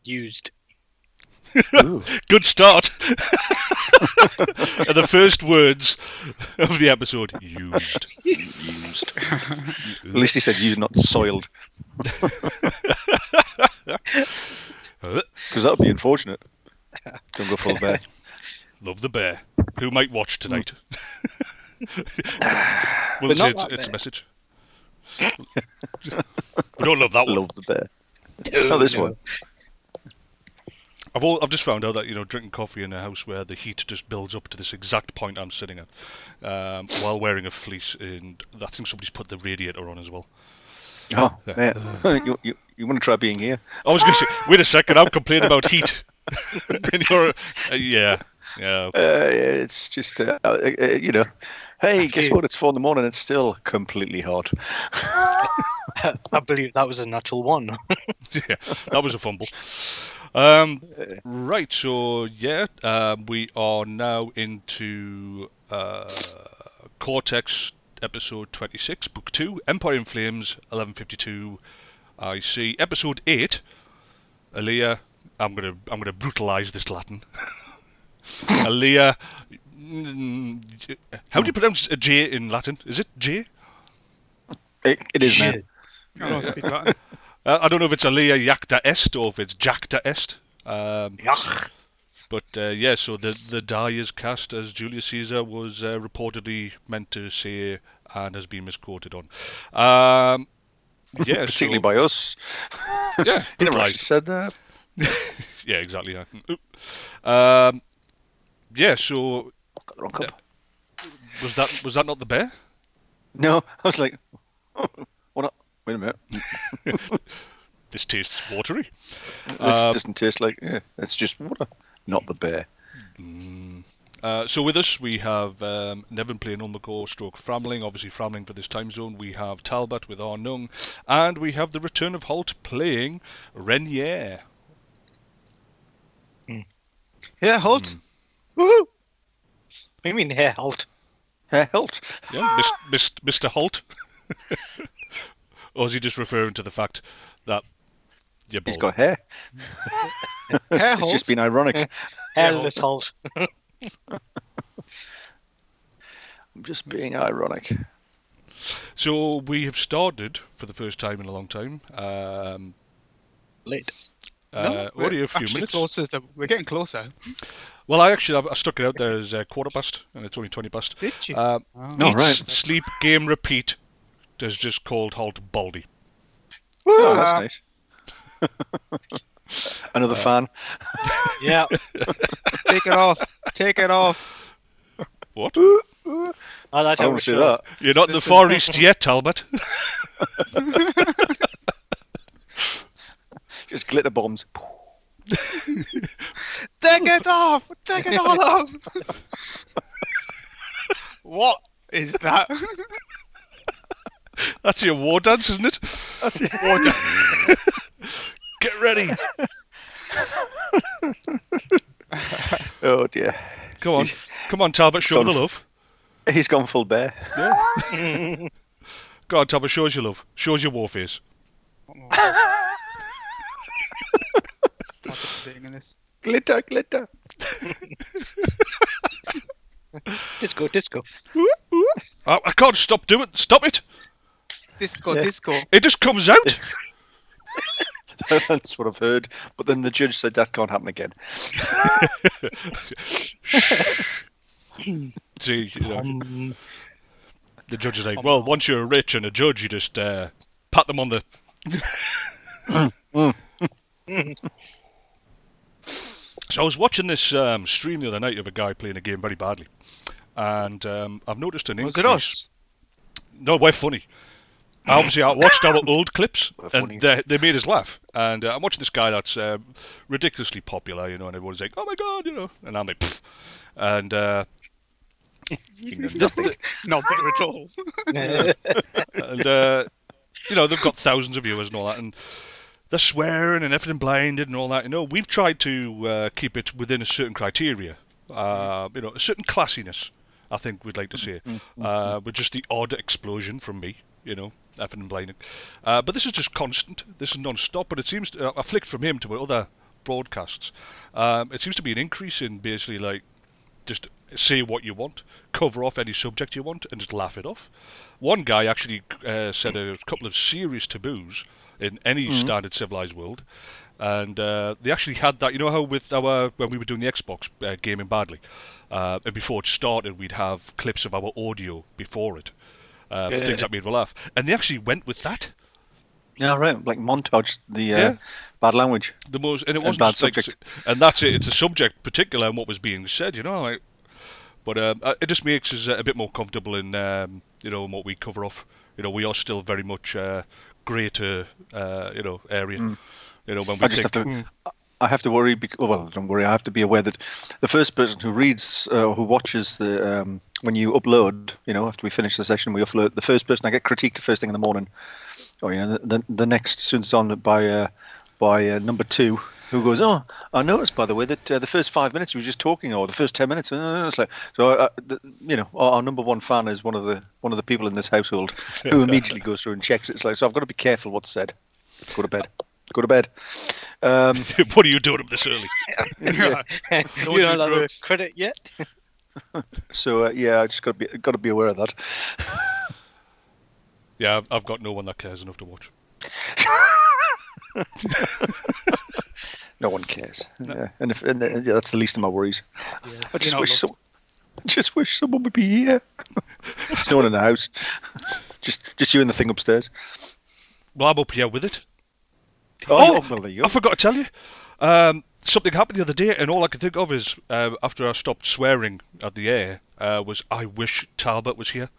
Used. Good start. And the first words of the episode, used. Used. At least he said used, not soiled. Because that would be unfortunate. Don't go full bear. Love the bear. Who might watch tonight? But We'll say not it's that a message. We don't love that one. Love the bear. Not this one. I've just found out that, you know, drinking coffee in a house where the heat just builds up to this exact point I'm sitting at, while wearing a fleece, and I think somebody's put the radiator on as well. Oh, yeah. You want to try being here? I was going to say, wait a second, I'm complaining about heat. And you're, yeah. It's just, you know, hey, guess what? It's 4 in the morning. It's still completely hot. I believe that was a natural one. Yeah, that was a fumble. Right, so yeah, we are now into Cortex episode 26, book 2, Empire in Flames, 1152. I see episode 8, Alea. I'm gonna brutalize this Latin. Alea. How do you pronounce a J in Latin? Is it J? It is now. I don't speak Latin. I don't know if it's Alea Jacta Est or if it's Jacta Est. But yeah, so the die is cast as Julius Caesar was reportedly meant to say and has been misquoted on. Yeah, Particularly by us. Yeah, You never actually said that. yeah, exactly. Yeah. Yeah, so Got the wrong cup. was that not the bear? No, I was like, what? Wait a minute. This tastes watery. This doesn't taste like. Yeah, it's just water, not the bear. So with us we have Nevin playing Ulmacor stroke Framling, obviously Framling for this time zone. We have Talbot with Arnung, and we have the return of Holt playing Renier. Yeah, Holt. Woohoo! What do you mean, Herr Holt? Halt. Yeah, Mr. Holt. Or is he just referring to the fact that you're He's bald? got hair. Hair It's Holt. just been ironic. Hairless Holt. I'm just being ironic. So we have started for the first time in a long time. Late. No, Only we're a few actually minutes. closer. We're getting closer. Well, I stuck it out there as quarter past, and it's only 20 past. Did you? Oh, Eat, right. Sleep, game, repeat. Has just called Holt Baldy. Oh, that's nice. Another fan. Yeah. Take it off. Take it off. What? Oh, that's I how don't we see show. that. You're not in the Far East yet, Talbot. Just glitter bombs. Take it off. Take it all off. What is that? That's your war dance, isn't it? That's it. Get ready. Oh dear. Come on, Talbot, show the love. He's gone full bear. Yeah. Go on, Talbot, show us your love. Show us your war face. Participating in this. Glitter, glitter. Disco. I can't stop doing it. Stop it. Disco, Yeah. disco. It just comes out. That's what I've heard. But then the judge said that can't happen again. See, you know, the judge is like, well, once you're rich and a judge, you just pat them on the... So I was watching this stream the other night of a guy playing a game very badly. And I've noticed an Was increase... it us? No, we're funny. Obviously, I watched our old clips, We're and funny. they made us laugh. And I'm watching this guy that's ridiculously popular, you know, and everyone's like, "Oh my god," you know, and I'm like, "Pfft." And Nothing. Not bitter at all. and you know, they've got thousands of viewers and all that, and they're swearing and everything blinded and all that. You know, we've tried to keep it within a certain criteria, you know, a certain classiness. I think we'd like to say, with just the odd explosion from me, you know, effing and blinding. But this is just constant. This is non-stop. But it seems I flicked from him to other broadcasts, it seems to be an increase in basically like just say what you want, cover off any subject you want, and just laugh it off. One guy actually said a couple of serious taboos in any standard civilized world, and they actually had that. You know how with when we were doing the Xbox gaming badly, and before it started, we'd have clips of our audio before it, for things that made me laugh, and they actually went with that. Yeah, right. Like montage the bad language. The most, and it And wasn't bad just like, subject. and that's it. It's a subject particular and what was being said, you know. Like, but it just makes us a bit more comfortable in you know, in what we cover off. You know, we are still very much greater you know, area. You know, when we I just have to. I have to worry. Well, don't worry. I have to be aware that the first person who reads, who watches the when you upload, you know, after we finish the session, we upload. The first person I get critiqued the first thing in the morning. Or you know, the next, as soon as it's on by number 2, who goes, oh, I noticed by the way that the first 5 minutes you were just talking, or the first 10 minutes. It's like, so you know, our number 1 fan is one of the people in this household who immediately goes through and checks it. It's like, so I've got to be careful what's said. Go to bed. Go to bed. What are you doing up this early? You don't have the credit yet. So yeah, I just got to be aware of that. Yeah, I've got no one that cares enough to watch. No one cares. Yeah. And yeah, that's the least of my worries. Yeah. I just wish someone would be here. There's no one in the house. Just you and the thing upstairs. Well, I'm up here with it. Oh, well, there you go. I forgot to tell you. Something happened the other day, and all I could think of is after I stopped swearing at the air was I wish Talbot was here.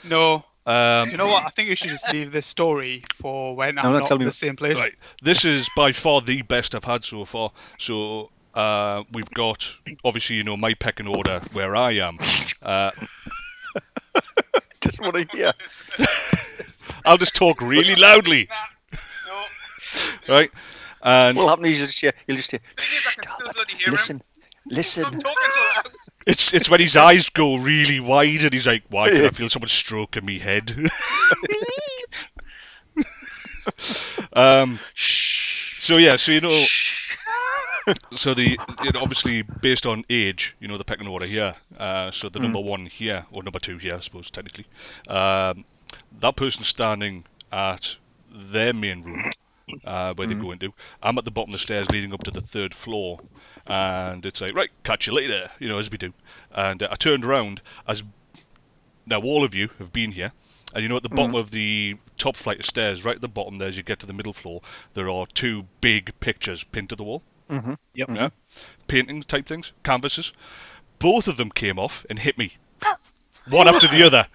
No. You know what? I think you should just leave this story for when I'm not in the same place. Right. This is by far the best I've had so far. So we've got, obviously, you know, my pecking order where I am. Just want to hear. I'll just talk really loudly. No. Right. And What'll happen is you'll just hear. The thing is, I can still bloody hear Listen. him. Stop talking so loud. it's when his eyes go really wide and he's like, why can I feel someone stroking me head? So yeah, so you know, so obviously based on age, you know, the pecking order here. So the number 1 here, or number 2 here, I suppose technically. That person standing at their main room, where they go into. I'm at the bottom of the stairs leading up to the 3rd floor, and it's like, right, catch you later, you know, as we do. And I turned around, as now all of you have been here, and you know, at the bottom of the top flight of stairs, right at the bottom there, as you get to the middle floor, there are 2 big pictures pinned to the wall. Yep. Yeah, painting type things, canvases. Both of them came off and hit me, one after the other.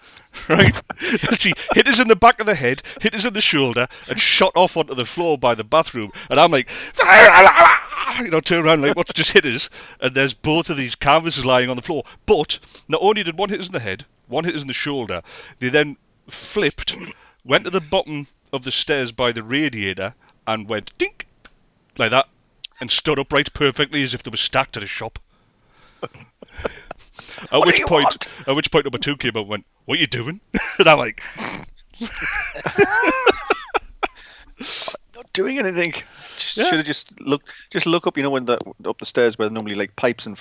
Right? She hit us in the back of the head, hit us in the shoulder, and shot off onto the floor by the bathroom. And I'm like, you know, turn around like, what's just hit us? And there's both of these canvases lying on the floor. But not only did one hit us in the head, one hit us in the shoulder, they then flipped, went to the bottom of the stairs by the radiator, and went dink like that, and stood upright perfectly as if they were stacked at a shop. At which point number 2 came up and went, what are you doing? And I'm like, Not doing anything. Should have just look up. You know, when up the stairs where normally like pipes and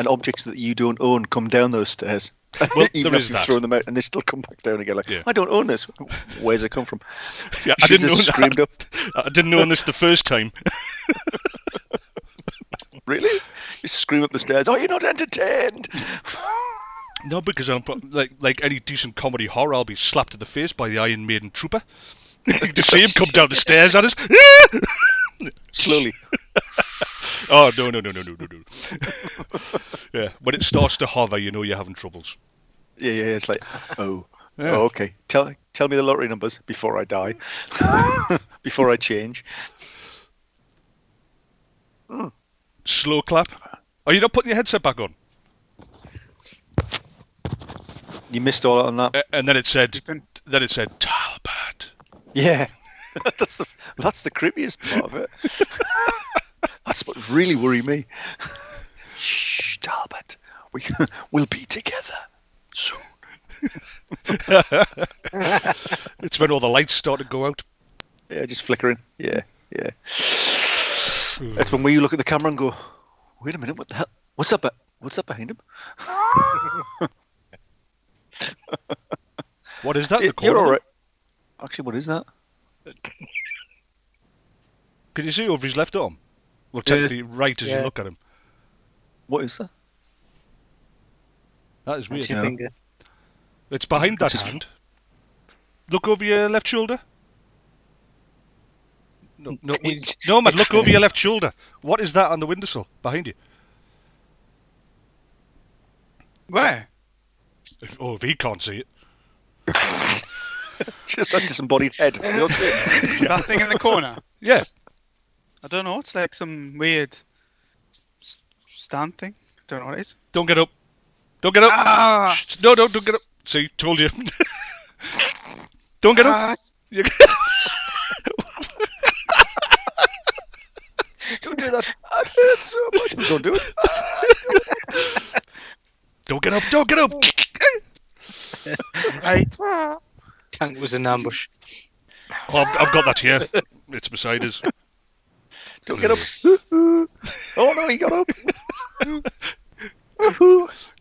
objects that you don't own come down those stairs. Well, even there if is you've that. thrown them out and they still come back down again. Like, Yeah. I don't own this. Where's it come from? yeah, I Should didn't have know screamed that. up. I didn't know this the first time. Really? You scream up the stairs. Oh, you're not entertained. No, because I'm like any decent comedy horror, I'll be slapped in the face by the Iron Maiden trooper. To see him come down the stairs at us. Slowly. Oh no. Yeah, when it starts to hover, you know you're having troubles. Yeah. It's like, oh, Yeah. oh, okay. Tell me the lottery numbers before I die. Before I change. Slow clap. Are you not putting your headset back on? You missed all on that. And then it said Talbot. Yeah. that's the creepiest part of it. That's what really worried me. Shh, Talbot. We'll be together soon. It's when all the lights start to go out. Yeah, just flickering. Yeah. It's when we look at the camera and go, wait a minute, what the hell? What's up behind him? What is that? You're all right. Actually, what is that? Can you see over his left arm? Well, technically right as you look at him. What is that? That is weird. Finger. It's behind that hand. Look over your left shoulder. No, man, look over your left shoulder. What is that on the windowsill behind you? Where? If he can't see it. Just that disembodied head. You know what I'm saying? That thing in the corner? Yeah. I don't know. It's like some weird stand thing. Don't know what it is. Don't get up. Don't get up. Ah! No, don't get up. See, told you. Don't get up. Don't do that. I hurt so much. Don't do it. Don't get up. Don't get up. Tank was in ambush. Oh, I've got that here. It's beside us. Don't get up. Oh no, he got up.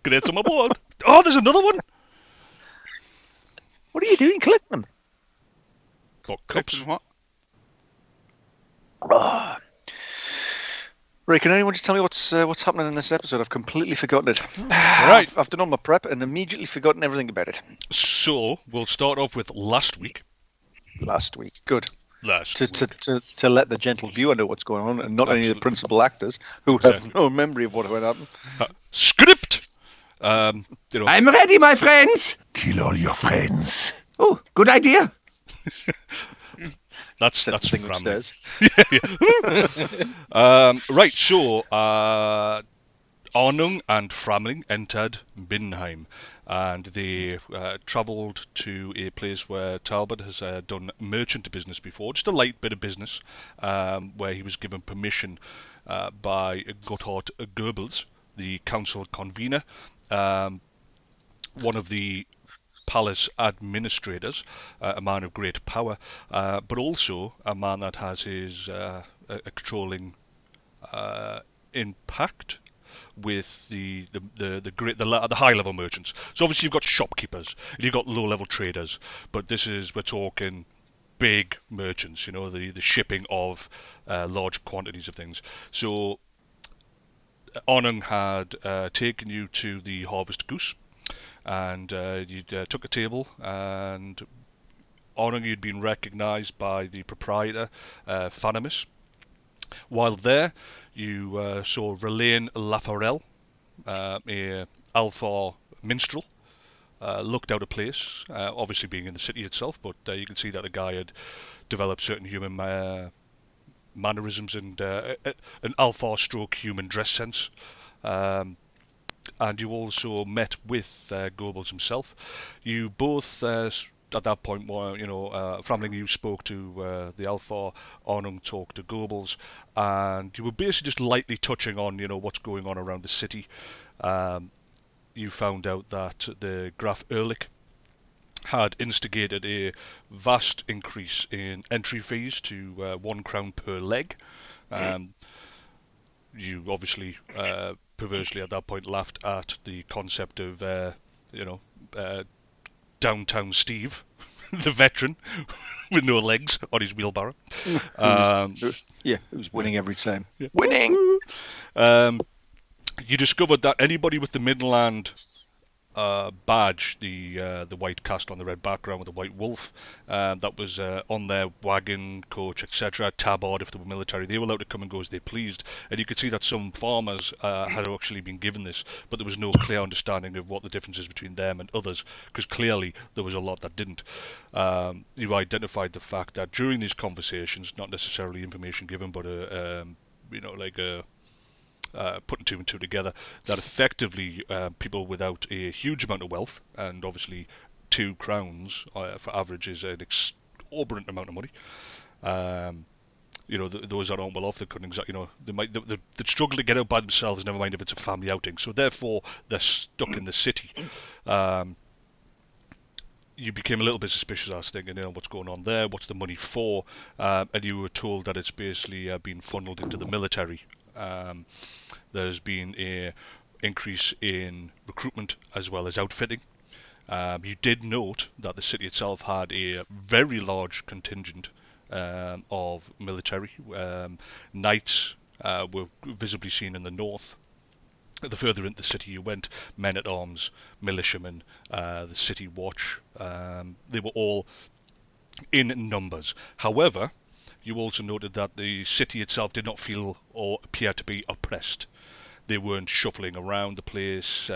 Grenades on my board. Oh, there's another one. What are you doing? Collect them. Got cups. What? Ray, can anyone just tell me what's happening in this episode? I've completely forgotten it. Right. I've done all my prep and immediately forgotten everything about it. So we'll start off with last week. Last week, good. Last week. To let the gentle viewer know what's going on, and not any of the principal actors who have no memory of what went on. Script. I'm ready, my friends. Kill all your friends. Oh, good idea. That's the thing upstairs. Right, so Arnung and Framling entered Middenheim, and they travelled to a place where Talbot has done merchant business before, just a light bit of business, where he was given permission by Gotthard Goebbels, the council convener, one of the palace administrators, a man of great power, but also a man that has his a controlling impact with the high level merchants. So obviously you've got shopkeepers and you've got low level traders, but we're talking big merchants, the shipping of large quantities of things. So Arnung had taken you to the Harvest Goose, and you took a table, and Arnung, you'd been recognised by the proprietor, Fanamis. While there, you saw Relaine Lafarelle, a Alpha minstrel, looked out of place, obviously being in the city itself, but you can see that the guy had developed certain human mannerisms and an Alpha stroke human dress sense. And you also met with Goebbels himself. You both, at that point, were, Framling, you spoke to the Alpha, Arnung talked to Goebbels, and you were basically just lightly touching on, what's going on around the city. You found out that the Graf Ehrlich had instigated a vast increase in entry fees to £1 per leg. You obviously perversely at that point laughed at the concept of Downtown Steve, the veteran with no legs on his wheelbarrow. Who's winning every time. Yeah. Winning! You discovered that anybody with the Midland badge, the white cast on the red background with the white wolf, that was on their wagon, coach, etc., tabard if they were military, they were allowed to come and go as they pleased. And you could see that some farmers had actually been given this, but there was no clear understanding of what the difference is between them and others, because clearly there was a lot that didn't. You identified the fact that during these conversations, not necessarily information given, but putting two and two together, that effectively people without a huge amount of wealth, and obviously 2 crowns for average is an exorbitant amount of money. Those that aren't well off, they couldn't exactly, they'd struggle to get out by themselves, never mind if it's a family outing. So therefore, they're stuck in the city. you became a little bit suspicious. I was thinking, what's going on there? What's the money for? And you were told that it's basically been funneled into the military. There's been a increase in recruitment as well as outfitting. You did note that the city itself had a very large contingent of military. Knights were visibly seen in the north. The further into the city you went, men-at-arms, militiamen, the city watch, they were all in numbers. However, you also noted that the city itself did not feel or appear to be oppressed. They weren't shuffling around the place,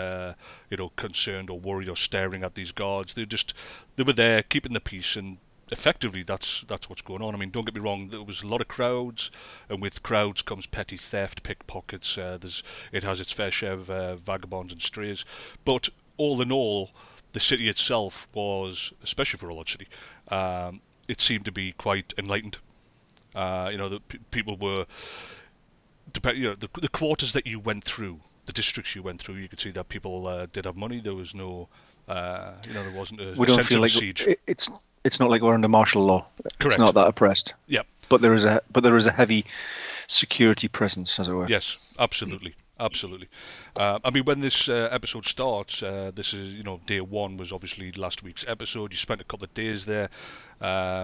concerned or worried or staring at these guards. They were there keeping the peace, and effectively that's what's going on. I mean, don't get me wrong, there was a lot of crowds, and with crowds comes petty theft, pickpockets. It has its fair share of vagabonds and strays, but all in all, the city itself was, especially for a large city, it seemed to be quite enlightened. The people were. The quarters that you went through, the districts you went through, you could see that people did have money. There was no, there wasn't a we don't sense feel of like siege. It's not like we're under martial law. Correct. It's not that oppressed. Yep. But there is a heavy security presence, as it were. Yes, absolutely. I mean, when this episode starts, this is, day one was obviously last week's episode. You spent a couple of days there,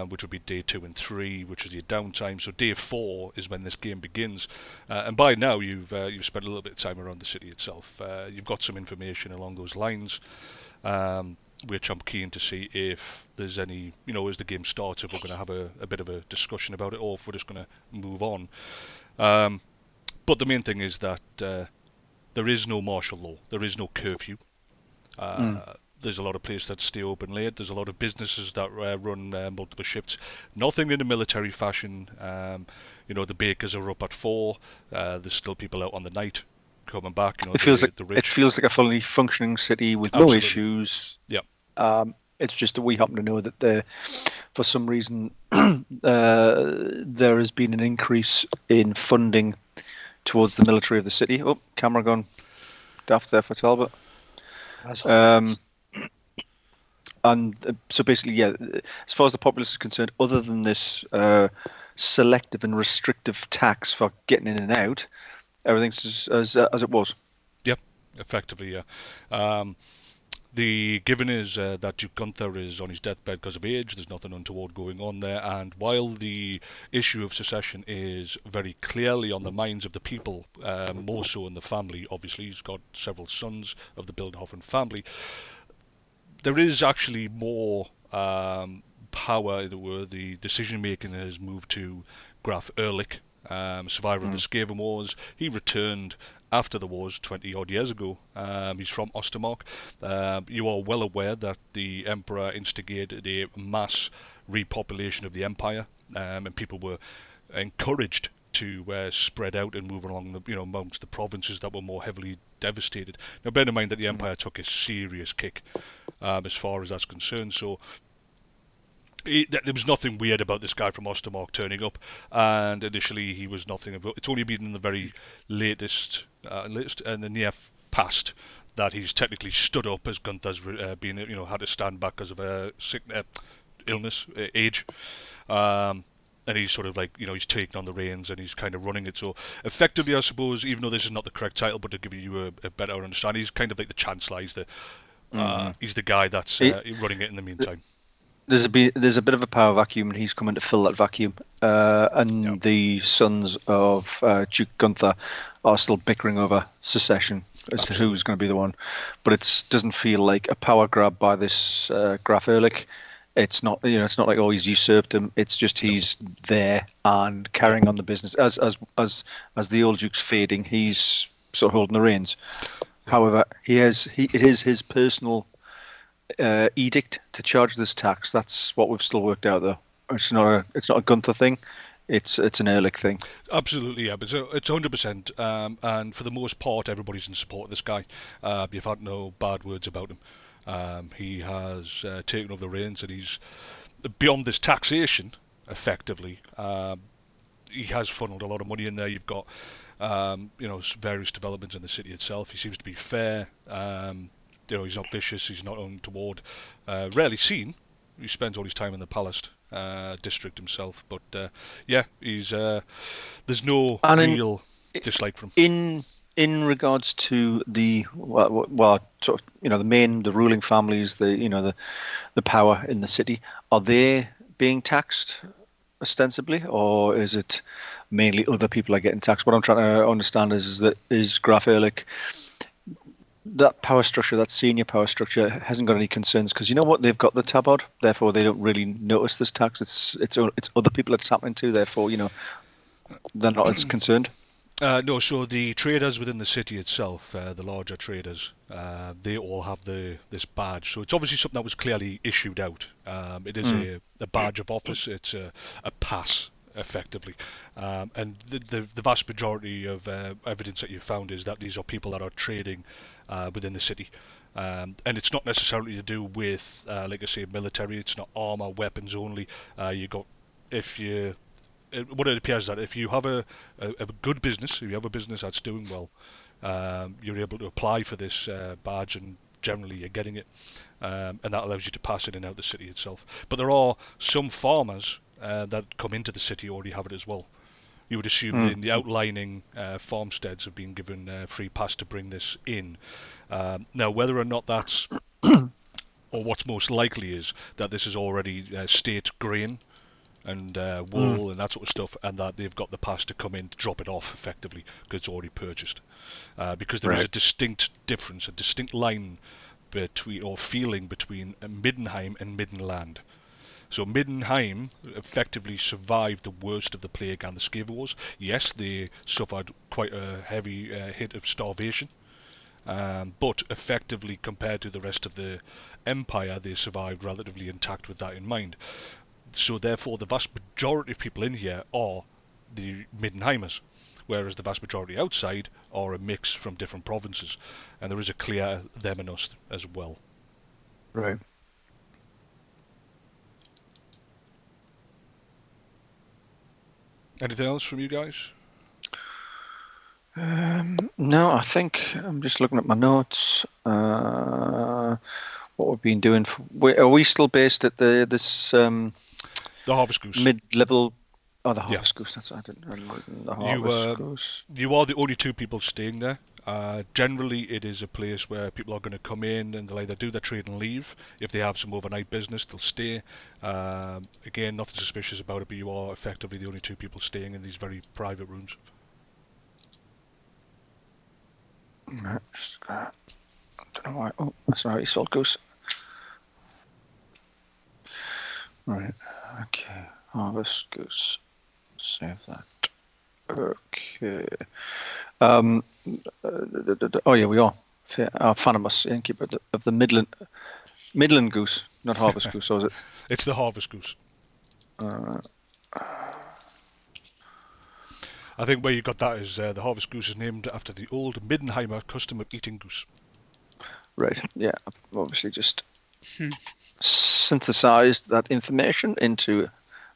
which would be day 2 and 3, which is your downtime. So day 4 is when this game begins, and by now you've spent a little bit of time around the city itself. You've got some information along those lines, which I'm keen to see if there's any, as the game starts, if we're going to have a bit of a discussion about it, or if we're just going to move on. But the main thing is that there is no martial law. There is no curfew. There's a lot of places that stay open late. There's a lot of businesses that run multiple shifts. Nothing in a military fashion. The bakers are up at 4. There's still people out on the night coming back. It feels like a fully functioning city with Absolutely. No issues. Yeah. It's just that we happen to know that for some reason there has been an increase in funding towards the military of the city. Oh, camera gone daft there for Talbot. And so basically, yeah, as far as the populace is concerned, other than this selective and restrictive tax for getting in and out, everything's as it was. Yep, effectively, yeah. The given is that Duke Gunther is on his deathbed because of age. There's nothing untoward going on there, and while the issue of secession is very clearly on the minds of the people, more so in the family, obviously he's got several sons of the Bildhofen family, there is actually more power. The decision making has moved to Graf Ehrlich, survivor of the Skaven Wars. He returned after the wars 20 odd years ago. He's from Ostermark. You are well aware that the Emperor instigated a mass repopulation of the Empire, and people were encouraged to spread out and move along amongst the provinces that were more heavily devastated. Now bear in mind that the Empire took a serious kick as far as that's concerned, so there was nothing weird about this guy from Ostermark turning up, and initially he was nothing of it. It's only been in the very latest and the near past that he's technically stood up, as Gunther's been had to stand back because of a illness, age, and he's sort of like he's taken on the reins and he's kind of running it. So effectively, I suppose, even though this is not the correct title, but to give you a better understanding, he's kind of like the Chancellor. He's the guy that's running it in the meantime. There's a bit of a power vacuum, and he's coming to fill that vacuum. The sons of Duke Gunther are still bickering over secession as to who's going to be the one. But it doesn't feel like a power grab by this Graf Ehrlich. It's not, it's not like he's usurped him. It's just he's there and carrying on the business as the old Duke's fading. He's sort of holding the reins. However, it is his personal edict to charge this tax. That's what we've still worked out, though. It's not a Gunther thing. It's an Ehrlich thing. Absolutely, yeah. But it's 100%. And for the most part, everybody's in support of this guy. You've had no bad words about him. He has taken over the reins, and he's beyond this taxation. Effectively, he has funneled a lot of money in there. You've got various developments in the city itself. He seems to be fair. he's not vicious, he's not untoward, rarely seen. He spends all his time in the palace district himself, but he's there's no real dislike from him. In regards to the sort of the ruling families, the power in the city, are they being taxed ostensibly, or is it mainly other people are getting taxed? What I'm trying to understand is Graf Ehrlich, that power structure, that senior power structure, hasn't got any concerns because you know what, they've got the tabard, therefore they don't really notice this tax. It's other people it's happening to, therefore they're not as concerned. No, so the traders within the city itself, the larger traders, they all have this badge. So it's obviously something that was clearly issued out. It is a badge of office. It's a pass, effectively. And the vast majority of evidence that you've found is that these are people that are trading within the city. And it's not necessarily to do with, like I say, military. It's not armor, weapons only. What it appears that if you have a good business, if you have a business that's doing well, you're able to apply for this badge, and generally you're getting it, and that allows you to pass it in and out the city itself. But there are some farmers that come into the city already have it as well. You would assume in the outlining farmsteads have been given free pass to bring this in. Now, whether or not that's, or what's most likely is that this is already state grain and wool and that sort of stuff, and that they've got the pass to come in to drop it off effectively because it's already purchased. Because there is a distinct difference, a distinct line feeling between Middenheim and Middenland. So Middenheim effectively survived the worst of the plague and the Scare Wars. Yes, they suffered quite a heavy hit of starvation, but effectively compared to the rest of the empire, they survived relatively intact with that in mind. So therefore the vast majority of people in here are the Middenheimers, whereas the vast majority outside are a mix from different provinces, and there is a clear them and us as well. Right. Anything else from you guys? No, I think I'm just looking at my notes. What we've been doing. Are we still based at this? The Harvest Goose. Mid-level. Oh, the Harvest Goose. That's I didn't remember the Harvest Goose. You are the only two people staying there. Generally, it is a place where people are going to come in and they'll either do their trade and leave. If they have some overnight business, they'll stay. Again, nothing suspicious about it, but you are effectively the only two people staying in these very private rooms. I don't know why. Oh, that's not how you spelled goose. Right. Okay. Harvest Goose. Save that. Okay. Oh yeah, we are. Fanimus, innkeeper of the Midland Goose, not Harvest Goose, or is it? It's the Harvest Goose. I think where you got that is the Harvest Goose is named after the old Middenheimer custom of eating goose. Right. Yeah. I've obviously just synthesized that information into.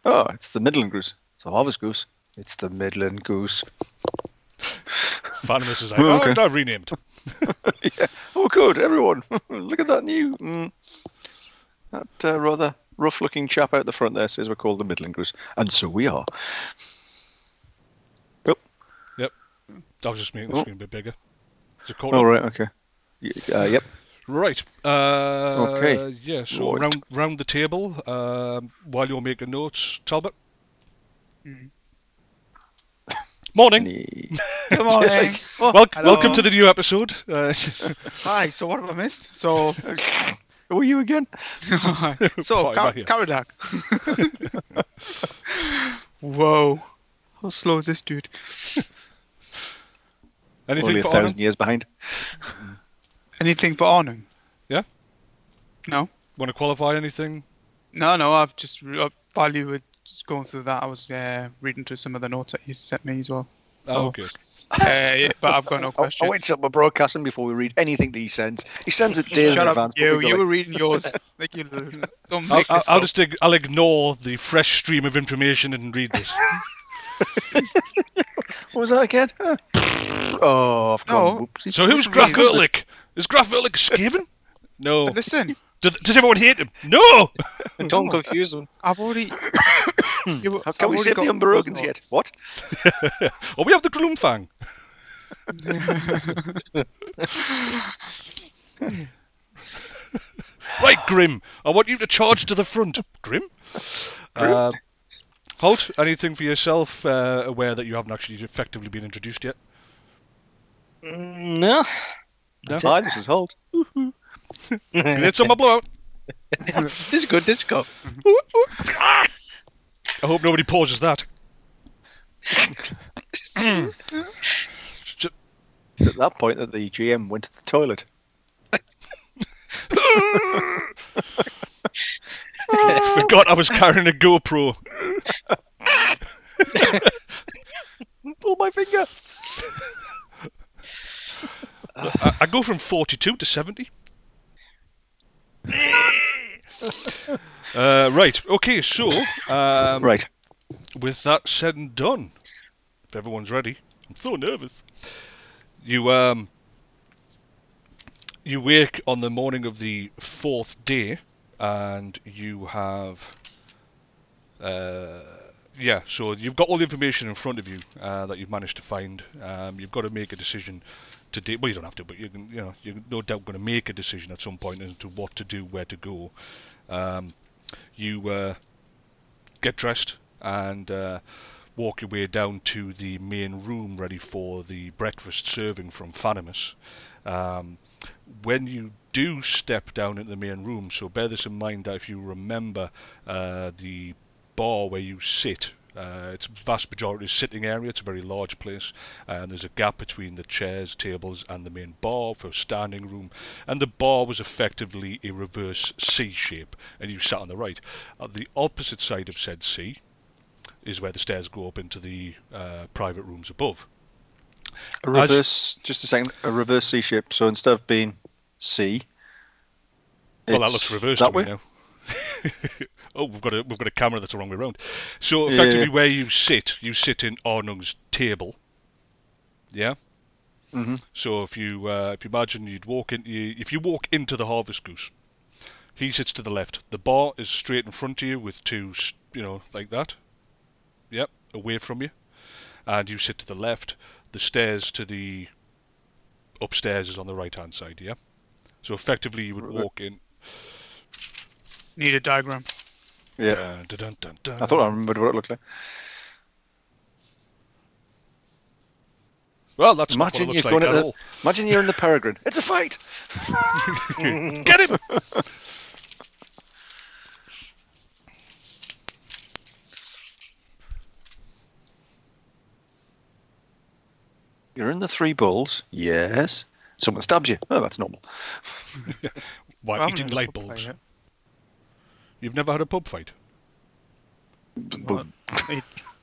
Oh, it's the Midland Goose. It's the Harvest Goose. It's the Midland Goose. Fanimus is like, I've renamed. Yeah. Oh, good, everyone. Look at that new. That rather rough-looking chap out the front there says we're called the Midland Goose. And so we are. Yep. I was just making the screen a bit bigger. Is it called? Oh, right, okay. Yep. Right. Okay. Yeah, so round the table, while you're making notes, Talbot. Morning. Good morning. Welcome to the new episode. Hi, so what have I missed? So, who are you again? So, Karadak. Whoa. How slow is this dude? Anything Only for 1,000 Arnung? years behind. Anything for Arnung? Yeah? No. Want to qualify anything? No, I've just, while you were just going through that, I was reading through some of the notes that you sent me as well. So, oh, good. Yeah, but I've got no questions. I wait till we're broadcasting before we read anything that he sends. He sends it days in advance. You were reading yours. Like you don't make this I'll ignore the fresh stream of information and read this. What was that again? Oh, I've gone. No. Whoopsie. So who's Graf Ehrlich? Is Graf Ehrlich Skaven? No. Listen, Does everyone hate him? No! Don't confuse them. I've already. How can we save the Umberogans yet? What? Oh, we have the Gloomfang. Right, Grim. I want you to charge to the front. Grim? Holt, anything for yourself, aware that you haven't actually effectively been introduced yet? No. Hi, this is Holt. It's on my blowout. This is good. This is good. I hope nobody pauses that. It's at that point that the GM went to the toilet. Forgot I was carrying a GoPro. Pull my finger. I go from 42 to 70. Right. Okay. So. Right. With that said and done, if everyone's ready, I'm so nervous. You wake on the morning of the 4th day, and you have so you've got all the information in front of you that you've managed to find. You've got to make a decision today. Well, you don't have to, but you can. You're no doubt going to make a decision at some point as to what to do, where to go. You get dressed and walk your way down to the main room ready for the breakfast serving from Fanimus. When you do step down into the main room, so bear this in mind that if you remember the bar where you sit, it's vast majority sitting area, it's a very large place, and there's a gap between the chairs, tables and the main bar for standing room, and the bar was effectively a reverse C shape, and you sat on the right. At the opposite side of said C is where the stairs go up into the private rooms above. A reverse, just a second, a reverse C shape. So instead of being C, well, that looks reversed that to me way now. Oh, we've got a camera that's the wrong way around. So effectively, where you sit in Arnung's table. Yeah. Mm-hmm. So if you imagine if you walk into the Harvest Goose, he sits to the left. The bar is straight in front of you with two, like that. Yep, away from you, and you sit to the left. The stairs to the upstairs is on the right hand side. Yeah. So effectively, you would walk in. Need a diagram. Yeah. Dun, dun, dun, dun. I thought I remembered what it looked like. Well, that's Imagine not what it you're looks going like at at all. Imagine you're in the Peregrine. It's a fight. Get him! You're in the Three Bulls. Yes. Someone stabs you. Oh, that's normal. While Well, eating I'm light gonna bulbs. play it. You've never had a pub fight? What?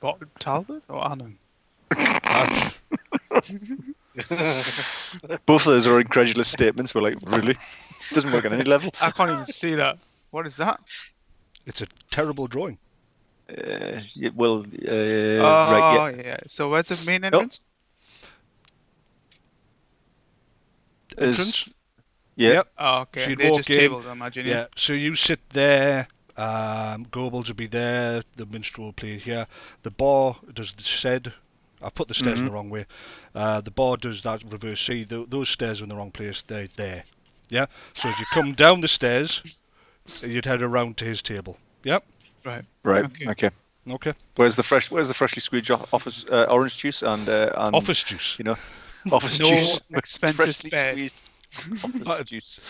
What, Talbot or Arnung? Both of those are incredulous statements. We're like, really? Doesn't work on any level. I can't even see that. What is that? It's a terrible drawing. Right, yeah. Yeah. So where's the main entrance? Entrance? Yeah. Yep. Oh, okay. So you'd They're walk just in, tables, I imagine. Yeah, so you sit there, Goebbels will be there, the minstrel will play here, the bar does the shed, I put the stairs in the wrong way, the bar does that reverse C, those stairs are in the wrong place, they're there, yeah? So as you come down the stairs, you'd head around to his table, yep? Right. Right. Okay. Okay. Where's the freshly squeezed office orange juice and Office juice. Office No juice. expensive Freshly spare. squeezed office juice.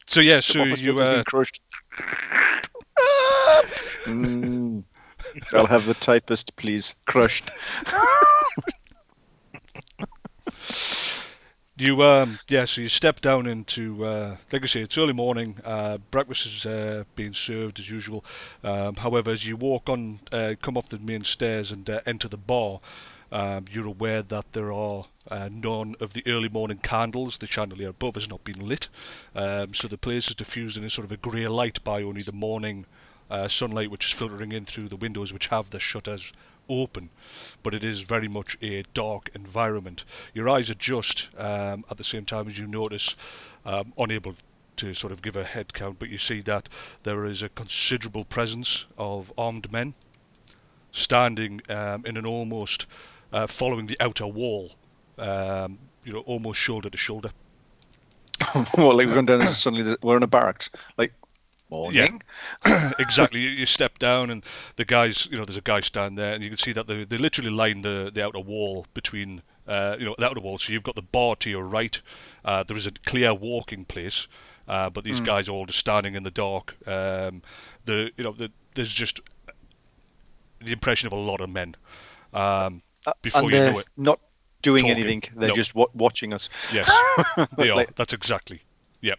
So yeah, so Office you milk has been crushed. I'll have the typist, please. Crushed. So you step down into, like I say, it's early morning, breakfast is being served as usual. However, as you walk on, come off the main stairs and enter the bar, you're aware that there are none of the early morning candles. The chandelier above has not been lit, so the place is diffused in a sort of a grey light by only the morning sunlight which is filtering in through the windows which have the shutters open, but it is very much a dark environment. Your eyes adjust at the same time as you notice, unable to sort of give a head count, but you see that there is a considerable presence of armed men standing in an almost following the outer wall, almost shoulder to shoulder. Well, like we're going down and suddenly we're in a barracks. Like, morning. Yeah, exactly. You step down and the guys, there's a guy standing there, and you can see that they literally line the outer wall between, the outer wall. So you've got the bar to your right. There is a clear walking place, but these guys are all just standing in the dark. There's just the impression of a lot of men. Before and you they're know it, not doing talking. anything. They're No. just watching us. Yes, they are. Like- That's exactly. Yep.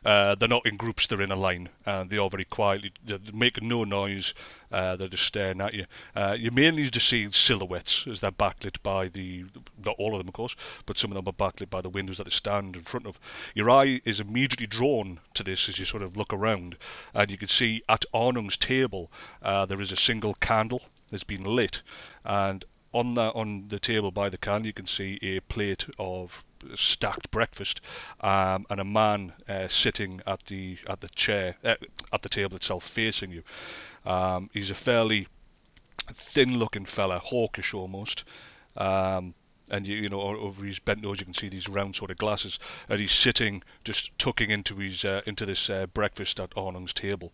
They're not in groups, they're in a line. They are very quietly, they're making no noise, they're just staring at you. You mainly just see silhouettes as they're backlit by not all of them of course, but some of them are backlit by the windows that they stand in front of. Your eye is immediately drawn to this as you sort of look around, and you can see at Arnung's table there is a single candle that's been lit, and on the table by the candle you can see a plate of stacked breakfast, and a man sitting at the chair at the table itself facing you. He's a fairly thin-looking fella, hawkish almost, and over his bent nose you can see these round sort of glasses, and he's sitting just tucking into his into this breakfast at Arnung's table.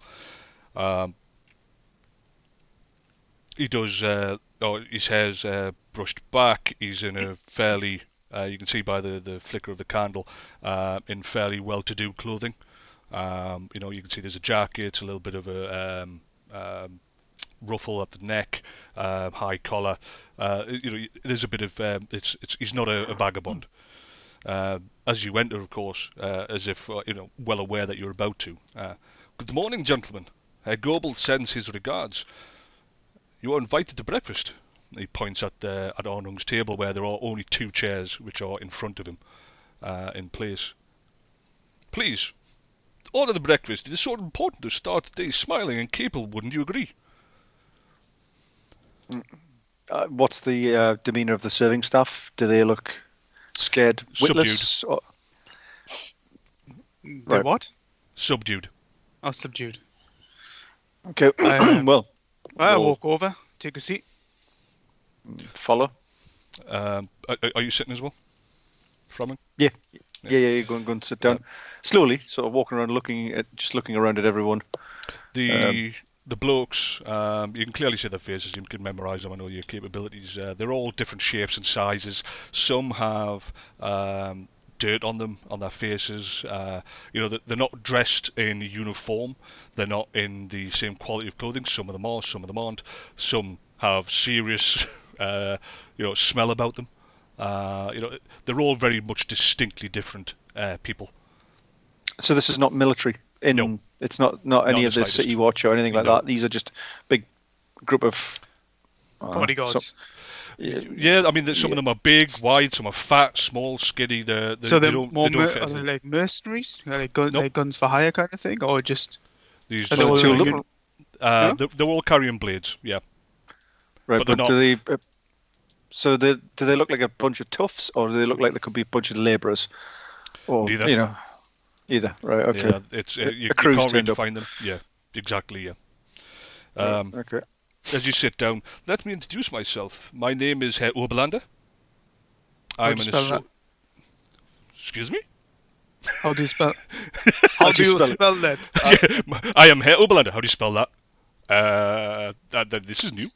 He does. His hair's brushed back. He's in a fairly, you can see by the flicker of the candle, in fairly well-to-do clothing. You can see there's a jacket, a little bit of a ruffle at the neck, high collar. There's a bit of. He's not a vagabond. As you enter, of course, as if well aware that you're about to. Good morning, gentlemen. Herr Goebel sends his regards. You are invited to breakfast. He points at Arnung's table where there are only 2 chairs which are in front of him, in place. Please, order the breakfast. It is so important to start the day smiling and capable, wouldn't you agree? What's the demeanour of the serving staff? Do they look scared, witless? They're what? Subdued. Oh, subdued. Okay, well, I walk over, take a seat. follow. Are you sitting as well? Framling? Yeah. Go and sit down. Slowly, sort of walking around, looking around at everyone. The blokes, you can clearly see their faces. You can memorise them. I know your capabilities. They're all different shapes and sizes. Some have dirt on them, on their faces. They're not dressed in uniform. They're not in the same quality of clothing. Some of them are, some of them aren't. Some have serious, smell about them. They're all very much distinctly different people. So this is not military. No. It's not any of the slightest. City Watch or anything like No. that. These are just big group of Bodyguards. Yeah, I mean, some of them are big, wide. Some are fat, small, skinny. They don't fit are they in. like mercenaries? Are they Nope. like guns for hire kind of thing, or just? These Are they all Tulip? they're all carrying blades. Yeah. Right, But they're but do they? Do they look like a bunch of toughs, or do they look like they could be a bunch of labourers? Or Neither. Either. Right. Okay. Yeah, it's you crew's can't really turned up. find them. Yeah, exactly. Yeah. Okay. As you sit down, let me introduce myself. My name is Herr Oberlander. How do you spell that? Excuse me? How do you spell? How do you spell that? Yeah, I am Herr Oberlander. How do you spell that? This is new.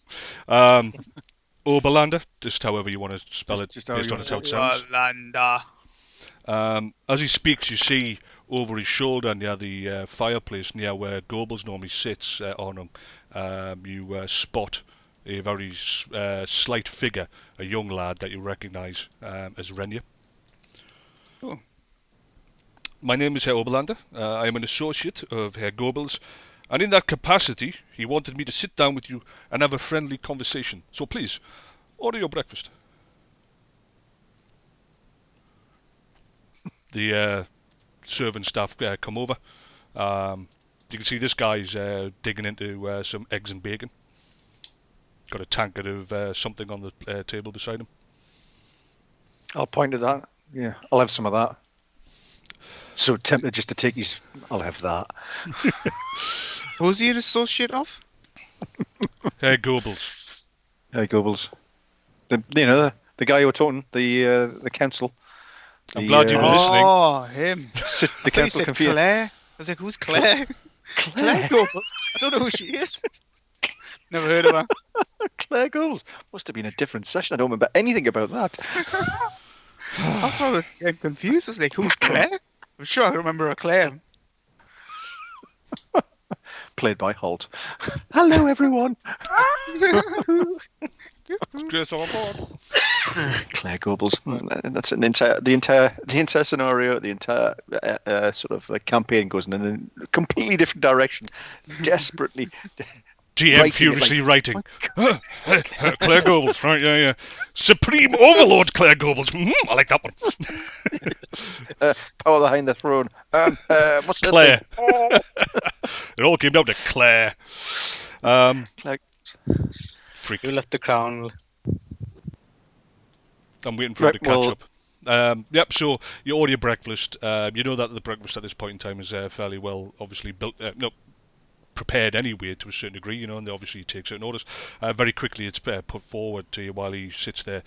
Oberlander, just however you want to spell Just it, how based you on want how it sounds. Landa. As he speaks, you see over his shoulder near the fireplace, near where Goebbels normally sits, Arnung, you spot a very slight figure, a young lad that you recognise as Renya. Oh. My name is Herr Oberlander. I am an associate of Herr Goebbels, and in that capacity, he wanted me to sit down with you and have a friendly conversation. So please, order your breakfast. The servant staff come over. You can see this guy's digging into some eggs and bacon. got a tankard of something on the table beside him. I'll point to that. Yeah, I'll have some of that. So tempted just to take his. I'll have that. Who's he an associate of? Hey, Goebbels. Hey, Goebbels. The guy you were talking, the council. I'm glad you were listening. Oh, him. The council said Claire. I was like, who's Claire? Claire Goebbels? I don't know who she is. Never heard of her. Claire Goebbels. Must have been a different session. I don't remember anything about that. That's why I was getting confused. I was like, who's Claire? I'm sure I remember a Claire. Played by Holt. Hello, everyone. Grace on board. Claire Goebbels. That's the entire scenario, the entire sort of like campaign goes in a completely different direction. Desperately. GM furiously writing. Claire Goebbels, right? Yeah. Supreme Overlord Claire Goebbels. I like that one. Power behind the throne. What's that Claire. thing? Oh. It all came down to Claire. Claire. Freak. You left the crown. I'm waiting for him to catch up. Yep, so you order your breakfast. You know that the breakfast at this point in time is fairly well, obviously, built. Prepared anyway to a certain degree, and obviously you take certain orders. Very quickly it's put forward to you while he sits there.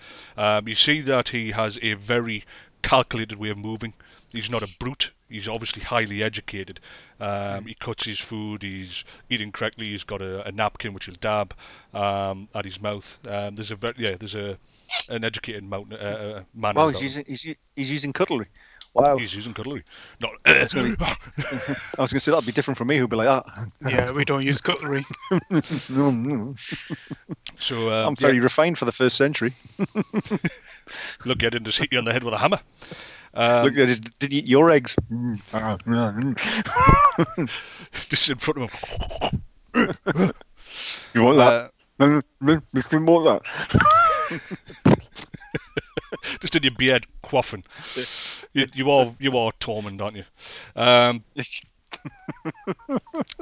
You see that he has a very calculated way of moving. He's not a brute. He's obviously highly educated. He cuts his food. He's eating correctly. He's got a napkin which he'll dab at his mouth. There's an educated man. Wow, he's using cutlery. Wow. He's using cutlery. Not. I was going to say that'd be different from me, who'd be like that. Yeah, we don't use cutlery. No. So I'm very refined for the first century. Look, I didn't just hit you on the head with a hammer. Look, I just didn't eat your eggs. Just in front of him. You want that? No, you shouldn't want that. Just in your beard, quaffing. You are Tormund, aren't you?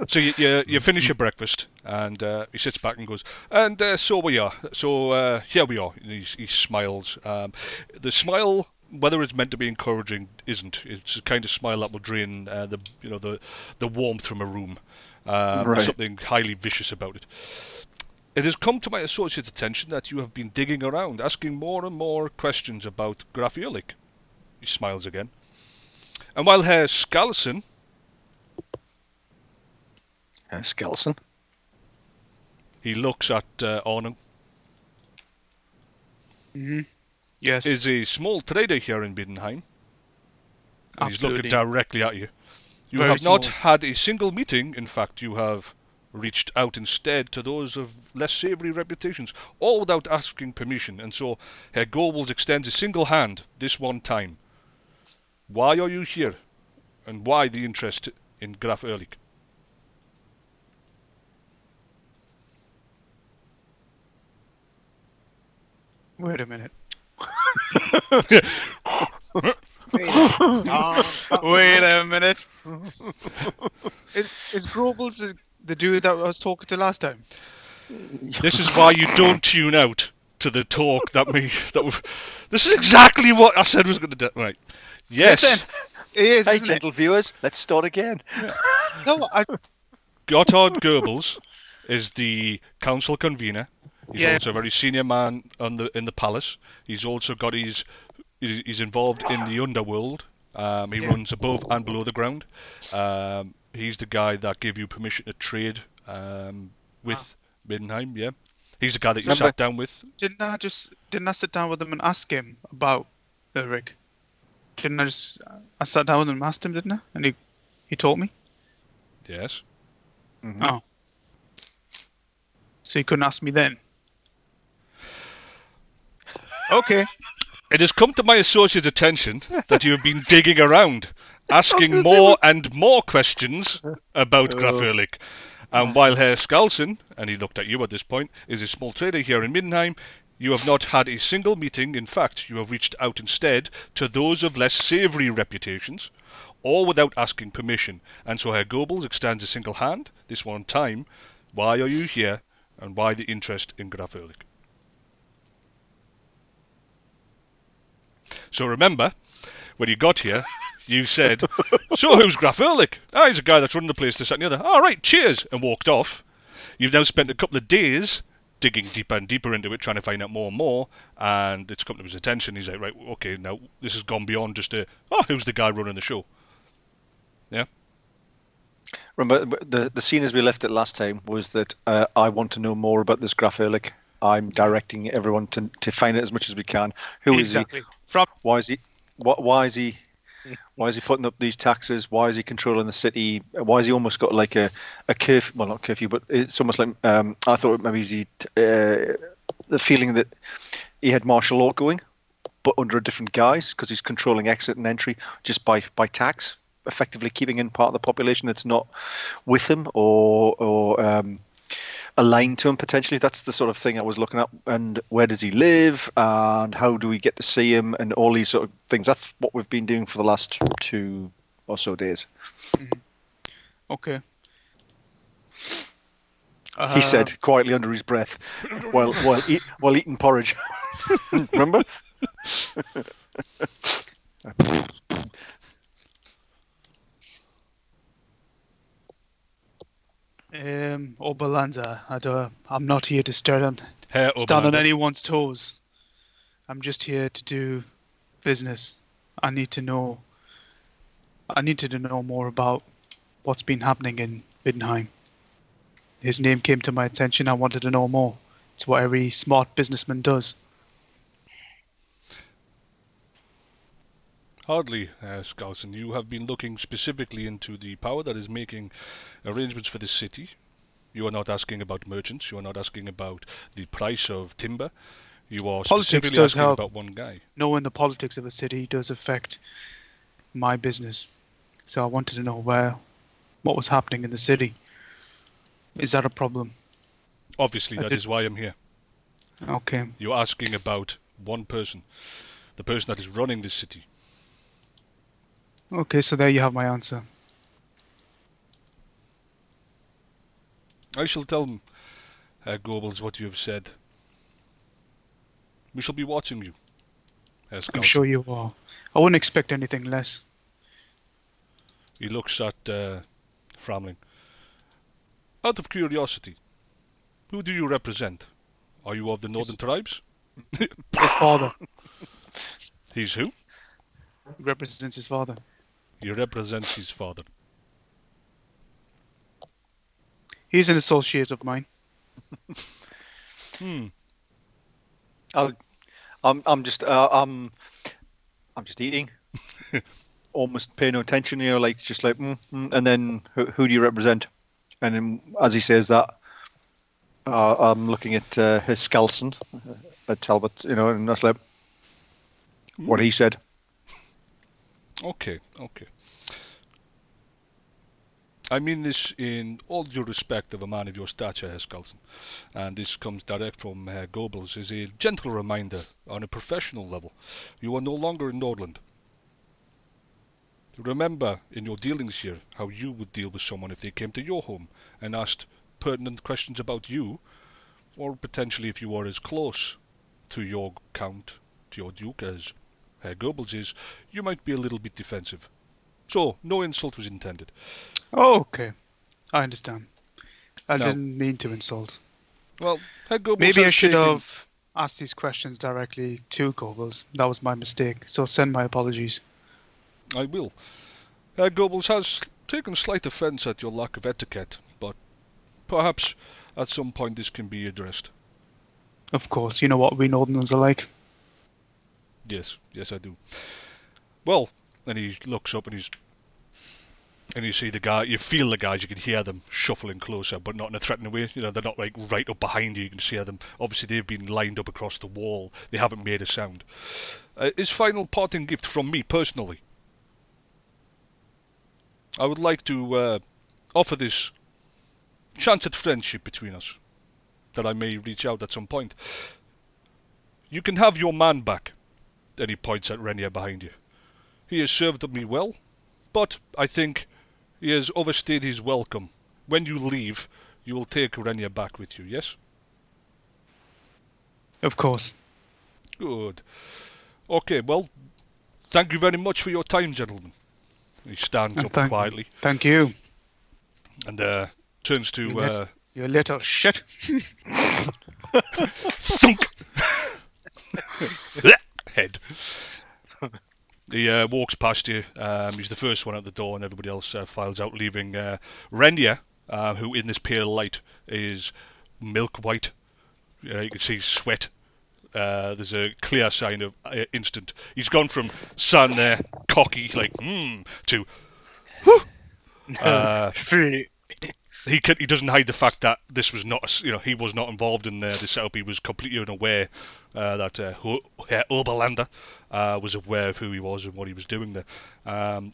So you finish your breakfast, and he sits back and goes, and so we are. So here we are. And he smiles. The smile, whether it's meant to be encouraging, isn't. It's a kind of smile that will drain the warmth from a room. There's something highly vicious about it. It has come to my associate's attention that you have been digging around, asking more and more questions about Graf Ehrlich. He smiles again. And while Herr Skallson... Skallson? He looks at Arnung. Mm-hmm. Yes. Is a small trader here in Middenheim. And he's looking directly at you. You Very have not small. had a single meeting. In fact, you have reached out instead to those of less savoury reputations, all without asking permission, and so Herr Goebbels extends a single hand this one time. Why are you here? And why the interest in Graf Ehrlich? Wait a minute. Wait a minute. Is Goebbels the dude that I was talking to last time? This is why you don't tune out to the talk this is exactly what I said was going to do. Right. Yes. Listen, it is, Hey, isn't gentle viewers, let's start again. it? No, Gotthard Goebbels is the council convener. He's also a very senior man in the palace. He's also got he's involved in the underworld. He runs above and below the ground. He's the guy that gave you permission to trade with Middenheim. Yeah, he's the guy that you sat down with. didn't I sit down with him and ask him about the rig? I sat down with him and asked him, didn't I? And he told me. Yes. Mm-hmm. Oh. So he couldn't ask me then. Okay. It has come to my associate's attention that you have been digging around, asking more and more questions about Graf Ehrlich. And while Herr Skallson, and he looked at you at this point, is a small trader here in Middenheim, you have not had a single meeting. In fact, you have reached out instead to those of less savoury reputations, all without asking permission. And so Herr Goebbels extends a single hand, this one time. Why are you here, And why the interest in Graf Ehrlich? So remember, when you got here, you said, "So who's Graf Ehrlich?" "Ah, he's a guy that's running the place, this, that and the other." "All right, cheers," and walked off. You've now spent a couple of days digging deeper and deeper into it, trying to find out more and more, and it's come to his attention. He's like, "Right, okay, now this has gone beyond just who's the guy running the show?" Yeah? Remember, the scene as we left it last time was that I want to know more about this Graf Ehrlich. I'm directing everyone to find it as much as we can. Who is he? Why is he? Why is he? Why is he putting up these taxes? Why is he controlling the city? Why has he almost got like a curfew? Well, not curfew, but it's almost like I thought maybe the feeling that he had martial law going, but under a different guise because he's controlling exit and entry just by tax, effectively keeping in part of the population that's not with him or aligned to him potentially. That's the sort of thing I was looking at. And where does he live? And how do we get to see him? And all these sort of things. That's what we've been doing for the last 2 or so days. Okay. He said quietly under his breath while eating porridge. Remember? Oberlanza, I'm not here to stand on anyone's toes. I'm just here to do business. I need to know more about what's been happening in Middenheim. His name came to my attention. I wanted to know more. It's what every smart businessman does. Hardly, Skalson. You have been looking specifically into the power that is making arrangements for the city. You are not asking about merchants. You are not asking about the price of timber. You are specifically asking about one guy. Knowing the politics of a city does affect my business. So I wanted to know what was happening in the city. Is that a problem? Obviously, that is why I'm here. Okay. You're asking about one person. The person that is running this city. Okay, so there you have my answer. I shall tell them, Goebbels, what you have said. We shall be watching you. I'm sure you are. I wouldn't expect anything less. He looks at Framling. Out of curiosity, who do you represent? Are you of the northern tribes? His father. He's who? He represents his father. He represents his father. He's an associate of mine. I'm just eating. Almost paying no attention, and then who do you represent? And then, as he says that, I'm looking at his Skalson, at Talbot, and that's like what he said. Okay. I mean this in all due respect of a man of your stature, Herr Skalson, and this comes direct from Herr Goebbels, as a gentle reminder on a professional level. You are no longer in Nordland. Remember in your dealings here how you would deal with someone if they came to your home and asked pertinent questions about you, or potentially if you were as close to your count, to your duke, as Herr Goebbels is, you might be a little bit defensive. So, no insult was intended. Oh, okay. I understand. I didn't mean to insult. Well, Herr Goebbels maybe I should have asked these questions directly to Goebbels. That was my mistake. So send my apologies. I will. Herr Goebbels has taken slight offence at your lack of etiquette, but perhaps at some point this can be addressed. Of course, you know what we Northerners are like. Yes, I do. Well, then he looks up and you see the guy, you feel the guys, you can hear them shuffling closer, but not in a threatening way. They're not like right up behind you, you can see them. Obviously they've been lined up across the wall, they haven't made a sound. His final parting gift from me personally. I would like to offer this chance at friendship between us, that I may reach out at some point. You can have your man back, and he points at Renier behind you. He has served me well, but I think he has overstayed his welcome. When you leave, you will take Renier back with you, yes? Of course. Good. Okay, well, thank you very much for your time, gentlemen. He stands And up quietly Thank you. and turns to... You little shit. Thunk! Head. He walks past you. He's the first one at the door, and everybody else files out, leaving Renya, who in this pale light is milk white. You can see sweat. There's a clear sign of instant. He's gone from standing there, cocky, like, to... He doesn't hide the fact that this was not, he was not involved in the setup. He was completely unaware that Oberlander was aware of who he was and what he was doing there. And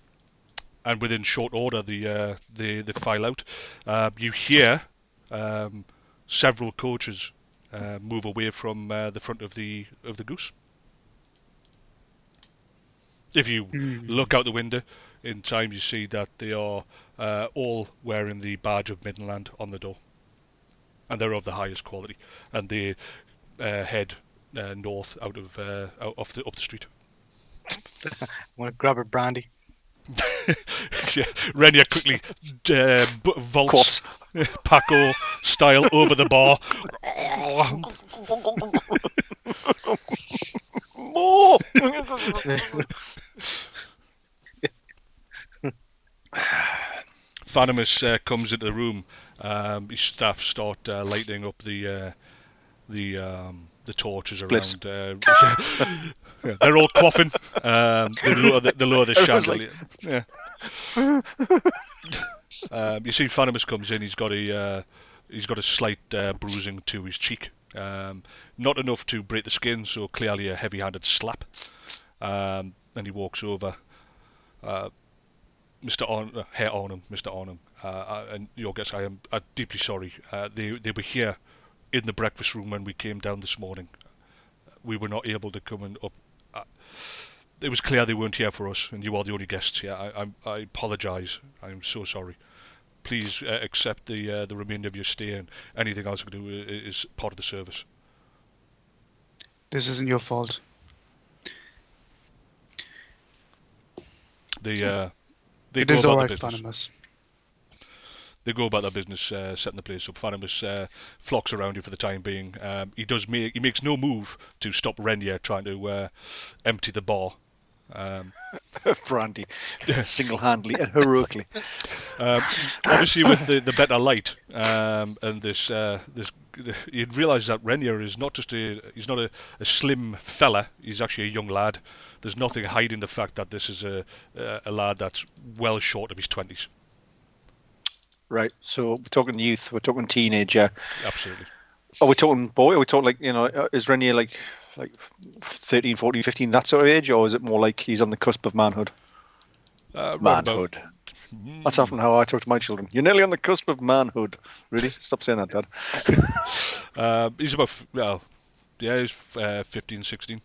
within short order, they file out. You hear several coaches move away from the front of the Goose. If you look out the window in time, you see that they are all wearing the badge of Middenland on the door, and they're of the highest quality. And they head north up the street. I want to grab a brandy. Yeah, Renya quickly vaults Paco style over the bar. More! Fanimus comes into the room. His staff start lighting up the torches Spliffs. around. Yeah, they're all quaffing. They lower the chandelier. Yeah. You see, Fanimus comes in. He's got a slight bruising to his cheek. Not enough to break the skin, so clearly a heavy-handed slap. And he walks over. Herr Arnung, Mr. Arnung, and your guest, I am deeply sorry. They were here in the breakfast room when we came down this morning. We were not able to come up. It was clear they weren't here for us, and you are the only guests here. I apologise. I'm so sorry. Please accept the remainder of your stay, and anything else I can do is part of the service. This isn't your fault. It is all right, Fanimus. They go about their business, setting the place up. Fanimus flocks around you for the time being. He makes no move to stop Renya trying to empty the bar. Brandy, single-handedly and heroically. Obviously, with the better light and this, you'd realise that Renya is not just he's not a slim fella. He's actually a young lad. There's nothing hiding the fact that this is a lad that's well short of his 20s. Right. So we're talking youth. We're talking teenager. Absolutely. Are we talking boy? Are we talking is Renya like 13, 14, 15, that sort of age, or is it more like he's on the cusp of manhood? Manhood. That's often how I talk to my children. You're nearly on the cusp of manhood. Really? Stop saying that, Dad. He's about, he's 15, 16.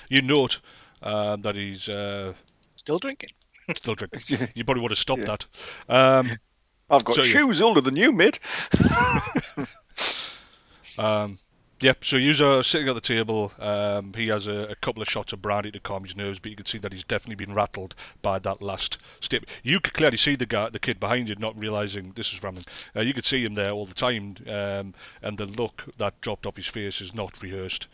You note that he's... Still drinking. Still drinking. You probably would have stopped that. I've got shoes older than you, mate. Yep, so you're sitting at the table. He has a couple of shots of brandy to calm his nerves, but you can see that he's definitely been rattled by that last step. You could clearly see the kid behind you, not realising this is Framling. You could see him there all the time, and the look that dropped off his face is not rehearsed.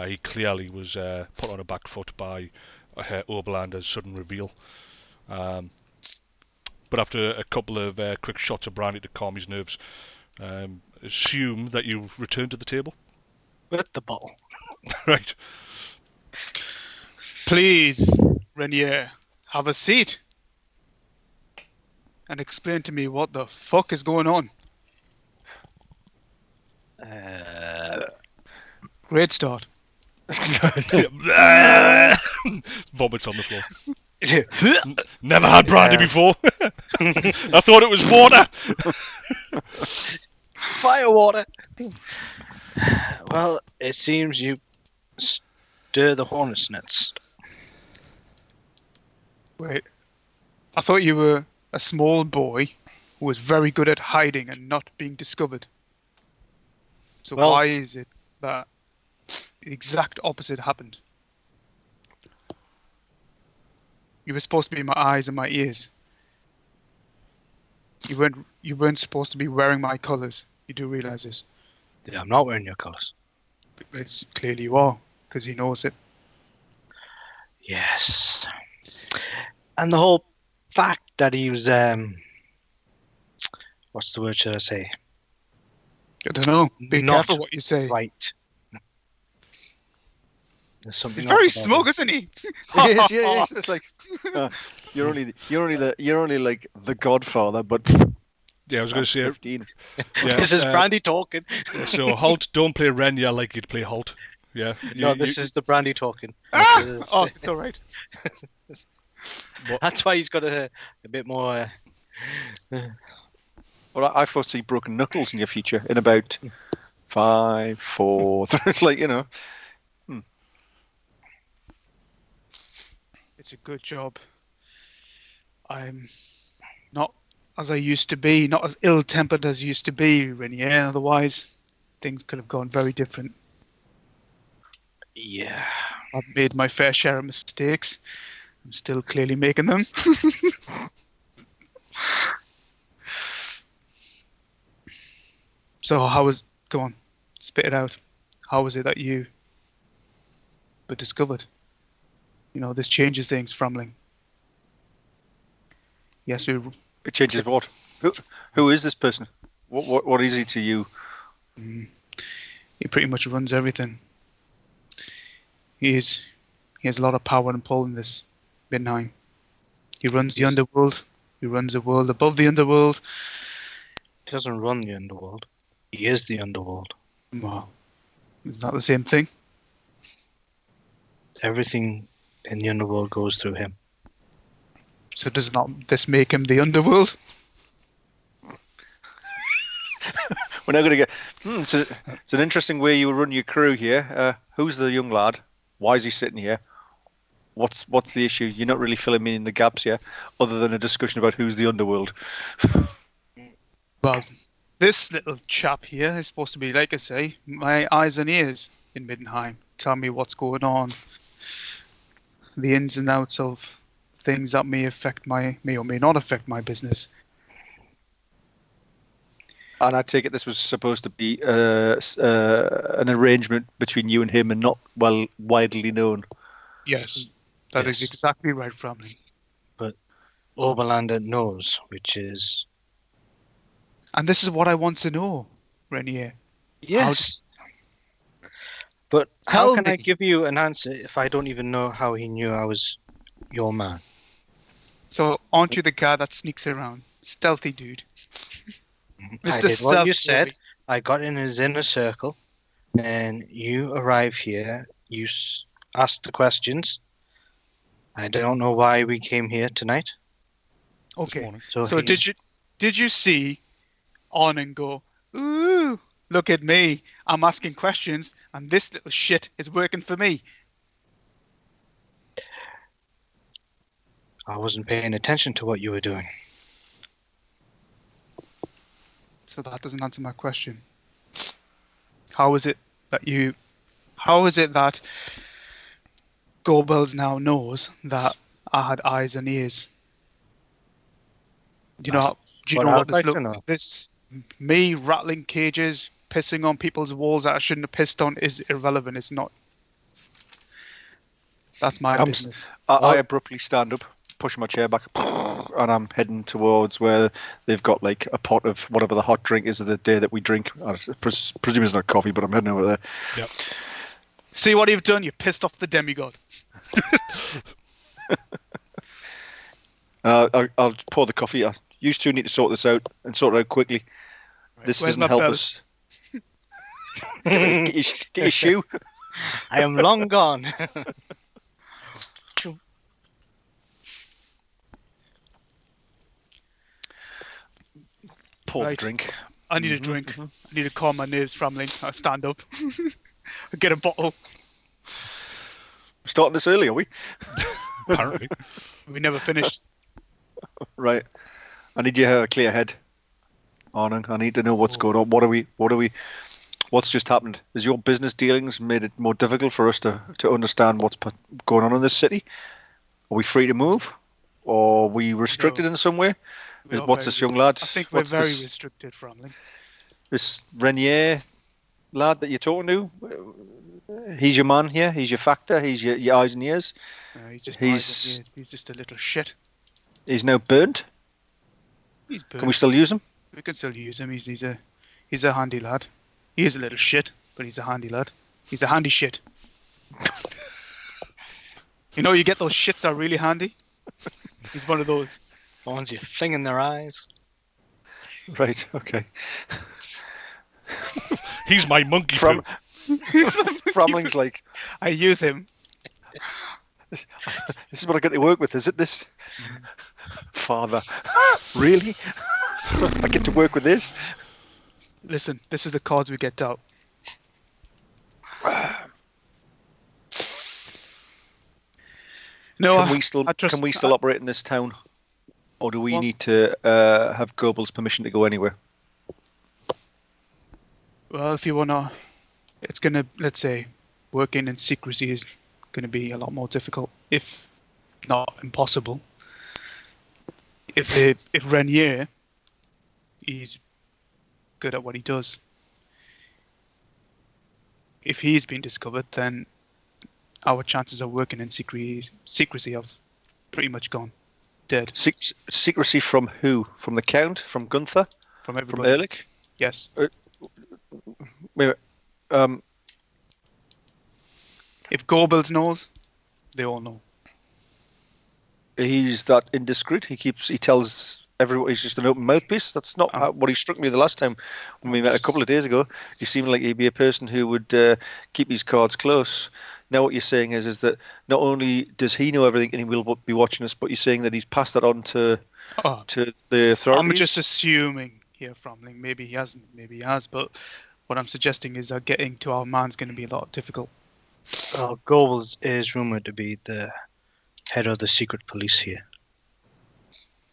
He clearly was put on a back foot by Oberlander's sudden reveal. But after a couple of quick shots of brandy to calm his nerves, assume that you return to the table. With the bottle. Right. Please, Renya, have a seat. And explain to me what the fuck is going on. Great start. Vomits on the floor. Never had brandy before. I thought it was water. Fire water. Well, it seems you stir the hornet's nest. Wait, I thought you were a small boy who was very good at hiding and not being discovered. So Well- why is it that the exact opposite happened? You were supposed to be my eyes and my ears. You weren't supposed to be wearing my colours. You do realise this? Yeah, I'm not wearing your colours. It's clearly you are, because he knows it. Yes. And the whole fact that he was, what's the word should I say? I don't know. Be Not careful what you say. Right. There's something He's very off about smug, him. isn't he? Yes, yes. It's like you're only like the Godfather, but Yeah, I was going to say. 15. Yeah, This is Brandy talking. So Holt, don't play Renya like you'd play Holt. Yeah. No, this is the Brandy talking. Oh, it's all right. That's why he's got a bit more. Well, I foresee broken knuckles in your future in about 5, 4, 3, like It's a good job. I'm not as I used to be, not as ill-tempered as I used to be, Renier. Otherwise, things could have gone very different. Yeah. I've made my fair share of mistakes. I'm still clearly making them. So go on, spit it out. How was it that you were discovered? This changes things, Framling. Yes, it changes what? Who is this person? What is he to you? He pretty much runs everything. He has a lot of power and pull in this Middenheim. He runs the underworld. He runs the world above the underworld. He doesn't run the underworld. He is the underworld. Well, it's not the same thing. Everything in the underworld goes through him. So does not this make him the underworld? We're now going to get. It's an interesting way you run your crew here. Who's the young lad? Why is he sitting here? What's the issue? You're not really filling me in the gaps here, other than a discussion about who's the underworld. Well, this little chap here is supposed to be, like I say, my eyes and ears in Middenheim. Tell me what's going on, the ins and outs of things that may or may not affect my business. And I take it this was supposed to be an arrangement between you and him, and not widely known. Yes, that is Yes. exactly right, Framling. Oberlander knows, which is... And this is what I want to know, Renier. Yes. But Tell how can I me. give you an answer if I don't even know how he knew I was your man? So, aren't you the guy that sneaks around? Stealthy dude. I Mr. did what you Stealth said. Boy. I got in his inner circle, and you arrive here. You asked the questions. I don't know why we came here tonight. Okay. morning. So he- did you see Arnung go, ooh, look at me. I'm asking questions, and this little shit is working for me. I wasn't paying attention to what you were doing. So that doesn't answer my question. How is it that Gorbels now knows that I had eyes and ears? Do you know what what I'd this like to look? know. This me rattling cages, pissing on people's walls that I shouldn't have pissed on is irrelevant. It's not. That's my business. I abruptly stand up, push my chair back, and I'm heading towards where they've got like a pot of whatever the hot drink is of the day that we drink. I presume it's not coffee, but I'm heading over there. Yep. See what you've done? You pissed off the demigod. I'll pour the coffee. You two need to sort this out and sort it out quickly. This Where's doesn't my help belt? us. Get your shoe. I am long gone. Pour the Right. drink. I need a drink. I need to calm my nerves, Framling. I stand up. I get a bottle. We're starting this early, are we? Apparently. We never finished. Right. I need you to have a clear head, Arnung. I need to know what's going on. What are we What's just happened? Has your business dealings made it more difficult for us to understand what's going on in this city? Are we free to move? Or are we restricted in some way? What's this young lad? I think we're What's very this, restricted, Framling. this Renier lad that you're talking to? He's your man here. He's your factor. He's your eyes and ears. He's just He's just a little shit. he's now burnt. He's burnt. Can we still use him? We can still use him. He's a handy lad. He is a little shit, but he's a handy lad. He's a handy shit. You know, you get those shits that are really handy. He's one of those. The ones you fling in their eyes. Right. Okay. He's my monkey poo. Framling's like, I use him. this is what I get to work with, is it? This father, really? I get to work with this. Listen, this is the cards we get dealt. No, Can we still operate in this town, or do we need to have Goebel's permission to go anywhere? Well, if you wanna, it's gonna, let's say, working in secrecy is gonna be a lot more difficult, if not impossible. If Renier, he's good at what he does. If he's been discovered, then our chances of working in secrecy have pretty much gone dead. Secrecy from who? From the Count? From Gunther? From From everybody. Ehrlich? Yes. Wait, If Goebbels knows, they all know. he's that indiscreet. He tells everyone he's just an open mouthpiece. That's not what he struck me the last time when we met a couple of days ago. He seemed like he'd be a person who would keep his cards close. Now what you're saying is that not only does he know everything and he will be watching us, but you're saying that he's passed that on to the authorities. I'm just assuming here, Framling. Maybe he hasn't, maybe he has. But what I'm suggesting is that getting to our man's going to be a lot difficult. Well, Goebel is rumored to be the head of the secret police here.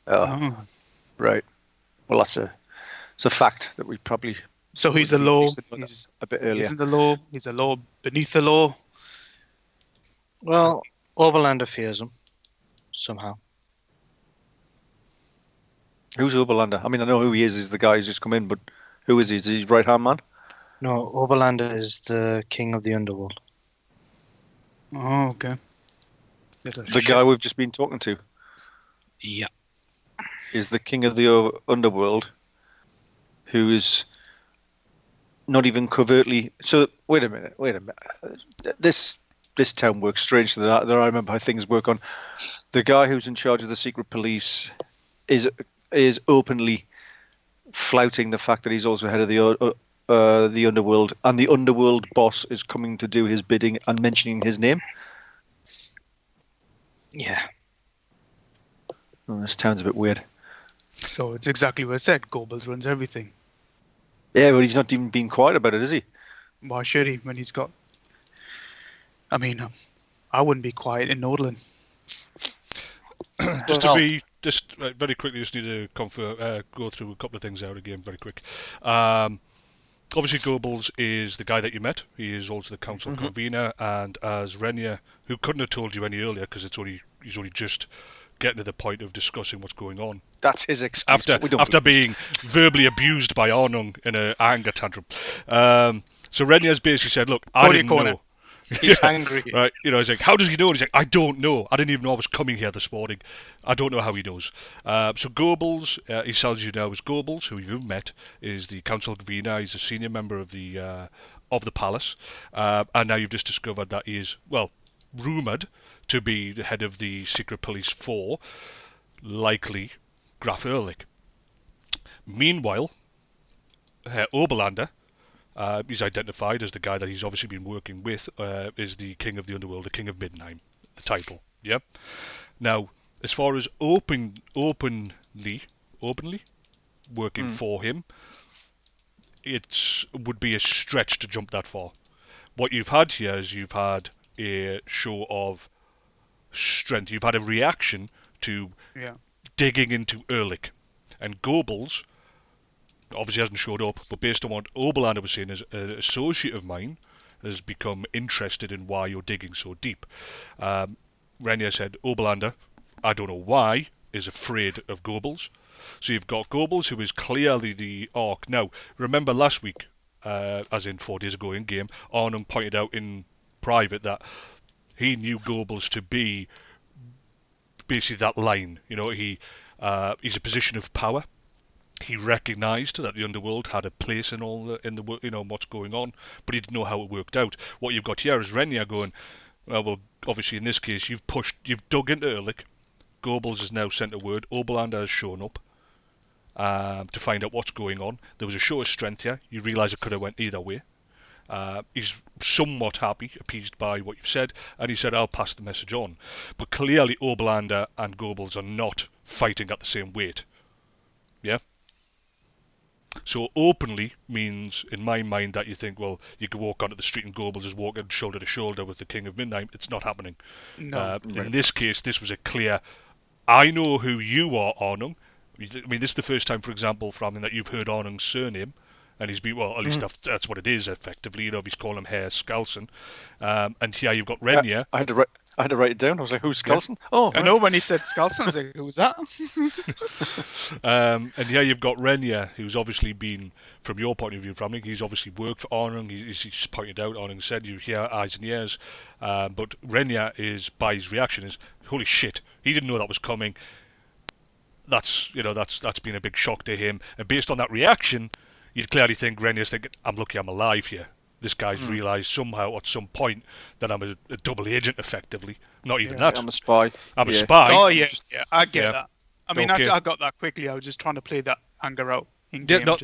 Oh, right. Well, it's a fact that we probably. So he's the law. He's a bit earlier. He's in the law. He's a law beneath the law. Well, Oberlander fears him somehow. Who's Oberlander? I mean, I know who he is. He's the guy who's just come in, but who is he? Is he his right-hand man? No, Oberlander is the king of the underworld. Oh, okay. The guy we've just been talking to Yeah. is the king of the underworld, who is not even covertly. So wait a minute. This town works strangely than I remember how things work on. The guy who's in charge of the secret police is openly flouting the fact that he's also head of the underworld, and the underworld boss is coming to do his bidding and mentioning his name. Yeah. Oh, this town's a bit weird. So it's exactly what I said. Goebbels runs everything. Yeah, but he's not even being quiet about it, is he? Why should he when he's got... I mean, I wouldn't be quiet in Nordland. Just very quickly, just need to go through a couple of things out again very quick. Obviously, Goebbels is the guy that you met. He is also the council convener, and as Renier, who couldn't have told you any earlier because he's only just getting to the point of discussing what's going on. That's his excuse. After being verbally abused by Arnung in an anger tantrum. So Renier's basically said, "Look, I didn't know." He's angry. Right, he's like, how does he know? He's like, I don't know. I didn't even know I was coming here this morning. I don't know how he knows. So Goebbels, he tells you now as Goebbels, who you've met, is the council convener. He's a senior member of the palace, and now you've just discovered that he is, well, rumoured to be the head of the secret police for, likely, Graf Ehrlich. Meanwhile, Oberlander, he's identified as the guy that he's obviously been working with, is the King of the Underworld, the King of Middenheim, the title. Yeah. Now, as far as openly working for him, it would be a stretch to jump that far. What you've had here is you've had a show of strength. You've had a reaction to digging into Ehrlich. And Goebbels obviously hasn't showed up, but based on what Oberlander was saying, is an associate of mine has become interested in why you're digging so deep. Renier said, Oberlander, I don't know why, is afraid of Goebbels. So you've got Goebbels, who is clearly the Orc. Now, remember last week, as in 4 days ago in game, Arnung pointed out in private that he knew Goebbels to be basically that line. You know, he's a position of power. He recognised that the underworld had a place in what's going on, but he didn't know how it worked out. What you've got here is Renier going, well, obviously in this case you've dug into Ehrlich. Goebbels has now sent a word. Oberlander has shown up to find out what's going on. There was a show of strength here. You realise it could have went either way. He's somewhat happy, appeased by what you've said, and he said, I'll pass the message on. But clearly Oberlander and Goebbels are not fighting at the same weight. Yeah? So openly means, in my mind, that you think, well, you could walk onto the street and Goebbels is walking shoulder to shoulder with the King of Middenheim. It's not happening. No. In this case, this was a clear, I know who you are, Arnung. I mean, this is the first time, for example, Framling, that you've heard Arnung's surname. And he's been, well, at least that's what it is, effectively. You know, if he's calling him Herr Skalsen. And here you've got Renier. I had to write it down. I was like, who's Skalsen? Yeah. Oh, I know when he said Skalsen, I was like, who's that? And here you've got Renier, who's obviously been, from your point of view, Framling, he's obviously worked for Arnung. He's pointed out, Arnung said, you hear eyes and ears. But Renier is, by his reaction, is, holy shit, he didn't know that was coming. That's been a big shock to him. And based on that reaction, you'd clearly think Renier's thinking, I'm lucky I'm alive here. This guy's realised somehow at some point that I'm a double agent, effectively. Not even that. I'm a spy. I'm a spy. Oh, yeah, I get that. I mean, okay. I got that quickly. I was just trying to play that anger out in game. Yeah,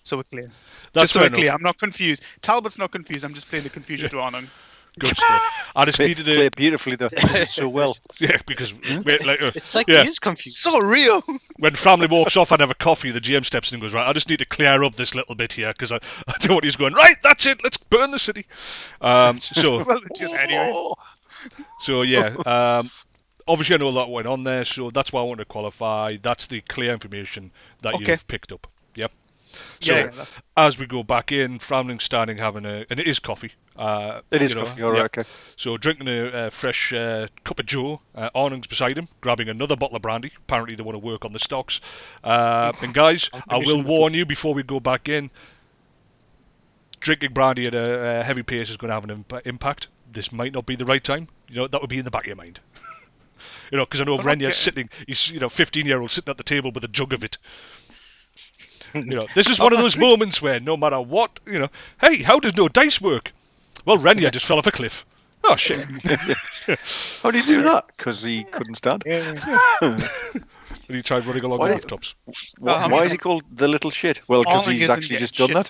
so we're clear. That's just so we're clear. I'm not confused. Talbot's not confused. I'm just playing the confusion to Arnung. Good stuff. I just needed to play it beautifully though. It so well. Yeah, because it's like he is confused. So real. When family walks off and have a coffee, the GM steps in and goes, right, I just need to clear up this little bit here because I don't want he's going, right, that's it, let's burn the city. So yeah, obviously I know a lot went on there, so that's why I want to qualify. That's the clear information that you've picked up. Yep. So as we go back in, Framling's standing having and it is coffee. It is coffee, alright, okay. So drinking a fresh cup of joe. Arnung's beside him, grabbing another bottle of brandy. Apparently they want to work on the stocks. And guys, I will warn you before we go back in, drinking brandy at a heavy pace is going to have an impact. This might not be the right time. You know, that would be in the back of your mind. You know, because I know Renier's sitting, he's 15-year-old sitting at the table with a jug of it. You know, this is one of those moments where no matter what, you know, hey, how does no dice work? Well, Renier just fell off a cliff. Oh, shit. How did he do that? Because he couldn't stand. And he tried running along the rooftops. Why is he called the little shit? Well, because he's actually just done that.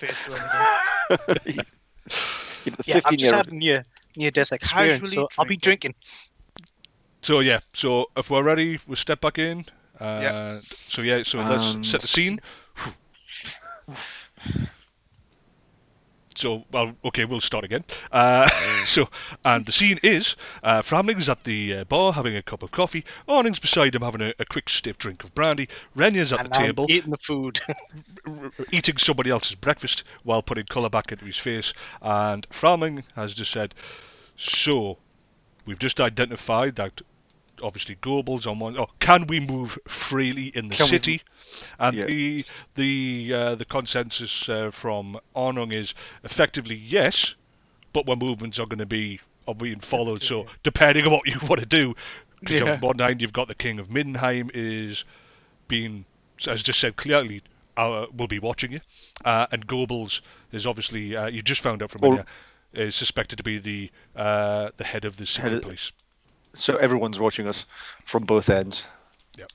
The 15-year-old near-death experience, so I'll be drinking. So, yeah, so if we're ready, we'll step back in. So let's set the scene. So, well, okay, we'll start again. And the scene is Framling's at the bar having a cup of coffee. Arnung's beside him having a quick stiff drink of brandy. Renier's at the table eating the food, eating somebody else's breakfast while putting colour back into his face. And Framling has just said, so we've just identified that obviously Goebbels on one. Oh, can we move freely in the city? And the consensus from Arnung is effectively yes, but where movements are being followed. So depending on what you want to do, because on one hand you've got the King of Middenheim is being, as just said clearly, will be watching you, and Goebbels is obviously you just found out from India is suspected to be the head of the secret police. So everyone's watching us from both ends. Yep.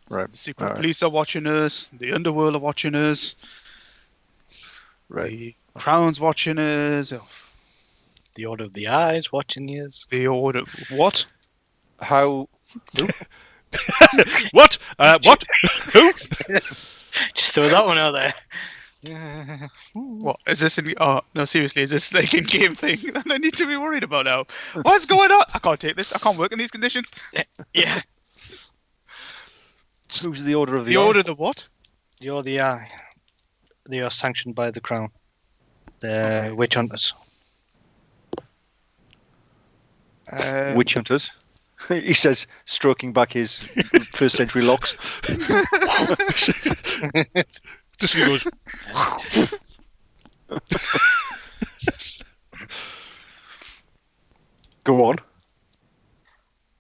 Right. The secret police are watching us. The underworld are watching us. Right. The crown's watching us. The Order of the Eyes watching us. The Order... What? How... What? What? Who? Just throw that one out there. What is this? No, seriously, is this like in game thing that I need to be worried about now? What's going on? I can't take this. I can't work in these conditions. Yeah. Who's the Order of the Eye? The Order of the what? You're the Eye. They are sanctioned by the crown. The witch hunters. Witch hunters. He says, stroking back his first century locks. Just he goes. Go on.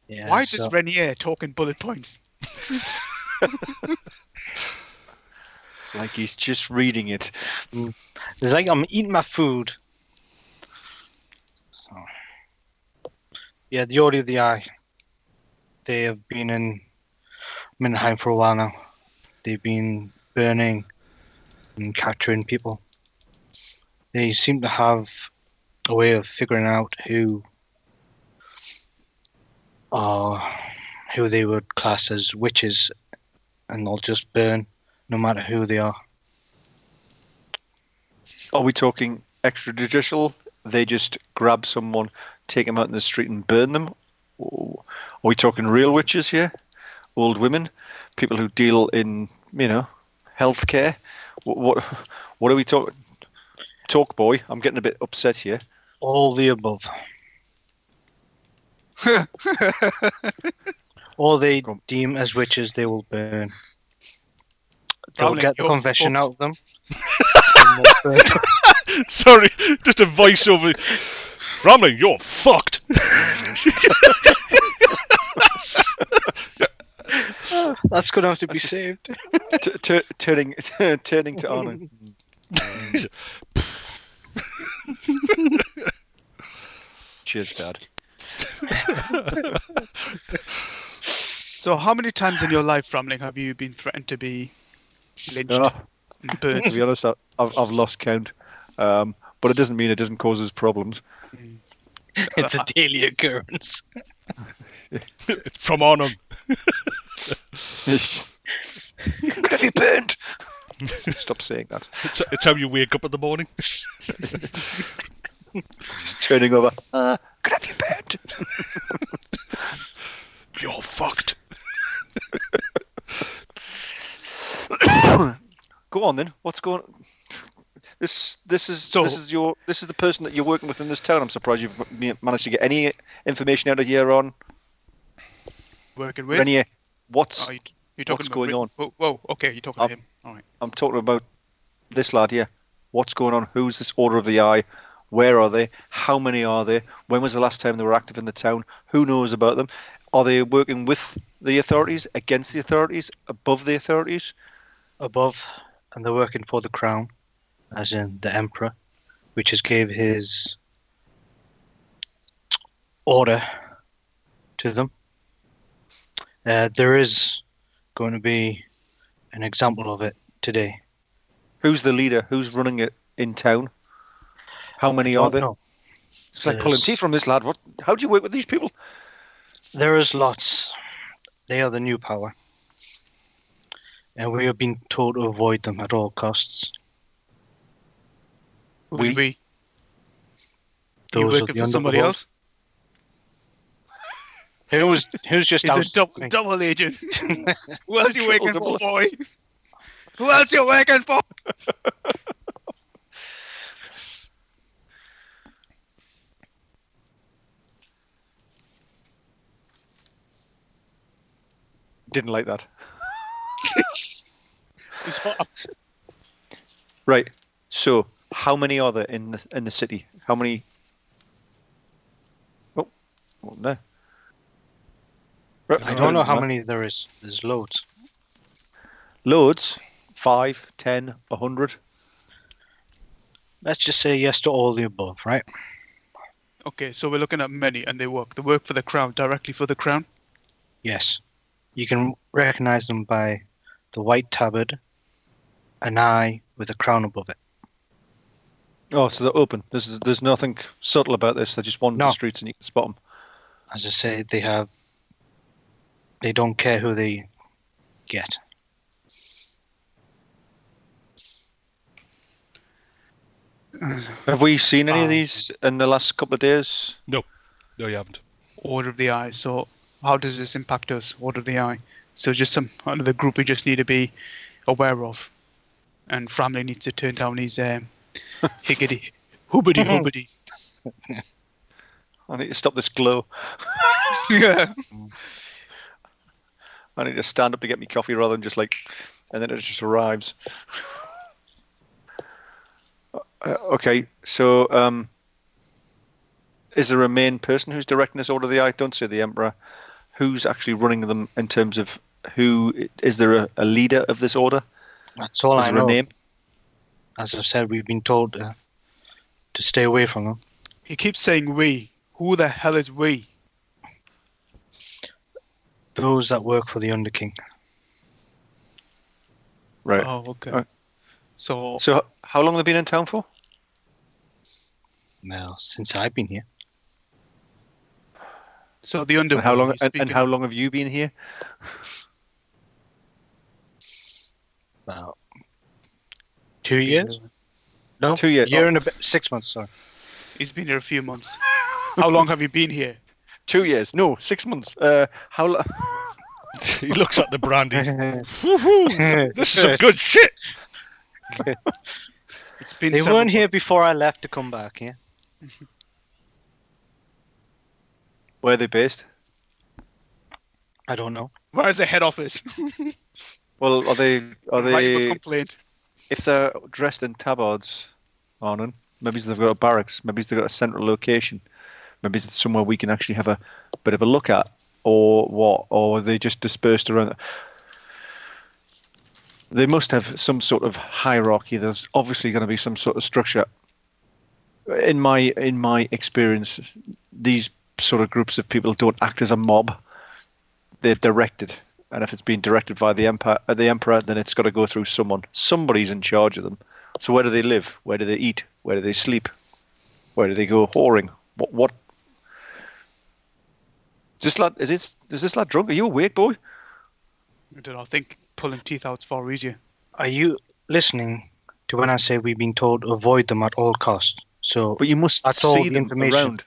Yeah, Why so- does Renier talk in bullet points? Like he's just reading it. It's like I'm eating my food. Oh. Yeah, the Order of the Eye. They have been in Middenheim for a while now. They've been burning and capturing people. They seem to have a way of figuring out who they would class as witches, and they'll just burn no matter who they are. Are we talking extrajudicial? They just grab someone, take them out in the street and burn them? Or are we talking real witches here? Old women? People who deal in, healthcare? What are we talking? Talk, boy. I'm getting a bit upset here. All the above. All they deem as witches, they will burn. They'll Framling, get the you're confession fucked. out of them. And they'll burn. Sorry, just a voiceover. Framling, you're fucked. That's going to have to be saved. Turning to Arnung. Cheers, Dad. So how many times in your life, Framling, have you been threatened to be lynched Oh, and burnt? to be honest, I've lost count. But it doesn't mean it doesn't cause us problems. It's a daily occurrence. It's from Arnung. Could have you burned? Stop saying that. It's how you wake up in the morning. Just turning over. Could have you burned? You're fucked. Go on then. What's going on? This is the person that you're working with in this town. I'm surprised you've managed to get any information out of here on Working with? Renier. You're talking what's about going on? Whoa, okay, you're talking to him. All right. I'm talking about this lad here. What's going on? Who's this Order of the Eye? Where are they? How many are they? When was the last time they were active in the town? Who knows about them? Are they working with the authorities, against the authorities, above the authorities? Above, and they're working for the crown, as in the emperor, which has gave his order to them. There is going to be an example of it today. Who's the leader? Who's running it in town? How many are there? No, It's like pulling teeth from this lad. How do you work with these people? there is lots. They are the new power, and we have been told to avoid them at all costs. Who's we? You Those are working the for somebody underworld. else? Who's just He's out? a double agent. Who else you working Double. for, boy? Who else you working for? Didn't like that. He's hot. Right. So, how many are there in the city? How many? Oh, no. I don't know how many there is. There's loads. Loads. 5, 10, 100. Let's just say yes to all the above, right? Okay, so we're looking at many, and they work. They work for the crown, directly for the crown. Yes. You can recognize them by the white tabard, an eye with a crown above it. Oh, so they're open. There's nothing subtle about this. They just wander the No. streets and you can spot them. As I say, they don't care who they get. Have we seen any of these in the last couple of days? No, you haven't. Order of the Eye. So how does this impact us? Order of the Eye. So just some another group we just need to be aware of. and Framling needs to turn down his higgity, hubbity. I need to stop this glow. Yeah. I need to stand up to get me coffee rather than just like, and then it just arrives. Okay, so is there a main person who's directing this Order of the Eye? Don't say the Emperor. Who's actually running them in terms of who? Is there a leader of this order? That's all Is I there a know. name? As I've said, we've been told to stay away from them. He keeps saying we. Who the hell is we? Those that work for the Underking. Right. Oh, okay. Right. So So how long have they been in town for? Well, since I've been here. the underworld. And how long? he's And speaking how of. long have you been here? About 2 years? No, 2 years. A year and a bit, 6 months, sorry. He's been here a few months. How long have you been here? 2 years? No, 6 months. How long? He looks at the brandy. Woohoo! This is some good shit. It's been. They several weren't here months. before I left to come back, yeah? Where are they based? I don't know. Where's the head office? Well, are they? Writing a complaint. If they're dressed in tabards, Arnung, maybe they've got a barracks. Maybe they've got a central location. Maybe it's somewhere we can actually have a bit of a look at, or what? Or are they just dispersed around? They must have some sort of hierarchy. There's obviously going to be some sort of structure. In my experience, these sort of groups of people don't act as a mob. They're directed, and if it's being directed by the emperor, then it's got to go through someone. Somebody's in charge of them. So where do they live? Where do they eat? Where do they sleep? Where do they go whoring? What? Is this lad drunk? Are you awake, boy? I don't know. I think pulling teeth out's far easier. Are you listening to when I say we've been told to avoid them at all costs? So, But you must That's all see the them information. around.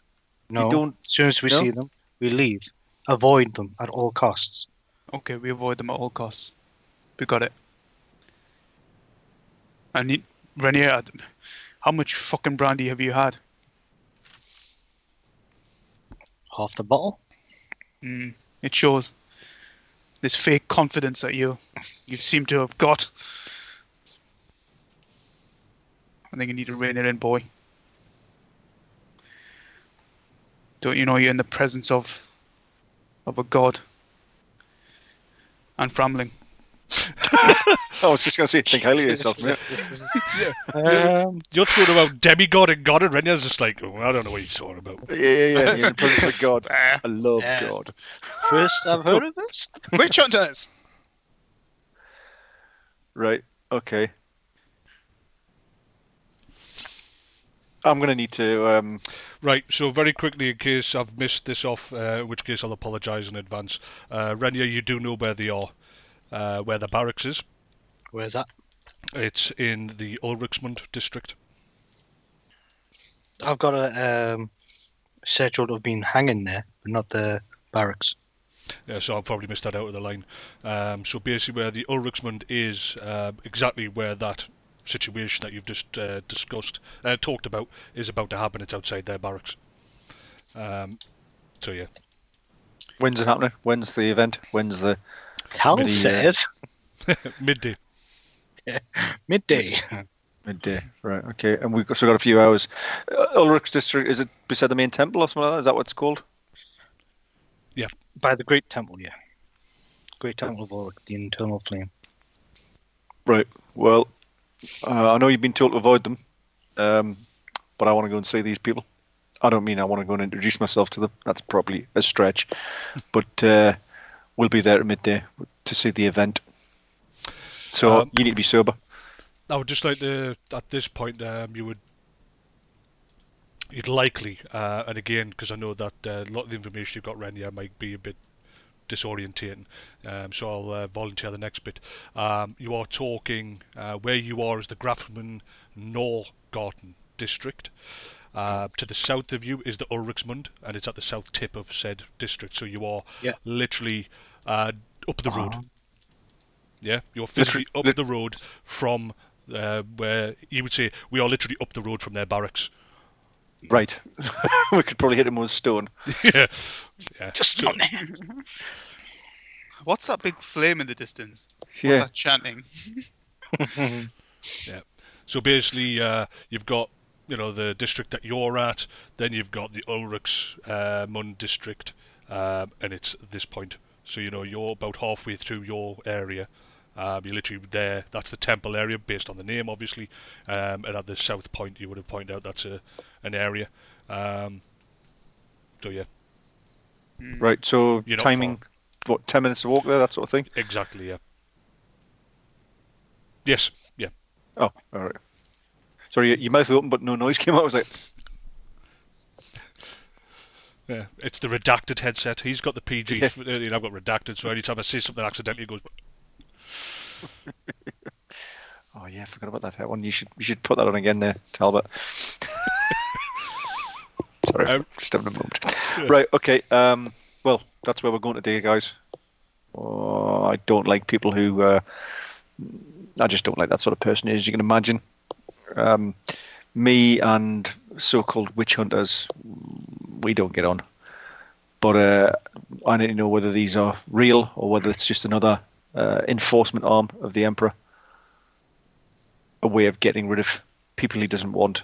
no, You don't. as soon as we no? see them, we leave. Avoid them at all costs. Okay, we avoid them at all costs. We got it. I need Renier. How much fucking brandy have you had? Half the bottle. It shows. This fake confidence that you seem to have got. I think you need to rein it in, boy. Don't you know you're in the presence of a god? And Framling. I was just going to say, think highly of yourself, mate. You're throwing about demigod and god, and Renya's just like, oh, I don't know what you're talking about. Yeah. You're in the presence of God. I love Yeah. God. First I've heard of this. Witch hunters! Right. Okay. I'm going to need to. Right, so very quickly, in case I've missed this off, in which case I'll apologise in advance. Renya, you do know where they are, where the barracks is. Where's that? It's in the Ulrichsmund district. I've got a schedule of being hanging there, but not the barracks. Yeah, so I'll probably missed that out of the line. So basically where the Ulrichsmund is, exactly where that situation that you've just talked about, is about to happen. It's outside their barracks. So yeah. When's it happening? When's the event? When's the. Hal Midi, says Midday. midday. Midday. Right, okay. And we've also got a few hours. Ulrich's district, is it beside the main temple or something like that? Is that what it's called? By the Great Temple, yeah. Great Temple of Ulrich, the internal flame. Right. Well, I know you've been told to avoid them, but I want to go and see these people. I don't mean I want to go and introduce myself to them. That's probably a stretch. But we'll be there at midday to see the event. So you need to be sober. I would just like to, at this point, you'd likely, and again, because I know that a lot of the information you've got, Renya, might be a bit disorientating, so I'll volunteer the next bit. You are talking, where you are is the Grafman Norgarten district. To the south of you is the Ulrichsmund, and it's at the south tip of said district, so you are literally up the road. Yeah, you're physically up the road from where you would say we are literally up the road from their barracks. Right. We could probably hit him with a stone. Yeah. Just So- What's that big flame in the distance? What's Yeah. that chanting? So basically, you've got the district that you're at, then you've got the Ulrich's Mund district, and it's this point. So you're about halfway through your area. You're literally there. That's the temple area, based on the name, obviously. And at the south point, you would have pointed out that's an area. So yeah, Right. So You're not timing, what, 10 minutes to walk there, that sort of thing? exactly. Yeah. Yes. Yeah. Oh, all right. Sorry, your mouth open, but no noise came out. I was like, Yeah. It's the redacted headset. He's got the PG. Yeah. And I've got redacted. So anytime I say something accidentally, it goes. oh yeah, I forgot about that one. You should put that on again there, Talbot. Sorry, just having a moment. Yeah. Right, okay. Well, that's where we're going today, guys. Oh, I don't like people who. I just don't like that sort of person, as you can imagine. Me and so-called witch hunters, we don't get on. But I need to know whether these are real or whether it's just another enforcement arm of the Emperor. A way of getting rid of people he doesn't want.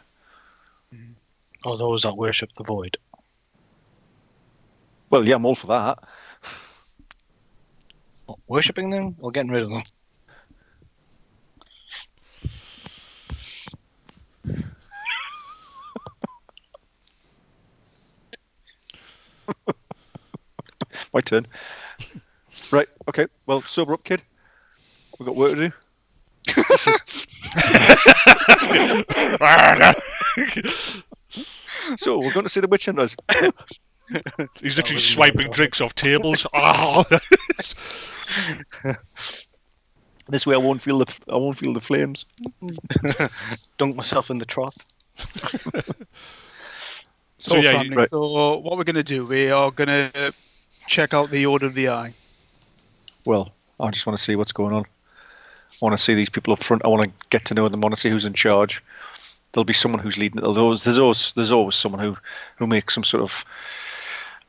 Or those that worship the void. Well, yeah, I'm all for that. Worshipping them or getting rid of them? My turn. Right, okay. Well, sober up, kid. We've got work to do. So, we're going to see the witch hunters. He's literally swiping drinks off tables. Oh. This way, I won't feel the flames. Dunk myself in the trough. So, yeah, Framling, right. so what we're going to do, we are going to check out the Order of the Eye. Well, I just want to see what's going on. I want to see these people up front. I want to get to know them. I want to see who's in charge. There'll be someone who's leading it. There's always someone who makes some sort of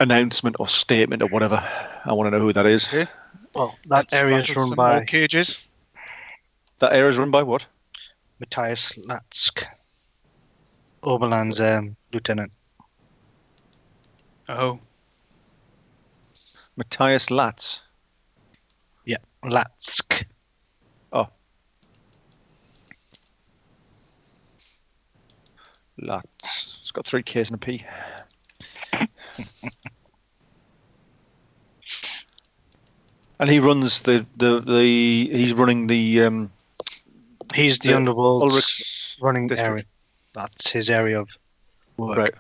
announcement or statement or whatever. I want to know who that is. Okay. Well, that Let's area is rattle run some by more cages. That area is run by what? Matthias Latsk, Oberland's lieutenant. Oh, Matthias Latz. Yeah, Latsk. Oh. Latz. It's got 3 Ks and a P. And he runs he's running the He's the The underworld's Ulrich's running district. area. That's his area of work. right.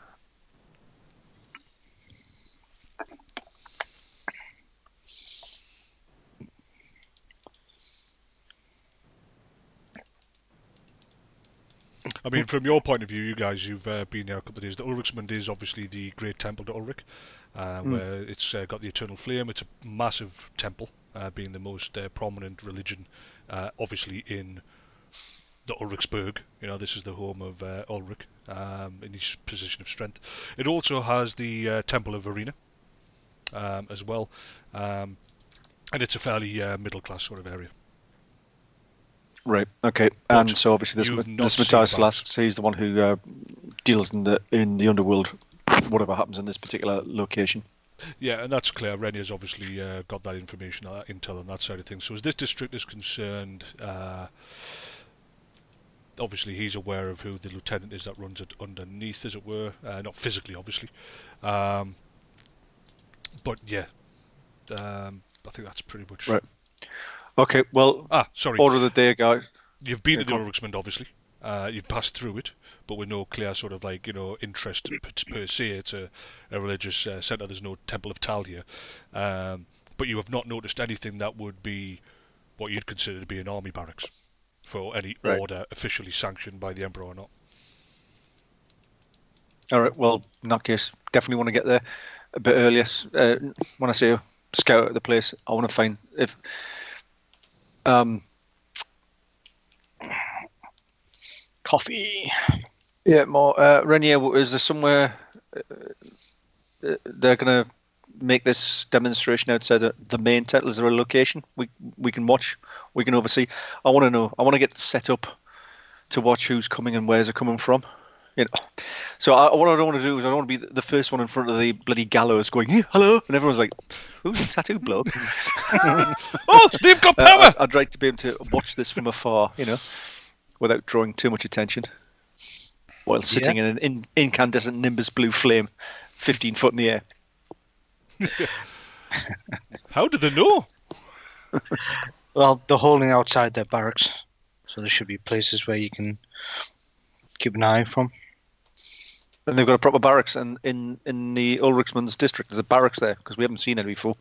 I mean, from your point of view, you guys, you've been there a couple of days. The Ulrichsmund is obviously the great temple to Ulrich, where it's got the eternal flame. It's a massive temple, being the most prominent religion, obviously in the Ulrichsburg. This is the home of Ulrich, in his position of strength. It also has the Temple of Verena, as well, and it's a fairly middle-class sort of area. Right. Okay. But And so obviously you've not this seen Matthias that. Latz, so he's the one who deals in the underworld, whatever happens in this particular location. Yeah, and that's clear. Renier's obviously got that information, intel on that side of things. So as this district is concerned, obviously he's aware of who the lieutenant is that runs it underneath, as it were. Not physically, obviously. But yeah, I think that's pretty much... Right. Okay. Well, Sorry. order of the day, guys. You've been to the come. Ulrichsmund, obviously. You've passed through it, but with no clear sort of interest per se. It's a religious centre. There's no Temple of Tal here. But you have not noticed anything that would be what you'd consider to be an army barracks for any Right. order officially sanctioned by the Emperor or not. All right. Well, in that case, definitely want to get there a bit earlier. When I say scout out the place, I want to find if coffee. Yeah, more. Renier, is there somewhere they're going to make this demonstration outside the main title? Is there a location we can watch, we can oversee? I want to know. I want to get set up to watch who's coming and where's it coming from. You know. So what I don't want to do is I don't want to be the first one in front of the bloody gallows going, hey, hello, and everyone's like, who's the tattooed bloke? Oh, they've got power! I'd like to be able to watch this from afar, without drawing too much attention, while sitting in an incandescent nimbus blue flame 15 foot in the air. How do they know? Well, they're holding outside their barracks, so there should be places where you can keep an eye from. And they've got a proper barracks in the Ulrichsmann's district. There's a barracks there, because we haven't seen it before.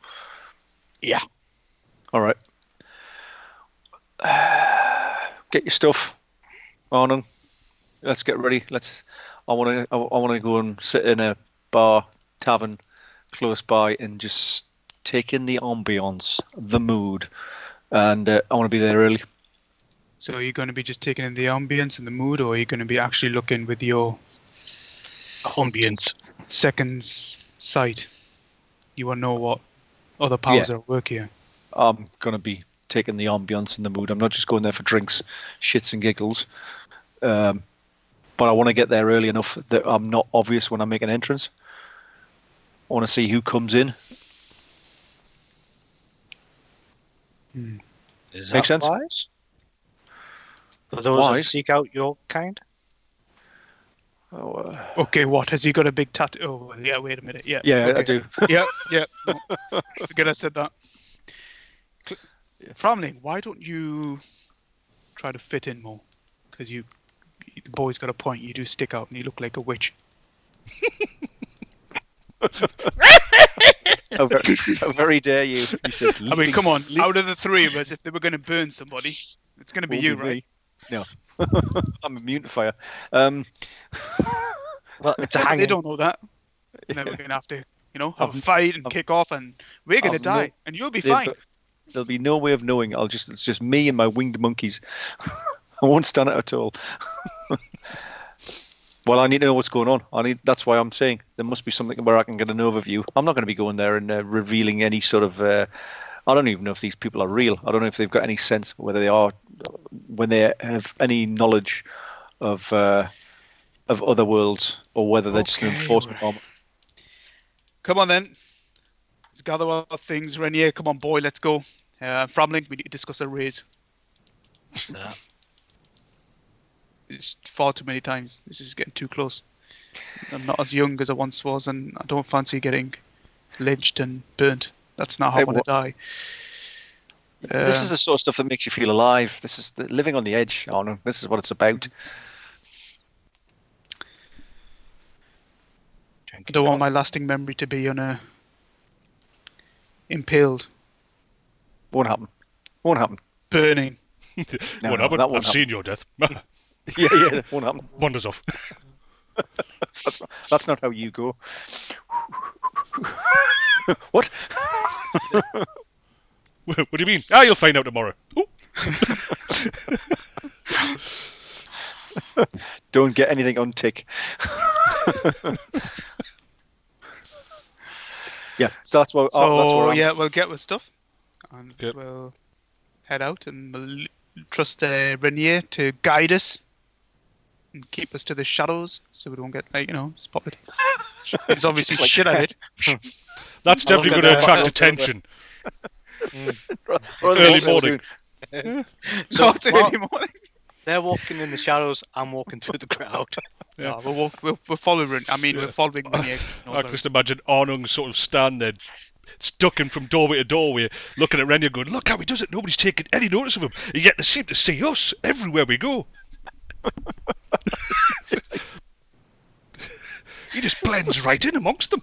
Yeah. All right. Get your stuff, Arnung. Let's get ready. I want to go and sit in a bar, tavern, close by, and just take in the ambience, the mood, and I want to be there early. So are you going to be just taking in the ambience and the mood, or are you going to be actually looking with your Ambience. second sight? You want to know what other powers are at work here. I'm going to be taking the ambience and the mood. I'm not just going there for drinks, shits and giggles. But I want to get there early enough that I'm not obvious when I make an entrance. I want to see who comes in. Makes sense? Wise? For those that Wise? seek out your kind? Oh, Okay, what? Has he got a big tattoo? Oh, well, yeah, wait a minute. Yeah. yeah, okay. I do. Yeah. No. Forget I said that. Framling, why don't you try to fit in more? Because the boy's got a point. You do stick out and you look like a witch. How very dare you? He says, I mean, come on. Out of the three of us, if they were going to burn somebody, it's going to be Won't you, be right? me. No. I'm immune to fire. Well, it's a They hanging. don't know that. And then we're going to have to, have a fight and kick off, and we're going to I've no- die, and you'll be fine. There'll be no way of knowing. It's just me and my winged monkeys. I won't stand it at all. Well, I need to know what's going on. That's why I'm saying there must be something where I can get an overview. I'm not going to be going there and revealing any sort of. I don't even know if these people are real. I don't know if they've got any sense whether they are, when they have any knowledge of other worlds, or whether they're just an Okay, enforcement arm. Come on then. Let's gather our things. Renier, come on, boy, let's go. Framling, we need to discuss a raise. It's far too many times. This is getting too close. I'm not as young as I once was, and I don't fancy getting lynched and burnt. That's not how I want to die. This is the sort of stuff that makes you feel alive. This is living on the edge, Arnung. This is what it's about. I don't want my lasting memory to be impaled, Won't happen. burning. No, What happened? that won't I've seen your death. Yeah, won't happen. Wanders off. That's not how you go. What? What do you mean? You'll find out tomorrow. Ooh. Don't get anything on tick. Yeah, so that's what. That's where I'm. We'll get with stuff, and Good. we'll head out, and we'll trust Renier to guide us and keep us to the shadows, so we don't get spotted. He's obviously Just like shit at it. That's definitely look going at to that. attract attention. Rather than Early what they were morning. doing. Not early morning. They're walking in the shadows. I'm walking through the crowd. Yeah, we're following. I mean, we're following Renier. I can just imagine Arnung sort of stand there, stuck in from doorway to doorway, looking at Renier going, look how he does it, nobody's taking any notice of him, and yet they seem to see us everywhere we go. He just blends right in amongst them.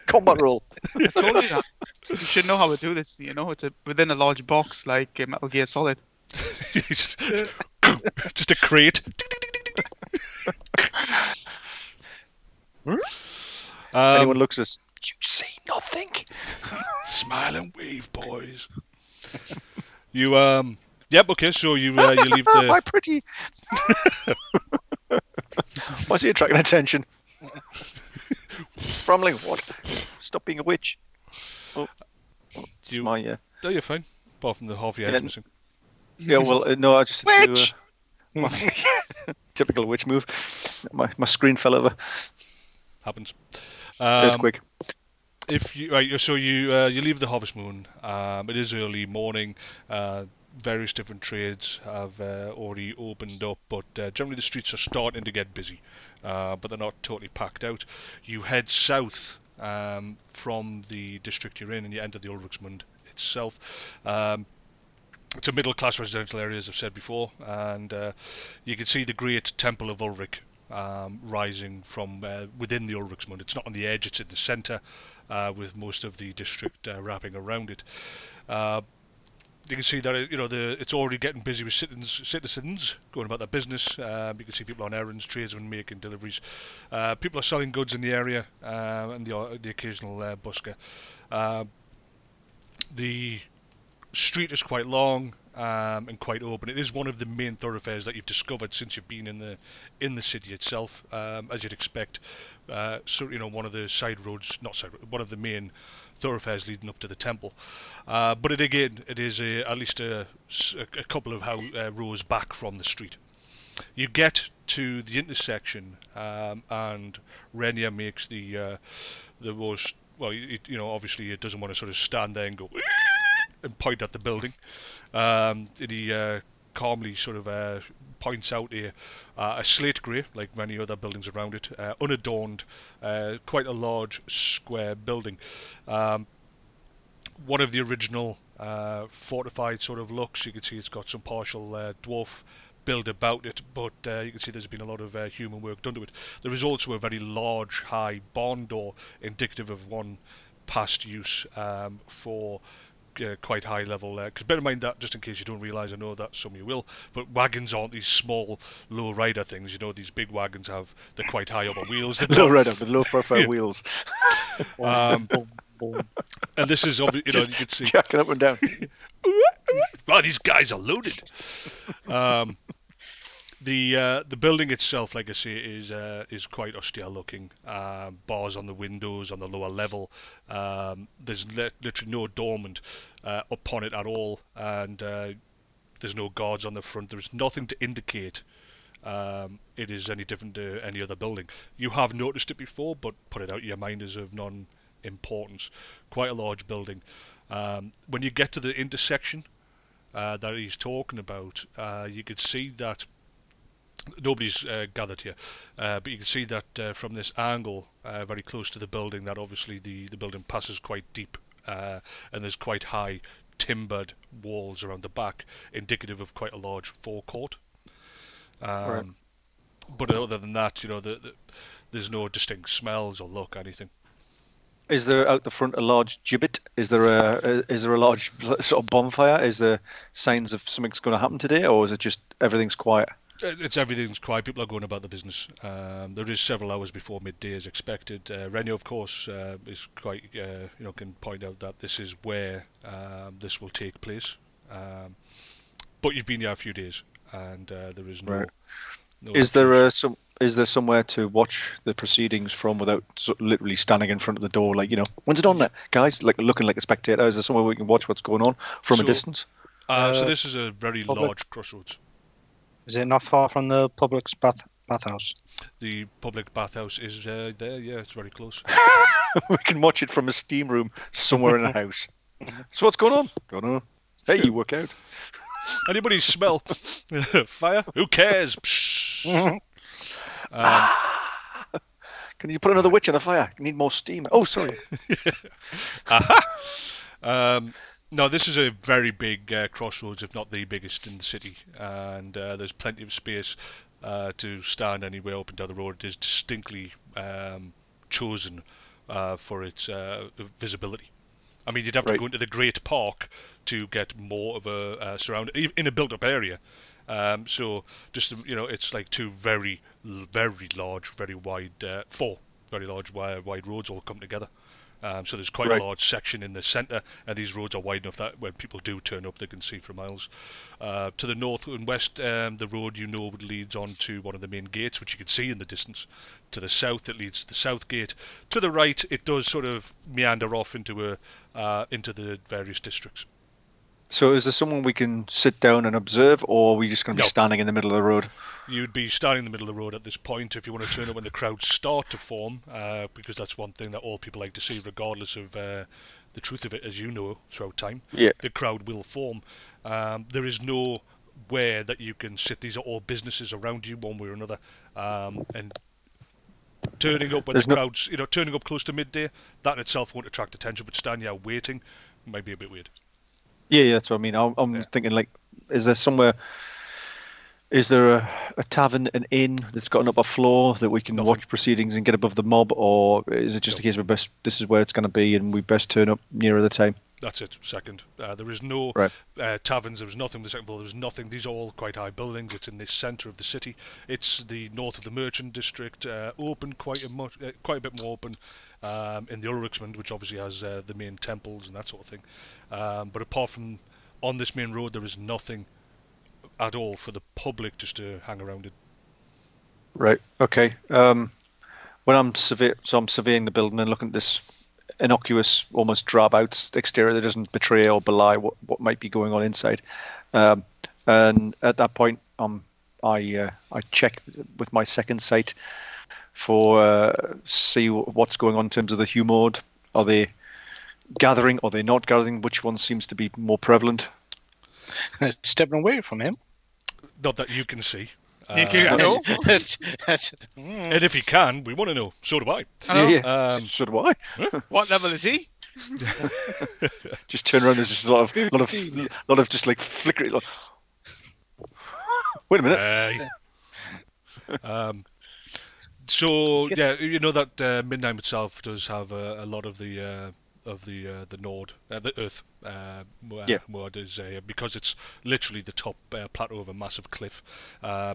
Combat roll. I told you that. You should know how to do this. It's within a large box like Metal Gear Solid. He's just a crate. Anyone looks at us, you see nothing. Smile and wave, boys. You Yep. Okay. So you leave the. My pretty. Why's he attracting attention? Framling, what? Stop being a witch. Oh, it's You. my No, you're fine. Apart from the half your head's missing. Yeah, well, no, I just Witch! typical witch move. My screen fell over. Happens. Earthquake. If you so you leave the Harvest Moon. It is early morning. Various different trades have already opened up, but generally the streets are starting to get busy, but they're not totally packed out. You head south from the district you're in, and you enter the Ulriksmund itself. It's a middle-class residential area, as I've said before, and you can see the great Temple of Ulrich rising from within the Ulriksmund. It's not on the edge; it's in the centre, with most of the district wrapping around it. You can see that it's already getting busy with citizens going about their business. You can see people on errands, tradesmen making deliveries. People are selling goods in the area, and the occasional busker. The street is quite long and quite open. It is one of the main thoroughfares that you've discovered since you've been in the city itself, as you'd expect. One of the one of the main thoroughfares leading up to the temple. But it is at least a couple of rows back from the street. You get to the intersection, and Renia makes the most. Well, obviously it doesn't want to sort of stand there and go and point at the building. He calmly sort of points out a slate grey, like many other buildings around it, unadorned, quite a large square building. One of the original fortified sort of looks. You can see it's got some partial dwarf build about it, but you can see there's been a lot of human work done to it. There is also a very large, high barn door, indicative of one past use for quite high level. Because bear in mind that, just in case you don't realise, I know that some of you will, but wagons aren't these small low rider things. These big wagons they're quite high up on wheels. Low rider with low profile wheels. And this is obviously, you can see jacking up and down. wow, these guys are loaded. The building itself, like I say, is quite austere looking. Bars on the windows on the lower level. There's literally no adornment upon it at all, and there's no guards on the front. There's nothing to indicate it is any different to any other building. You have noticed it before, but put it out of your mind as of non-importance. Quite a large building. When you get to the intersection that he's talking about, you can see that nobody's gathered here, but you can see that from this angle, very close to the building, that obviously the building passes quite deep, and there's quite high timbered walls around the back, indicative of quite a large forecourt. Right. But other than that, there's no distinct smells or look anything. Is there out the front a large gibbet? Is there a large sort of bonfire? Is there signs of something's going to happen today, or is it just everything's quiet? Everything's quiet. People are going about the business. There is several hours before midday as expected. Renio, of course, is quite can point out that this is where this will take place. But you've been here a few days, and there is no. Right. No is there somewhere to watch the proceedings from without literally standing in front of the door, like when's it on there, guys? Like looking like a spectator. Is there somewhere we can watch what's going on from a distance? So this is a very large crossroads. Is it not far from the public bathhouse? The public bathhouse is there. Yeah, it's very close. We can watch it from a steam room somewhere in the house. So what's going on? Don't know. Hey, you work out. Anybody smell fire? Who cares? Can you put another witch on the fire? You need more steam. Oh, sorry. No, this is a very big crossroads, if not the biggest in the city, and there's plenty of space to stand anywhere up and down the road. It is distinctly chosen for its visibility. I mean, you'd have to go into the Great Park to get more of a surround in a built-up area. So just it's like two very large, very wide, four very large wide roads all come together. So there's quite Right. a large section in the centre, and these roads are wide enough that when people do turn up, they can see for miles. To the north and west, the road leads on to one of the main gates, which you can see in the distance. To the south, it leads to the south gate. To the right, it does sort of meander off into the various districts. So is there someone we can sit down and observe, or are we just going to be No. standing in the middle of the road? You'd be standing in the middle of the road at this point if you want to turn up when the crowds start to form, because that's one thing that all people like to see, regardless of the truth of it, as you know, throughout time. Yeah. The crowd will form. There is nowhere that you can sit. These are all businesses around you, one way or another. And turning up when There's the no- crowds, turning up close to midday, that in itself won't attract attention. But standing here waiting might be a bit weird. Yeah, that's what I mean. I'm Yeah. thinking, like, is there somewhere? Is there a tavern, an inn that's got an upper floor that we can Nothing. watch proceedings and get above the mob, or is it just No. a case of this is where it's going to be and we best turn up nearer the time? That's it. Second, there is no Right. taverns. There is nothing. The second floor. There is nothing. These are all quite high buildings. It's in the centre of the city. It's the north of the merchant district. Open quite a bit more open. In the Ulrichsmund, which obviously has the main temples and that sort of thing. But apart from on this main road, there is nothing at all for the public just to hang around in. Right. Okay. When I'm surveying the building and looking at this innocuous, almost drab-out exterior that doesn't betray or belie what might be going on inside. And at that point, I check with my second sight for see what's going on in terms of the humord. Are they gathering? Are they not gathering? Which one seems to be more prevalent? Stepping away from him. Not that you can see. You can know. And if he can, we want to know. So do I. Hello? Yeah. So do I. What level is he? Just turn around. There's just a lot of just like flickering. Like... Wait a minute. So yeah, you know that Middenheim itself does have a lot of the Nord, the Earth. Mod is because it's literally the top plateau of a massive cliff,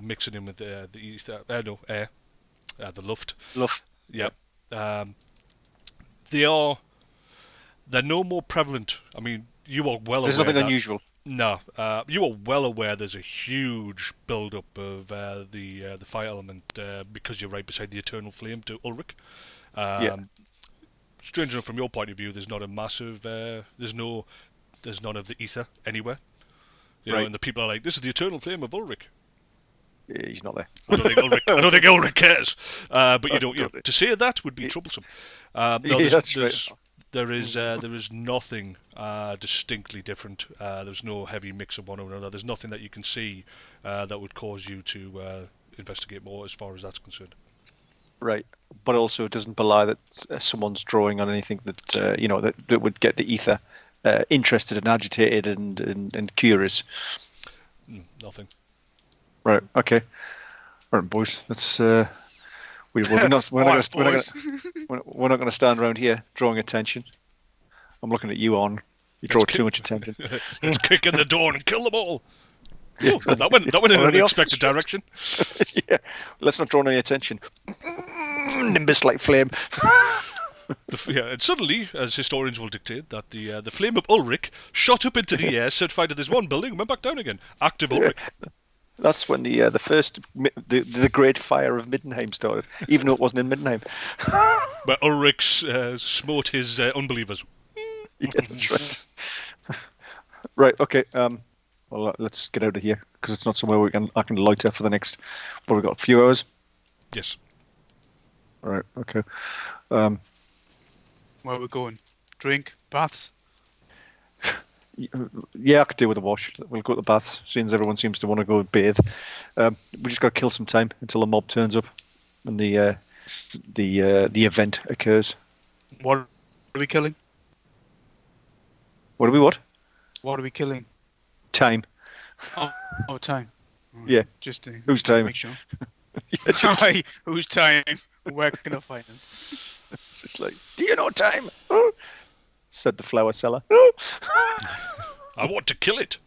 mixing in with the ether, air, the Luft. Luft. Yeah. They're no more prevalent. I mean, you are well There's aware nothing that, unusual. No, you are well aware there's a huge build-up of the fire element because you're right beside the eternal flame to Ulrich. Strange enough, from your point of view, there's not a massive. There's none of the ether anywhere. You know, Right. and the people are like, "This is the eternal flame of Ulrich." Yeah, he's not there. I don't think Ulrich cares. But you know, to say that would be troublesome. No, That's right. There is nothing distinctly different. There's no heavy mix of one or another. There's nothing that you can see that would cause you to investigate more as far as that's concerned. Right, but also it doesn't belie that someone's drawing on anything that that would get the ether interested and agitated and curious. Nothing. Right. Okay. All right, boys. Let's. We're not going to stand around here drawing attention. I'm looking at you, on. You draw too much attention. Let's kick in the door and kill them all. Oh, that went in an unexpected direction. Yeah. Let's not draw any attention. Nimbus like flame. And suddenly, as historians will dictate, that the flame of Ulrich shot up into the air, set fire to this one building, and went back down again. Active Ulrich. That's when the first the Great Fire of Middenheim started, even though it wasn't in Middenheim. But Ulrich smote his unbelievers. Yeah, that's right. Right. Okay. Well, let's get out of here because it's not somewhere I can loiter for the next. What have we got? A few hours. Yes. All right. Okay. Where are we going? Drink? Baths? Yeah, I could do with a wash. We'll go to the baths, seeing as everyone seems to want to go bathe. We just got to kill some time until the mob turns up and the event occurs. What are we killing? What do we what? What are we killing? Time. Oh, time. Yeah. Just to Whose time? make sure. Right, whose time? Where can I find him? Just like, do you know time? Said the flower seller. I want to kill it.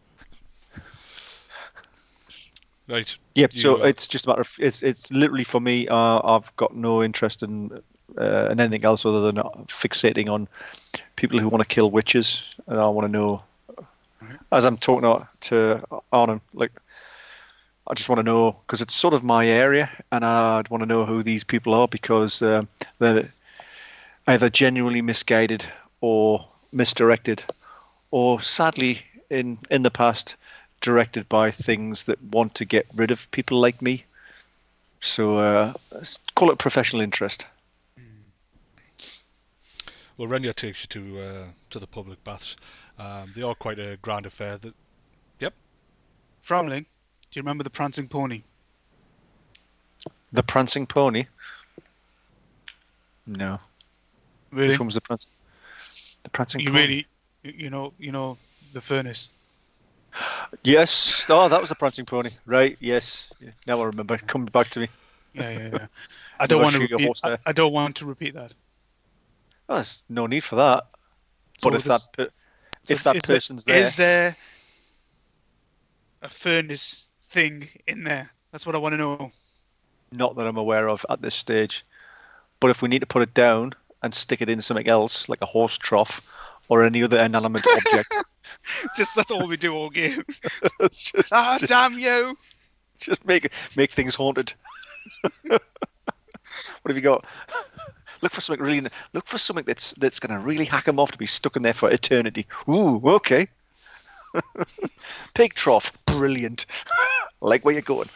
Right. Yep. So it's just a matter of it's literally for me. I've got no interest in and anything else other than fixating on people who want to kill witches. And I want to know, as I'm talking to Arnung, like, I just want to know, because it's sort of my area, and I'd want to know who these people are, because they're either genuinely misguided or misdirected, or sadly, in the past, directed by things that want to get rid of people like me. So let's call it professional interest. Well, Renya takes you to the public baths. They are quite a grand affair. Yep. Framling, do you remember the prancing pony? The prancing pony? No. Really? Which one was the prancing? The prancing pony. Really, you know the furnace. Yes. Oh, that was the prancing pony. Right. Yes. Now I remember. It comes back to me. Yeah. I don't want to repeat. I don't want to repeat that. Oh, there's no need for that. So But if that person's there, is there a furnace thing in there? That's what I want to know. not that I'm aware of at this stage. But if we need to put it down and stick it in something else, like a horse trough or any other inanimate object, That's all we do all game. it's just, Damn you! just make things haunted. What have you got? Look for something that's going to really hack him off to be stuck in there for eternity. Ooh, okay. Pig trough, brilliant. Like where you're going.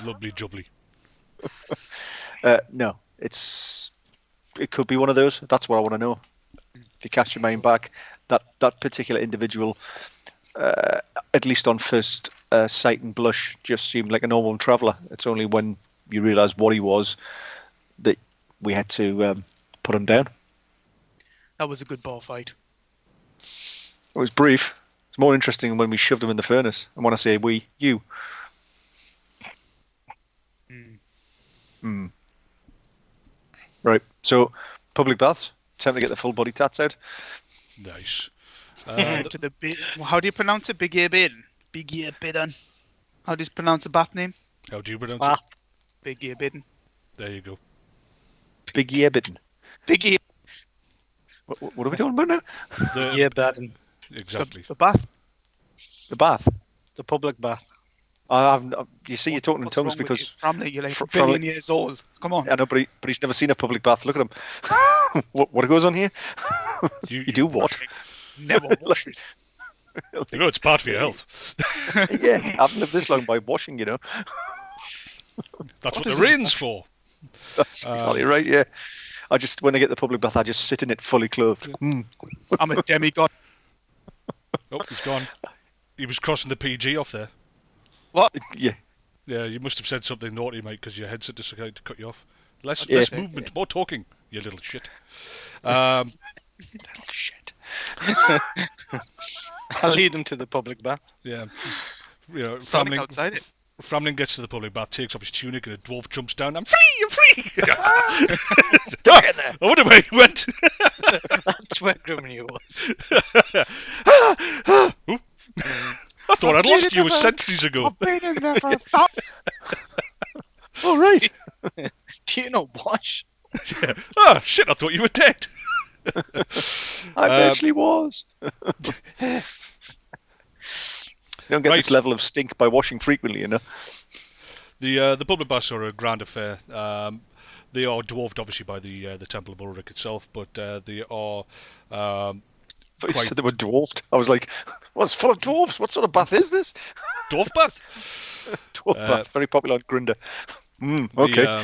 Lovely jubbly. No, it could be one of those. That's what I want to know. If you cast your mind back, that particular individual, at least on first sight and blush, just seemed like a normal traveller. It's only when you realise what he was that we had to put him down. That was a good bar fight. It was brief. It's more interesting when we shoved him in the furnace. And when I say we, you. Right. So, public baths. Time to get the full body tats out. Nice. To the how do you pronounce it? Big Ear Bidden. Big Ear Bidden. How do you pronounce the bath name? How do you pronounce Ah. it? Big Ear Bidden. There you go. Big year bitten. Big Ear. What are we talking about now? Yeah, bad. Exactly. The bath. The bath. The public bath. You see, you're talking in What's tongues wrong with because you? Framling, you're like a Framling- billion years old. Come on. I know, but he's never seen a public bath. Look at him. what goes on here? You do what? Never washes. You know, it's bad for your health. Yeah, I've lived this long by washing. You know, That's what is the this? rain's for. that's exactly right. Yeah, when I get the public bath, I just sit in it fully clothed. I'm a demigod. Oh, he's gone. He was crossing the PG off there. What? Yeah, Yeah, you must have said something naughty, mate, because your headset decided to cut you off. Less Yeah. movement, more talking, you little shit. little shit. I'll lead them to the public bath. Yeah. You know, Standing outside it. Framling gets to the public bath, takes off his tunic, and a dwarf jumps down. I'm free! I wonder where he went. That's where Grimney was. Ooh. I thought I'd lost you centuries ago. I've been in there for a thought. All right. Do you not wash? Yeah. Oh, shit, I thought you were dead. I actually was. You don't get Right. this level of stink by washing frequently, you know. The public baths are a grand affair. They are dwarfed, obviously, by the Temple of Ulrich itself, but they are But you said they were dwarfed. I was like, well, it's full of dwarves. What sort of bath is this? dwarf bath. Dwarf bath, very popular on Grindr. Okay.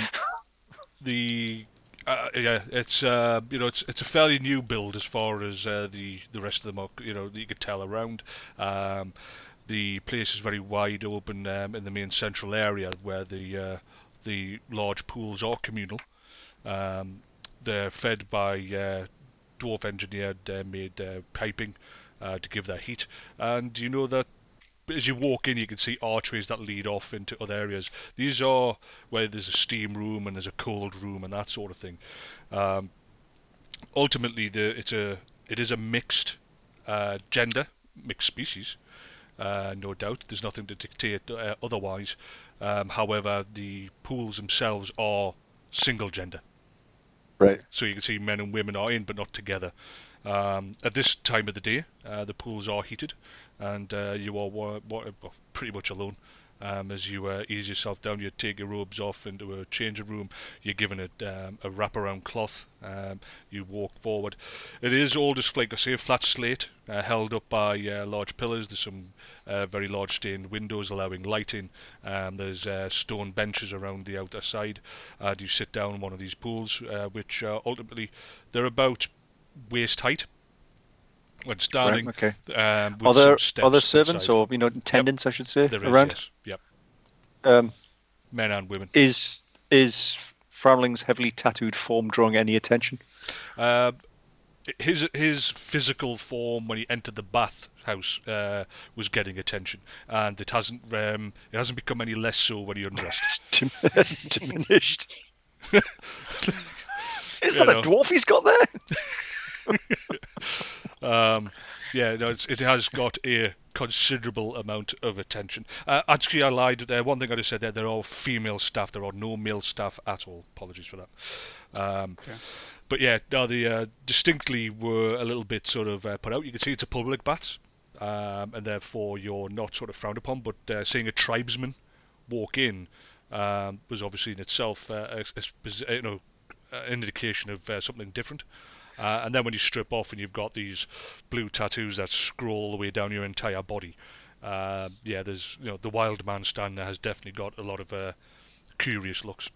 It's it's a fairly new build as far as the rest of them are, that you could tell around. The place is very wide open in the main central area where the large pools are communal. They're fed by dwarf engineered made piping to give that heat, and you know that as you walk in you can see archways that lead off into other areas. These are where there's a steam room and there's a cold room and that sort of thing. Ultimately it is a mixed gender, mixed species, no doubt. There's nothing to dictate otherwise. However, the pools themselves are single gender. Right. So you can see men and women are in, but not together. At this time of the day, the pools are heated, and you are pretty much alone. As you ease yourself down, you take your robes off into a changing room. You're given a wraparound cloth. You walk forward. It is all just, like I say, flat slate, held up by large pillars. There's some very large stained windows allowing light in. There's stone benches around the outer side. You sit down in one of these pools, which ultimately they're about waist height when standing. Right, okay. With Are there some steps servants inside. or attendants, I should say, There is, around? yes. Yep. Um, Men and women. is Framling's heavily tattooed form drawing any attention? His physical form when he entered the bathhouse was getting attention, and it hasn't become any less so when he undressed. It's diminished. Is that a dwarf he's got there? It has got a considerable amount of attention. Actually, I lied. One thing I just said there are female staff. There are no male staff at all. Apologies for that. Okay. But yeah, no, they distinctly were a little bit sort of put out. You can see it's a public baths, and therefore you're not sort of frowned upon. But seeing a tribesman walk in was obviously in itself an indication of something different. And then when you strip off and you've got these blue tattoos that scroll all the way down your entire body, there's the wild man stand there has definitely got a lot of curious looks.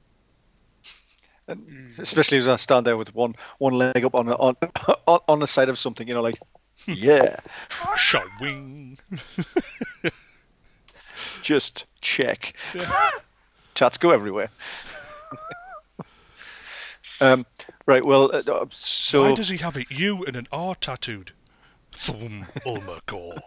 Especially as I stand there with one leg up on the side of something, like, yeah. Shawing. Just check. Yeah. Tats go everywhere. Right, well, so... Why does he have it? You and an R tattooed. Thum Ulmercore.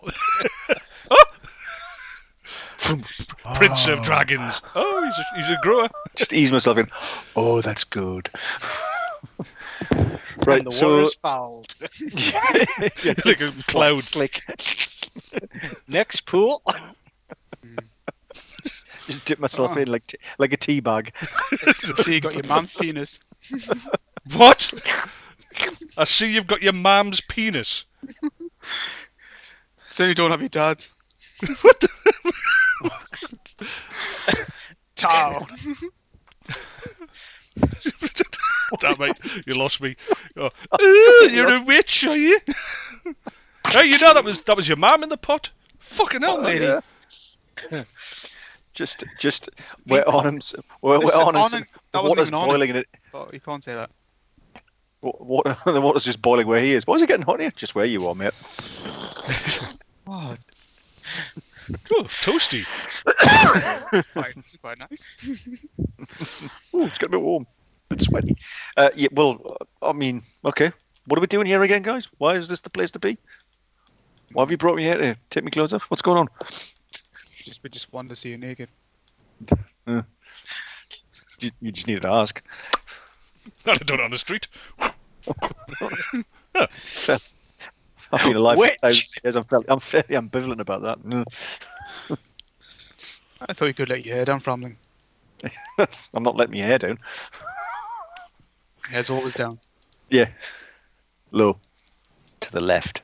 Prince of Dragons. Oh, he's a grower. Just ease myself in. Oh, that's good. Right, the water's fouled. Like a cloud. Slick. Next pool. Just dip myself in like a tea bag. So you got your man's penis. What? I see you've got your mum's penis. So you don't have your dad's. What the? Ciao. Damn it, you lost me. Oh, you're a witch, are you? Hey, that was your mum in the pot. Fucking hell, lady. Yeah. Just we're on him. We're on him. The water's boiling in it. Oh, you can't say that. The water's just boiling where he is. Why is it getting hot here? Just where you are, mate. Oh, oh, toasty. it's quite nice. Ooh, it's getting a bit warm. A bit sweaty. Yeah, well, I mean, okay. What are we doing here again, guys? Why is this the place to be? Why have you brought me here to take my clothes off? What's going on? We just wanted to see you naked. You just needed to ask. I'd have done it on the street. I've been alive for thousands of years. I'm fairly ambivalent about that. I thought you could let your hair down, Framling. I'm not letting my hair down. Hair's always down. Yeah. Low. To the left.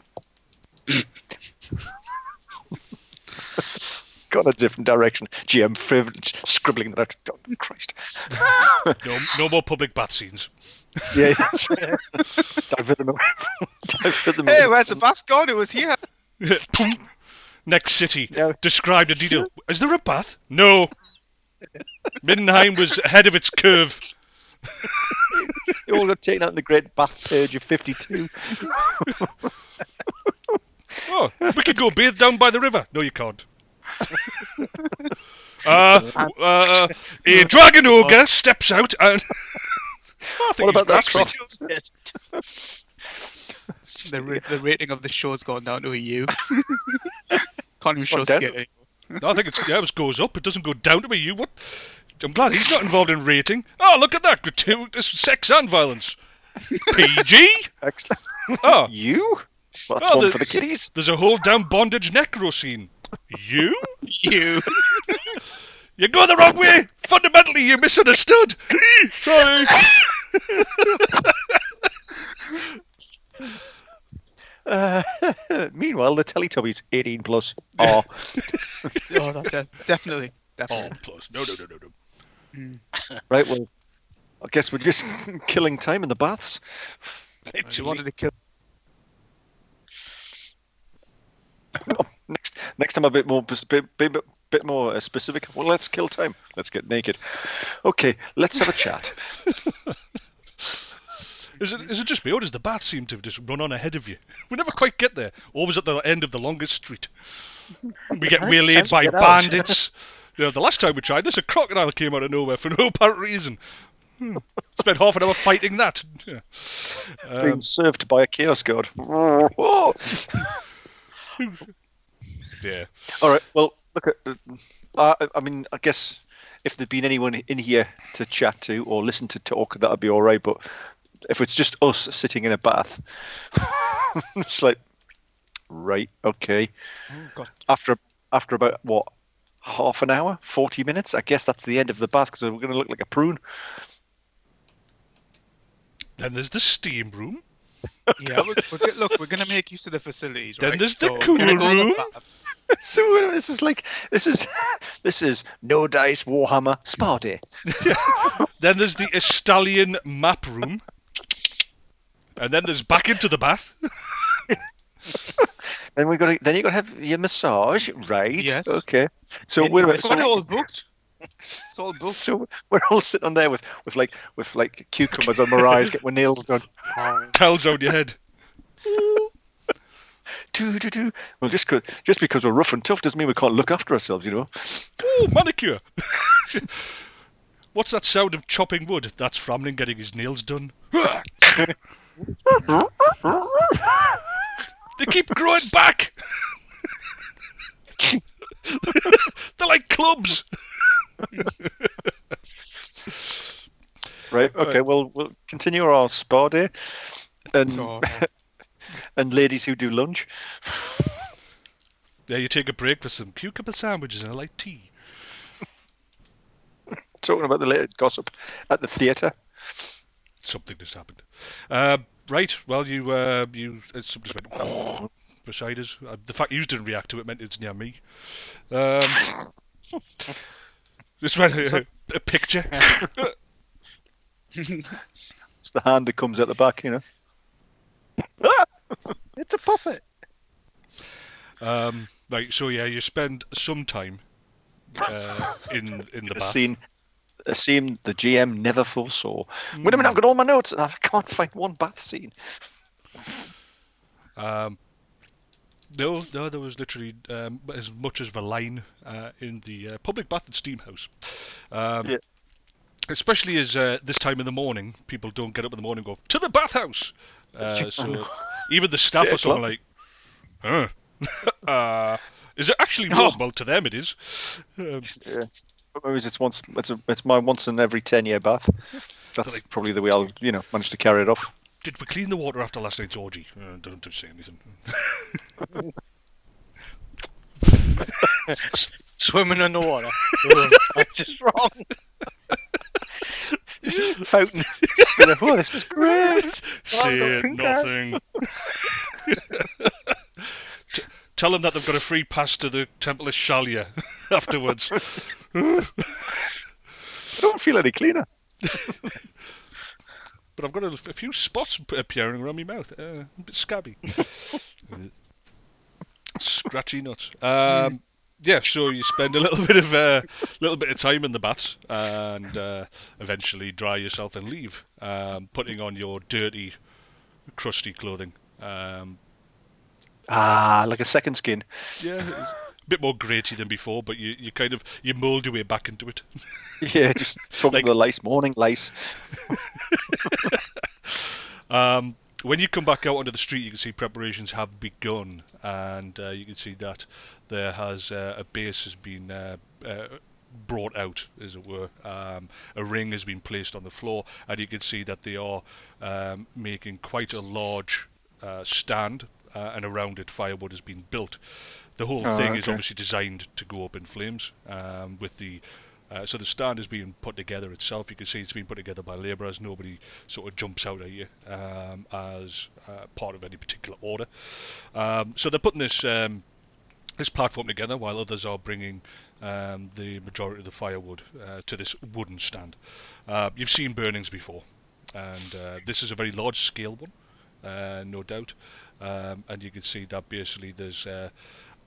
Gone a different direction. Gee, I'm scribbling that. Oh, Christ. No more public bath scenes. Yeah, that's right. Divert them away. Hey, where's the bath gone? It was here. Next city. Yeah. Described in detail. Is there a bath? No. Middenheim was ahead of its curve. You all got taken out in the Great Bath Purge of 52. Oh, we could go bathe down by the river. No, you can't. A dragon ogre steps out and... I think What about that grasping. The rating of the show's gone down to a U. Can't even show gone down. skit anymore. No, I think it goes up. It doesn't go down to you. What? I'm glad he's not involved in rating. Oh, look at that. Gratuitous sex and violence. PG? Excellent. Oh, You? Well, that's one for the kiddies. There's a hold down bondage necro scene. You? You. You go the wrong way. Fundamentally, you misunderstood. Sorry. Meanwhile, the Teletubbies 18 plus are. Oh, that definitely. Oh, plus. No. Right, well, I guess we're just killing time in the baths. She wanted to kill. Next time, a bit more specific. Well, let's kill time. Let's get naked. Okay, let's have a chat. Is it just me, or does the bath seem to have just run on ahead of you? We never quite get there. Always at the end of the longest street. We get waylaid by bandits. You know, the last time we tried this, a crocodile came out of nowhere for no apparent reason. Spent half an hour fighting that. Yeah. Being served by a chaos god. Yeah. All right. Well, look at. I mean, I guess if there'd been anyone in here to chat to or listen to talk, that'd be all right. But if it's just us sitting in a bath, it's like, right, okay. Oh, God. After about what, half an hour, 40 minutes? I guess that's the end of the bath because we're going to look like a prune. Then there's the steam room. Yeah, look, we're going to make use of the facilities, right? Then there's the So cool we're gonna go to the room. baths. So this is no dice Warhammer spa day. Then there's the Estalian map room. And then there's back into the bath. Then you got to have your massage, right? Yes. Okay. So we're We've got it all booked. It's all booked. So we're all sitting on there with cucumbers on our eyes, getting our nails done. Towels around your head. Well, just because we're rough and tough doesn't mean we can't look after ourselves, you know. Ooh, manicure. What's that sound of chopping wood? That's Framling getting his nails done. They keep growing back. They're like clubs. Right. Okay. Well, we'll continue our spa day, and and ladies who do lunch. Yeah, you take a break for some cucumber sandwiches and a light tea. Talking about the latest gossip at the theatre. Something just happened. Right. Well, something just went beside us. The fact you didn't react to it meant it's near me. Just went a picture. It's the hand that comes at the back, you know. It's a puppet. Right. So yeah, you spend some time in the bath. A scene the GM never foresaw. Wait a minute, I've got all my notes and I can't find one bath scene. No, there was literally as much as the line in the public bath at Steamhouse. Yeah. Especially as this time in the morning, people don't get up in the morning and go, to the bathhouse! So even the staff are sort of like, is it actually warm? Well, to them it is. Yeah. Maybe it's my once in every 10-year bath. That's like, probably the way I'll, manage to carry it off. Did we clean the water after last night's orgy? Don't say anything. Swimming in the water. That's just wrong. Fountain. Oh, this is great. Say nothing. Tell them that they've got a free pass to the Temple of Shalia afterwards. I don't feel any cleaner. But I've got a few spots appearing around my mouth. A bit scabby. Scratchy nuts. Yeah, so you spend a little bit of time in the baths and eventually dry yourself and leave, putting on your dirty, crusty clothing. Like a second skin. Yeah, it's a bit more gritty than before, but you mould your way back into it. Yeah, just from the lice, morning lice. When you come back out onto the street, you can see preparations have begun, and you can see that there has a base has been brought out, as it were. A ring has been placed on the floor, and you can see that they are making quite a large stand, and around it firewood has been built. The whole thing is obviously designed to go up in flames, with the So the stand is being put together itself. You can see it's been put together by labourers. Nobody sort of jumps out at you as part of any particular order. So they're putting this platform together while others are bringing the majority of the firewood to this wooden stand. You've seen burnings before, and this is a very large scale one, no doubt. And you can see that basically there's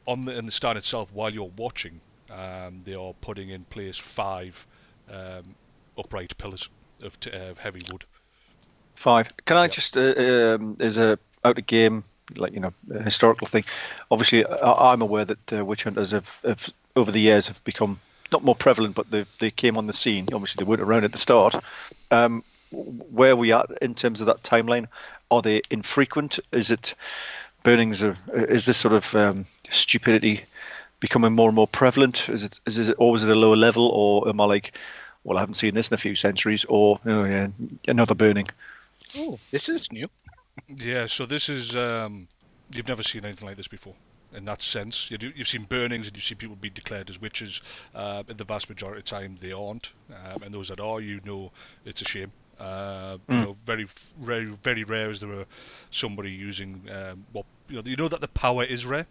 in the stand itself, while you're watching, they are putting in place 5 upright pillars of heavy wood. 5. Can I just, as a out of game, like, a historical thing, obviously I'm aware that witch hunters have over the years have become not more prevalent, but they came on the scene. Obviously they weren't around at the start. Where we are in terms of that timeline, are they infrequent? Is it burnings is this sort of stupidity becoming more and more prevalent? Is it always at a lower level, or am I like, well, I haven't seen this in a few centuries, or another burning? Oh, this is new. Yeah, so this is you've never seen anything like this before. In that sense, you've seen burnings and you've seen people be declared as witches. In the vast majority of the time, they aren't, and those that are, it's a shame. Very, very, very rare is there somebody using that the power is rare,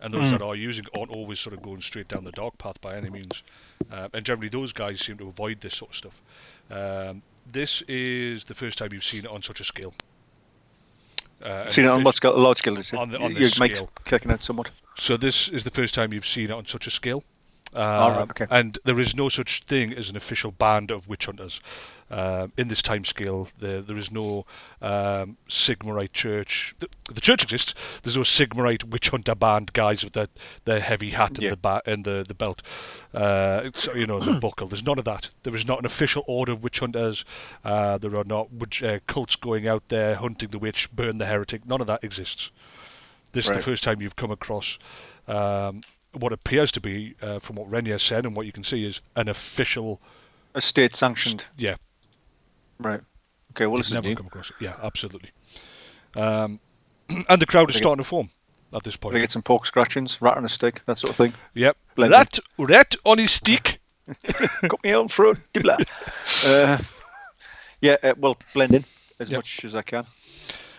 and those that are using aren't always sort of going straight down the dark path by any means. And generally, those guys seem to avoid this sort of stuff. This is the first time you've seen it on such a scale. Seen it on what scale? A large scale, is it? On Your this mic's scale. clicking out somewhat. So this is the first time you've seen it on such a scale. Right, okay. And there is no such thing as an official band of witch hunters. In this time scale, there is no Sigmarite church. The church exists. There's no Sigmarite witch hunter band guys with the heavy hat and the belt. The buckle. There's none of that. There is not an official order of witch hunters. There are not cults going out there hunting the witch, burn the heretic. None of that exists. This is the first time you've come across what appears to be, from what Renier said and what you can see, is an official... A state-sanctioned... Yeah. Right. Okay, well, this is new. Come across it. Yeah, absolutely. And the crowd is starting to form at this point. They get some pork scratchings, rat on a stick, that sort of thing. Yep. Rat on his stick. Got me on throat. Well, blend in as much as I can.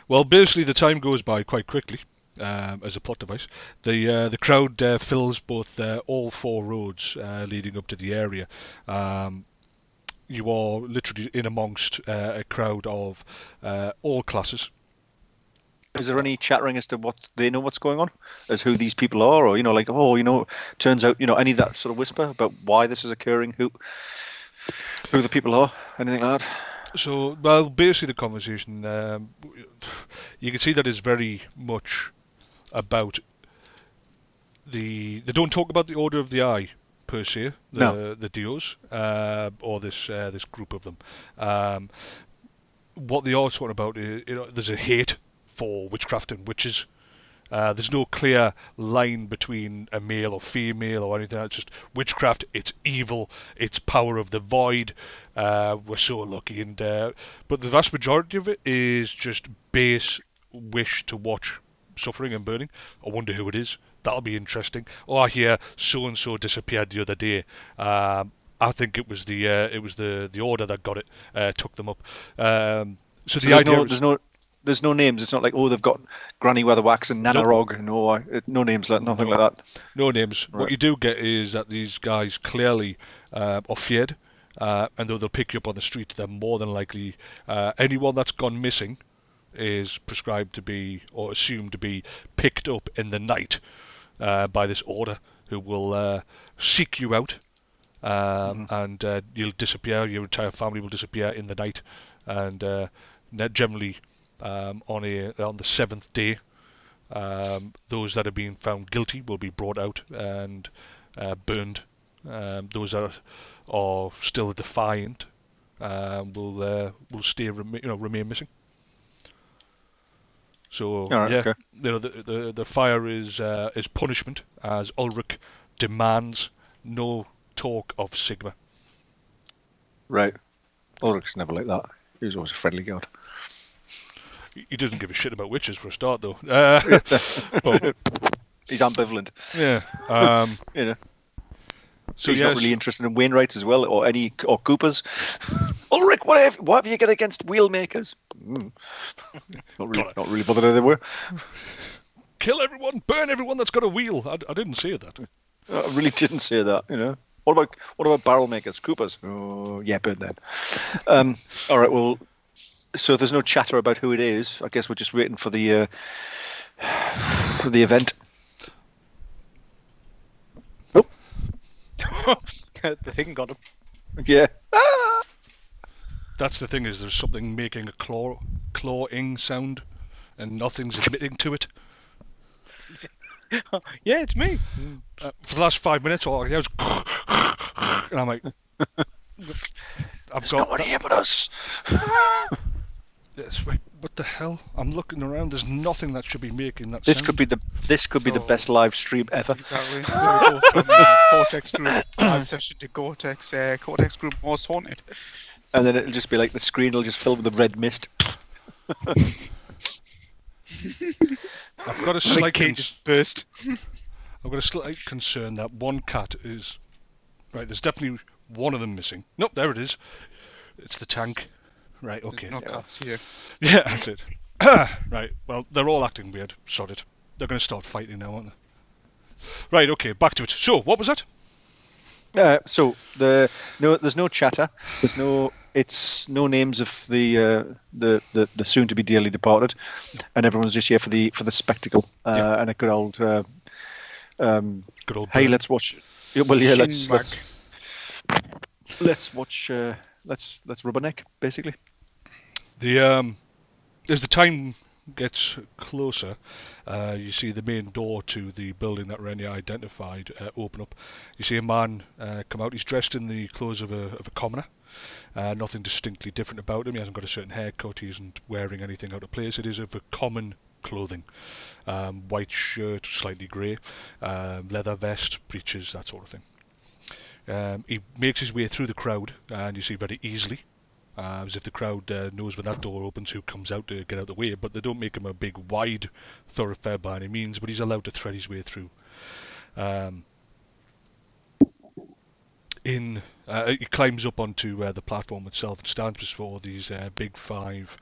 Well, basically, the time goes by quite quickly. As a plot device, the crowd fills both all 4 roads leading up to the area. You are literally in amongst a crowd of all classes. Is there any chattering as to what they know what's going on, as who these people are, or turns out any of that sort of whisper about why this is occurring, who the people are, anything like that? So, well, basically the conversation, you can see that is very much about they don't talk about the Order of the Eye per se, the Dios, or this group of them. What they are talking about is, there's a hate for witchcraft and witches. There's no clear line between a male or female or anything. It's just witchcraft. It's evil. It's power of the void. We're so lucky, but the vast majority of it is just base wish to watch suffering and burning. I wonder who it is. That'll be interesting. Oh, I hear so and so disappeared the other day. I think it was the order that got it, took them up. So the idea there's no names. It's not like, they've got Granny Weatherwax and Nana Rog and no names, nothing like that. No names. Right. What you do get is that these guys clearly are feared, and though they'll pick you up on the street, they're more than likely anyone that's gone missing is prescribed to be, or assumed to be, picked up in the night by this order, who will seek you out, and you'll disappear. Your entire family will disappear in the night, and generally on the 7th day, those that have been found guilty will be brought out and burned. Those that are still defiant will remain missing. So okay. The fire is punishment, as Ulrich demands no talk of Sigma. Right. Ulrich's never like that. He was always a friendly god. He doesn't give a shit about witches for a start, though. He's ambivalent. Yeah. So he's not really interested in Wainwrights as well, or Coopers. Ulrich, what have you got against wheelmakers? Not really bothered how they were. Kill everyone, burn everyone that's got a wheel. I didn't say that. I really didn't say that. What about barrel makers, Coopers? Oh, yeah, burn them. All right. Well, so there's no chatter about who it is. I guess we're just waiting for the event. The thing got him. Yeah. That's the thing, is there's something making a clawing sound, and nothing's admitting to it. Yeah, it's me. For the last 5 minutes, all I hear was, and I'm like, There's no one here but us. Yes, wait, what the hell? I'm looking around. There's nothing that should be making that This sound. could be the best live stream ever. Exactly. So we go from Cortex Group live session to Cortex Group Most Haunted. And then it'll just be like the screen will just fill with the red mist. I've got a slight just burst. I've got a slight concern that one cat is right. There's definitely one of them missing. Nope, there it is. It's the tank. Right. Okay. There's no cats here. Yeah, that's it. Right. Well, they're all acting weird. Sod it. They're going to start fighting now, aren't they? Right. Okay. Back to it. So, what was that? So there's no chatter. There's no names of the soon to be dearly departed, and everyone's just here for the spectacle and a good old hey, let's watch. Well, yeah, let's watch. Let's rubberneck basically. As the time gets closer, you see the main door to the building that Rennie identified open up. You see a man come out. He's dressed in the clothes of a commoner. Nothing distinctly different about him. He hasn't got a certain haircut. He isn't wearing anything out of place. It is of a common clothing. White shirt, slightly grey, leather vest, breeches, that sort of thing. He makes his way through the crowd, and you see very easily, as if the crowd knows when that door opens who comes out to get out of the way, but they don't make him a big wide thoroughfare by any means, but he's allowed to thread his way through. He climbs up onto the platform itself and stands before these big 5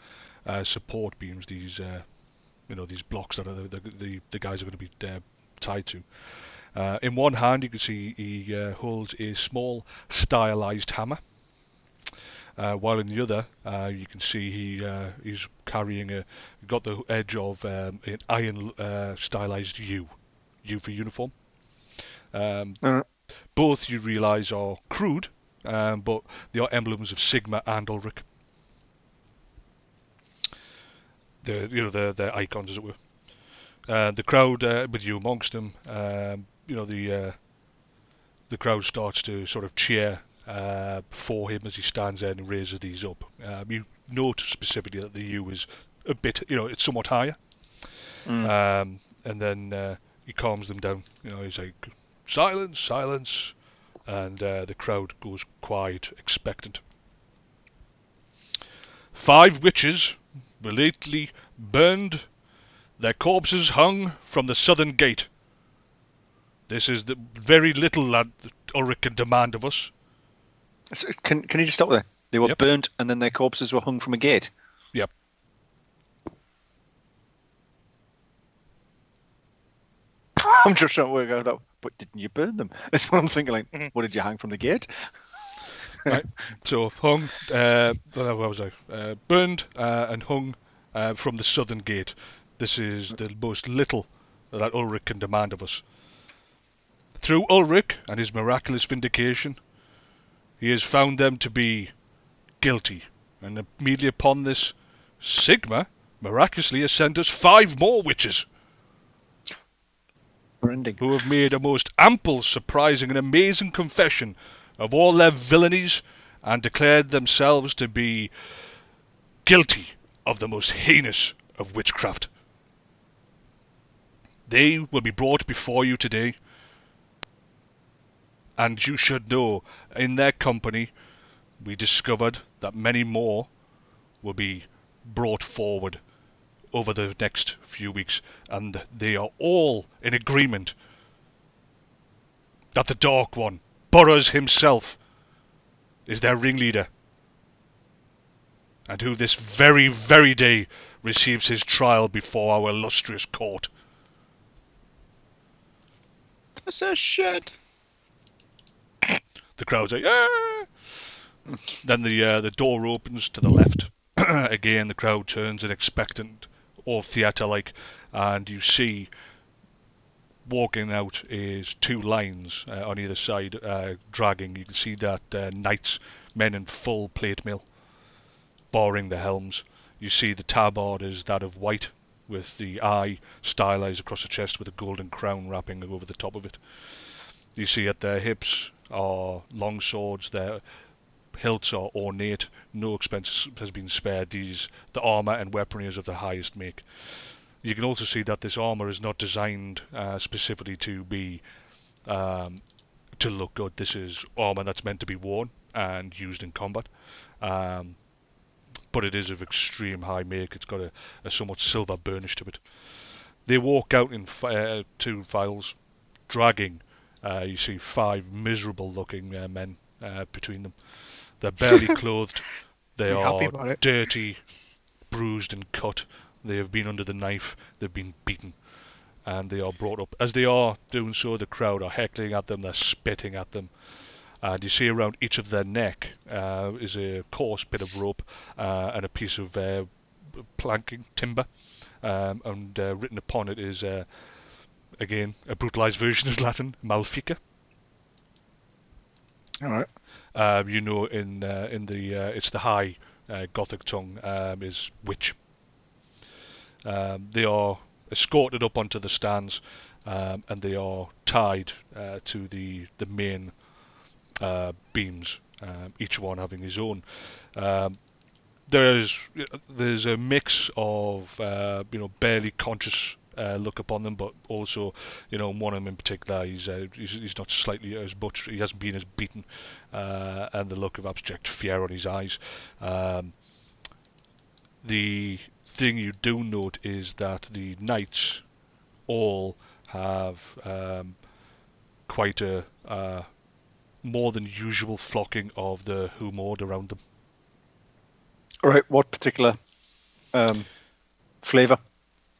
support beams, these these blocks that are the guys are going to be tied to. In one hand you can see he holds a small stylized hammer. While in the other, you can see he's carrying got the edge of an iron stylized U for uniform. Both you realise are crude, but they are emblems of Sigma and Ulrich. They're icons, as it were. The crowd, with you amongst them, the crowd starts to sort of cheer for him as he stands there and raises these up. You note specifically that the U is a bit, it's somewhat higher. And then he calms them down. He's like, silence, silence. And the crowd goes quiet, expectant. 5 witches were lately burned, their corpses hung from the southern gate. This is the very little that Ulrich can demand of us. So can you just stop there? They were burnt and then their corpses were hung from a gate? Yep. I'm just trying to work out that. But didn't you burn them? That's what I'm thinking. Like, what did you hang from the gate? Right. So hung. Where was I? Burned and hung from the southern gate. This is the most little that Ulrich can demand of us. Through Ulrich and his miraculous vindication, he has found them to be guilty, and immediately upon this, Sigma miraculously has sent us 5 more witches. Who have made a most ample, surprising and amazing confession of all their villainies and declared themselves to be guilty of the most heinous of witchcraft. They will be brought before you today, and you should know, in their company, we discovered that many more will be brought forward over the next few weeks, and they are all in agreement that the Dark One Boros himself is their ringleader, and who this very, very day receives his trial before our illustrious court. That's a shit. The crowd's like, ah! Then the door opens to the left. Again, the crowd turns in expectant or theatre-like, and you see walking out is two lines on either side, dragging. You can see that knights, men in full plate mail, barring the helms. You see the tabard is that of white, with the eye stylized across the chest with a golden crown wrapping over the top of it. You see at their hips are long swords, their hilts are ornate, no expense has been spared. The armour and weaponry is of the highest make. You can also see that this armour is not designed specifically to be to look good. This is armour that's meant to be worn and used in combat. But it is of extreme high make. It's got a somewhat silver burnish to it. They walk out in two files, dragging. You see 5 miserable-looking men between them. They're barely clothed. They are dirty, bruised and cut. They have been under the knife. They've been beaten. And they are brought up. As they are doing so, the crowd are heckling at them. They're spitting at them. And you see around each of their neck is a coarse bit of rope and a piece of planking, timber. And written upon it is, again, a brutalized version of Latin, malfica. All right. You know, in the it's the high Gothic tongue is witch. They are escorted up onto the stands, and they are tied to the main beams, each one having his own. There's a mix of barely conscious look upon them, but also one of them in particular, he's not slightly as butch, he hasn't been as beaten, and the look of abject fear on his eyes. The thing you do note is that the knights all have quite a more than usual flocking of the Humord around them. All right. What particular flavour?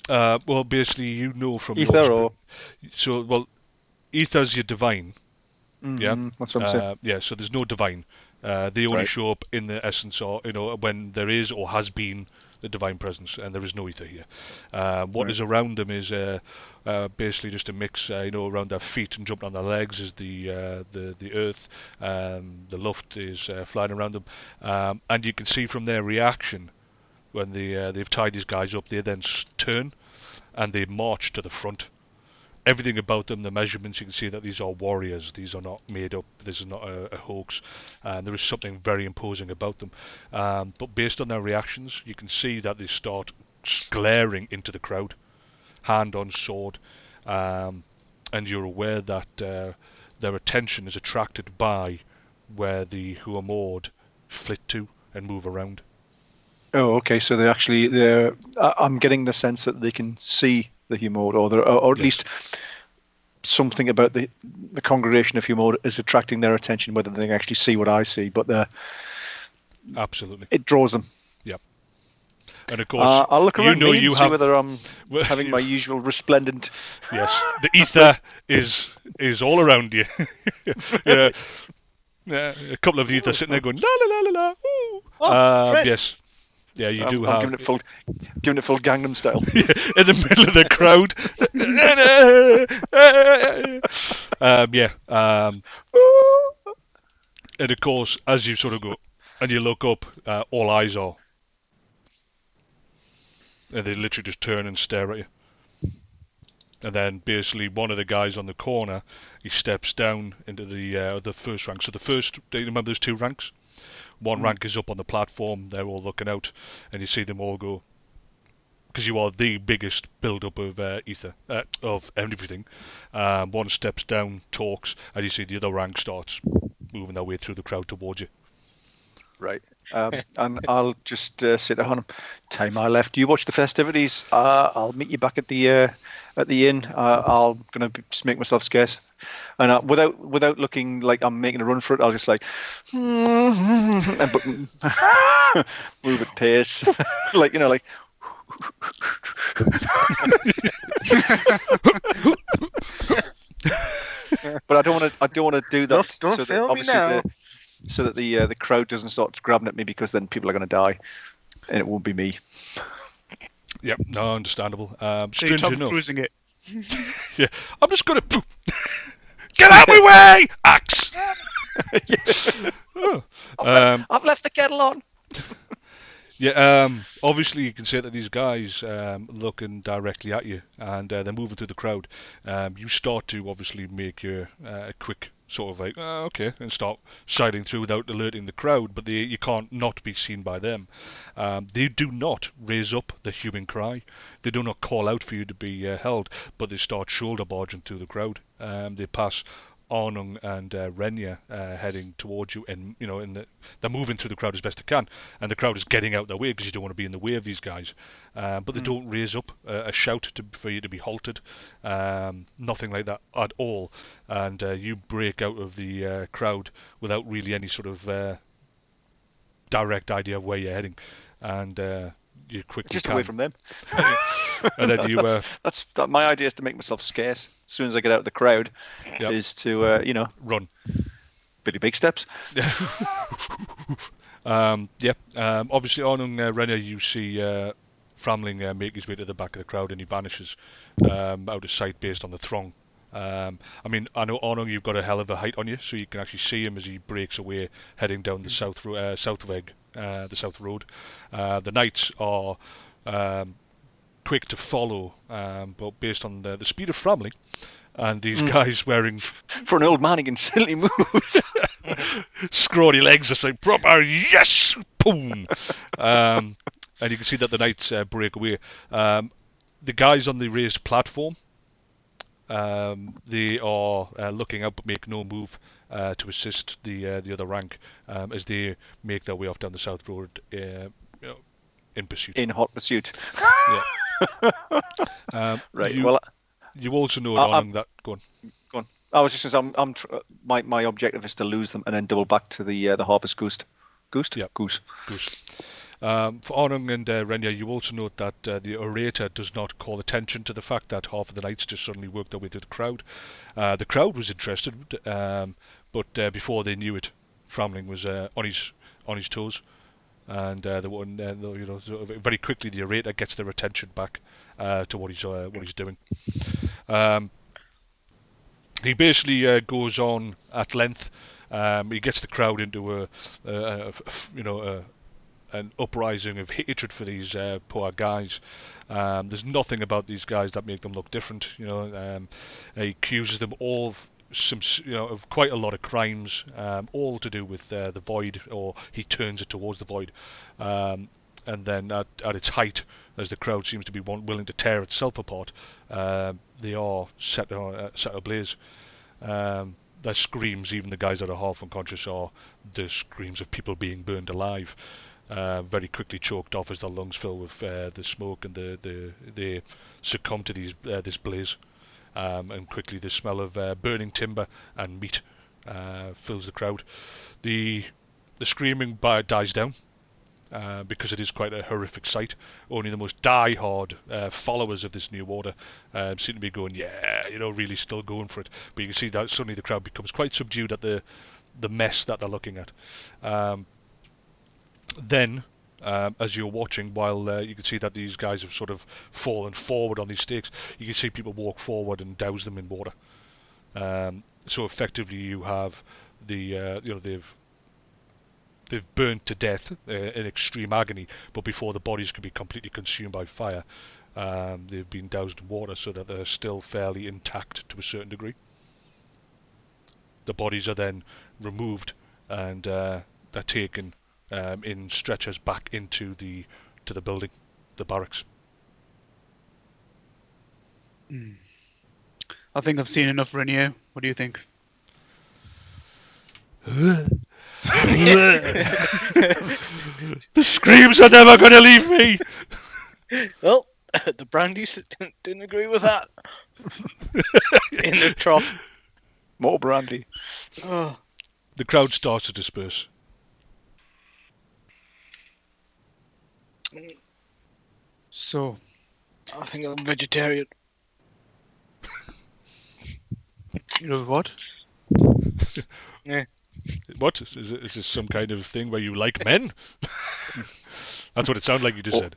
Well, basically, from ether or ether's your divine. Yeah, that's what I'm saying. Yeah, so there's no divine. They only show up in the essence, or when there is or has been the divine presence, and there is no ether here. What is around them is basically just a mix. Around their feet and jumping on their legs is the earth. The luft is flying around them, and you can see from their reaction when they've tied these guys up, they then turn and they march to the front. Everything about them, the measurements, you can see that these are warriors. These are not made up. This is not a hoax. And there is something very imposing about them. But based on their reactions, you can see that they start glaring into the crowd, hand on sword. And you're aware that their attention is attracted by where the Huamord flit to and move around. Oh, okay. So they're. I'm getting the sense that they can see the Humord, or at least something about the congregation of Humord is attracting their attention. Whether they can actually see what I see, but absolutely, it draws them. Yep. And of course, I'll look around and see whether I'm having my usual resplendent. Yes, the ether is all around you. Yeah. A couple of ether sitting there going la la la la la. Yes. Yeah, you do have. I'm giving it full Gangnam Style. In the middle of the crowd. And of course, as you sort of go and you look up, all eyes are. And they literally just turn and stare at you. And then basically one of the guys on the corner, he steps down into the first rank. So do you remember there's 2 ranks? One rank is up on the platform, they're all looking out, and you see them all go, because you are the biggest build-up of ether, of everything. One steps down, talks, and you see the other rank starts moving their way through the crowd towards you. Right. And I'll just sit down. Time I left. You watch the festivities. I'll meet you back at the inn. I'll just make myself scarce, and without looking like I'm making a run for it, I'll just like and move at pace, like like. But I don't want to do that. Don't so fail that me obviously now. so that the crowd doesn't start grabbing at me, because then people are going to die, and it won't be me. Yep, no, understandable. So you're Strange Tom enough. Cruising it. Yeah, I'm just gonna get out of my way, axe. Oh. I've left the kettle on. Yeah, obviously you can see that these guys looking directly at you, and they're moving through the crowd. You start to obviously make your quick sort of like, okay, and start sidling through without alerting the crowd, but you can't not be seen by them. They do not raise up the human cry. They do not call out for you to be held, but they start shoulder barging through the crowd. They pass Arnung and Renya heading towards you, and they're moving through the crowd as best they can, and the crowd is getting out their way because you don't want to be in the way of these guys. But they don't raise up a shout for you to be halted, nothing like that at all. And you break out of the crowd without really any sort of direct idea of where you're heading, and you quickly Just away from them. And then you that's my idea is to make myself scarce as soon as I get out of the crowd. Yep. Is to run. Pretty big steps. Obviously, Arnung Renner, you see Framling make his way to the back of the crowd, and he vanishes out of sight based on the throng. I know Arnung, you've got a hell of a height on you, so you can actually see him as he breaks away, heading down the south road. The knights are quick to follow, but based on the speed of Framling, and these guys wearing for an old man, he can certainly move. scrawny legs are like proper yes, boom. And you can see that the knights break away. The guys on the raised platform, they are looking out but make no move to assist the other rank as they make their way off down the south road in pursuit. In hot pursuit. Yeah. Right. You also know, Arnung, that go on. I was just going to say, my objective is to lose them and then double back to the Harvest Goose. Yeah. Goose. For Arnung and Renya, you also note that the orator does not call attention to the fact that half of the knights just suddenly worked their way through the crowd. The crowd was interested, but before they knew it, Framling was on his toes, and very quickly the orator gets their attention back to what he's doing. He basically goes on at length. He gets the crowd into an uprising of hatred for these poor guys. There's nothing about these guys that make them look different. He accuses them all of quite a lot of crimes, all to do with the void, or he turns it towards the void. And then at its height, as the crowd seems to be willing to tear itself apart, they are set ablaze. Their screams, even the guys that are half unconscious, are the screams of people being burned alive. Very quickly choked off as their lungs fill with the smoke, and they succumb to this blaze. And quickly the smell of burning timber and meat fills the crowd. The screaming dies down. Because it is quite a horrific sight. Only the most die-hard followers of this new order seem to be going, really still going for it. But you can see that suddenly the crowd becomes quite subdued at the mess that they're looking at. Then, as you're watching, while you can see that these guys have sort of fallen forward on these stakes, you can see people walk forward and douse them in water. So effectively, you have they've burnt to death in extreme agony, but before the bodies can be completely consumed by fire, they've been doused in water so that they're still fairly intact to a certain degree. The bodies are then removed and they're taken in stretchers back into the building, the barracks. I think I've seen enough, Renier. What do you think? The screams are never going to leave me. Well, the brandy didn't agree with that. In the trough. More brandy. Oh. The crowd starts to disperse. So, I think I'm vegetarian. you know what? What? Is this some kind of thing where you like men? That's what it sounded like you just said.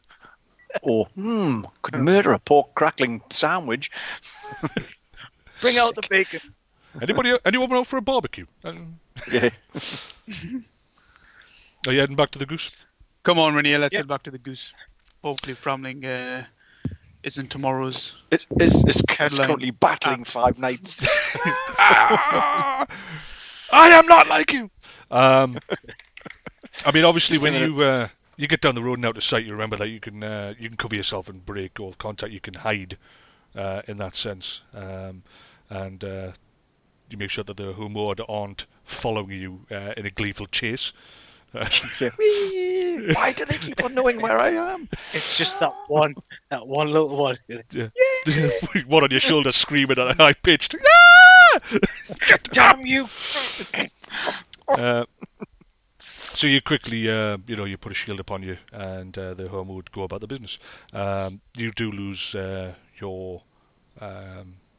Or, could murder a pork crackling sandwich. Bring out the bacon. Anyone out for a barbecue? Yeah. Are you heading back to the Goose? Come on, Renier, let's head back to the Goose. Hopefully Framling isn't tomorrow's... It's Headline. currently battling 5 nights. I am not like you. I mean, obviously, when you get down the road and out of sight, you remember that you can cover yourself and break all contact. You can hide in that sense, and you make sure that the Humord aren't following you in a gleeful chase. Why do they keep on knowing where I am? It's just that one little one. Yeah. One on your shoulder screaming at a high pitched. Damn you! So you quickly, you put a shield upon you, and the home would go about the business. You do lose your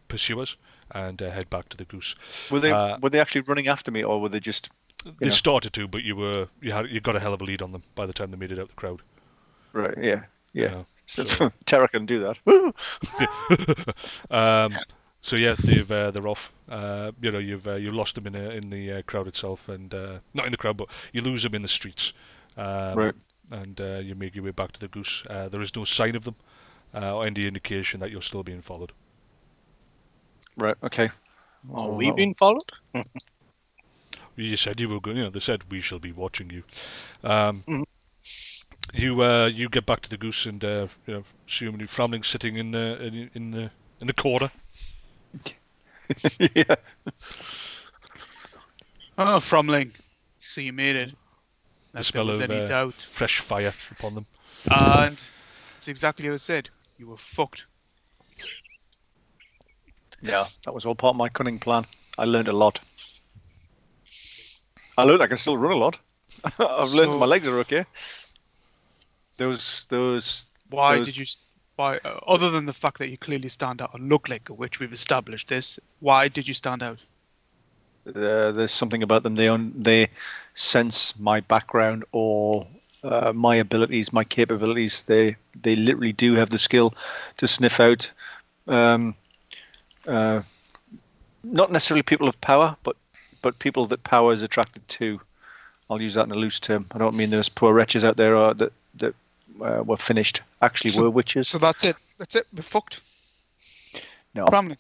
pursuers and head back to the Goose. Were they actually running after me, or were they just? They started to, but you got a hell of a lead on them by the time they made it out the crowd. Right. Yeah. So Terra can do that. So yeah, they're off. You lost them in the crowd itself, and not in the crowd, but you lose them in the streets. Right. And you make your way back to the Goose. There is no sign of them, or any indication that you're still being followed. Right. Okay. Are we being followed? You said you were going. They said we shall be watching you. You get back to the Goose, and assuming Framling sitting in the corner. Yeah. Oh, Framling. So you made it. The smell of any doubt. fresh fire upon them. And it's exactly how it said. You were fucked. Yeah, that was all part of my cunning plan. I learned a lot. I learned I can still run a lot. I've learned my legs are okay. Why, other than the fact that you clearly stand out and look like a witch, we've established this, why did you stand out? There's something about them. They sense my background or my abilities, my capabilities. They literally do have the skill to sniff out, not necessarily people of power, but people that power is attracted to. I'll use that in a loose term. I don't mean there's poor wretches out there that were finished. Actually, were witches. So that's it. That's it. We're fucked. No. Framling.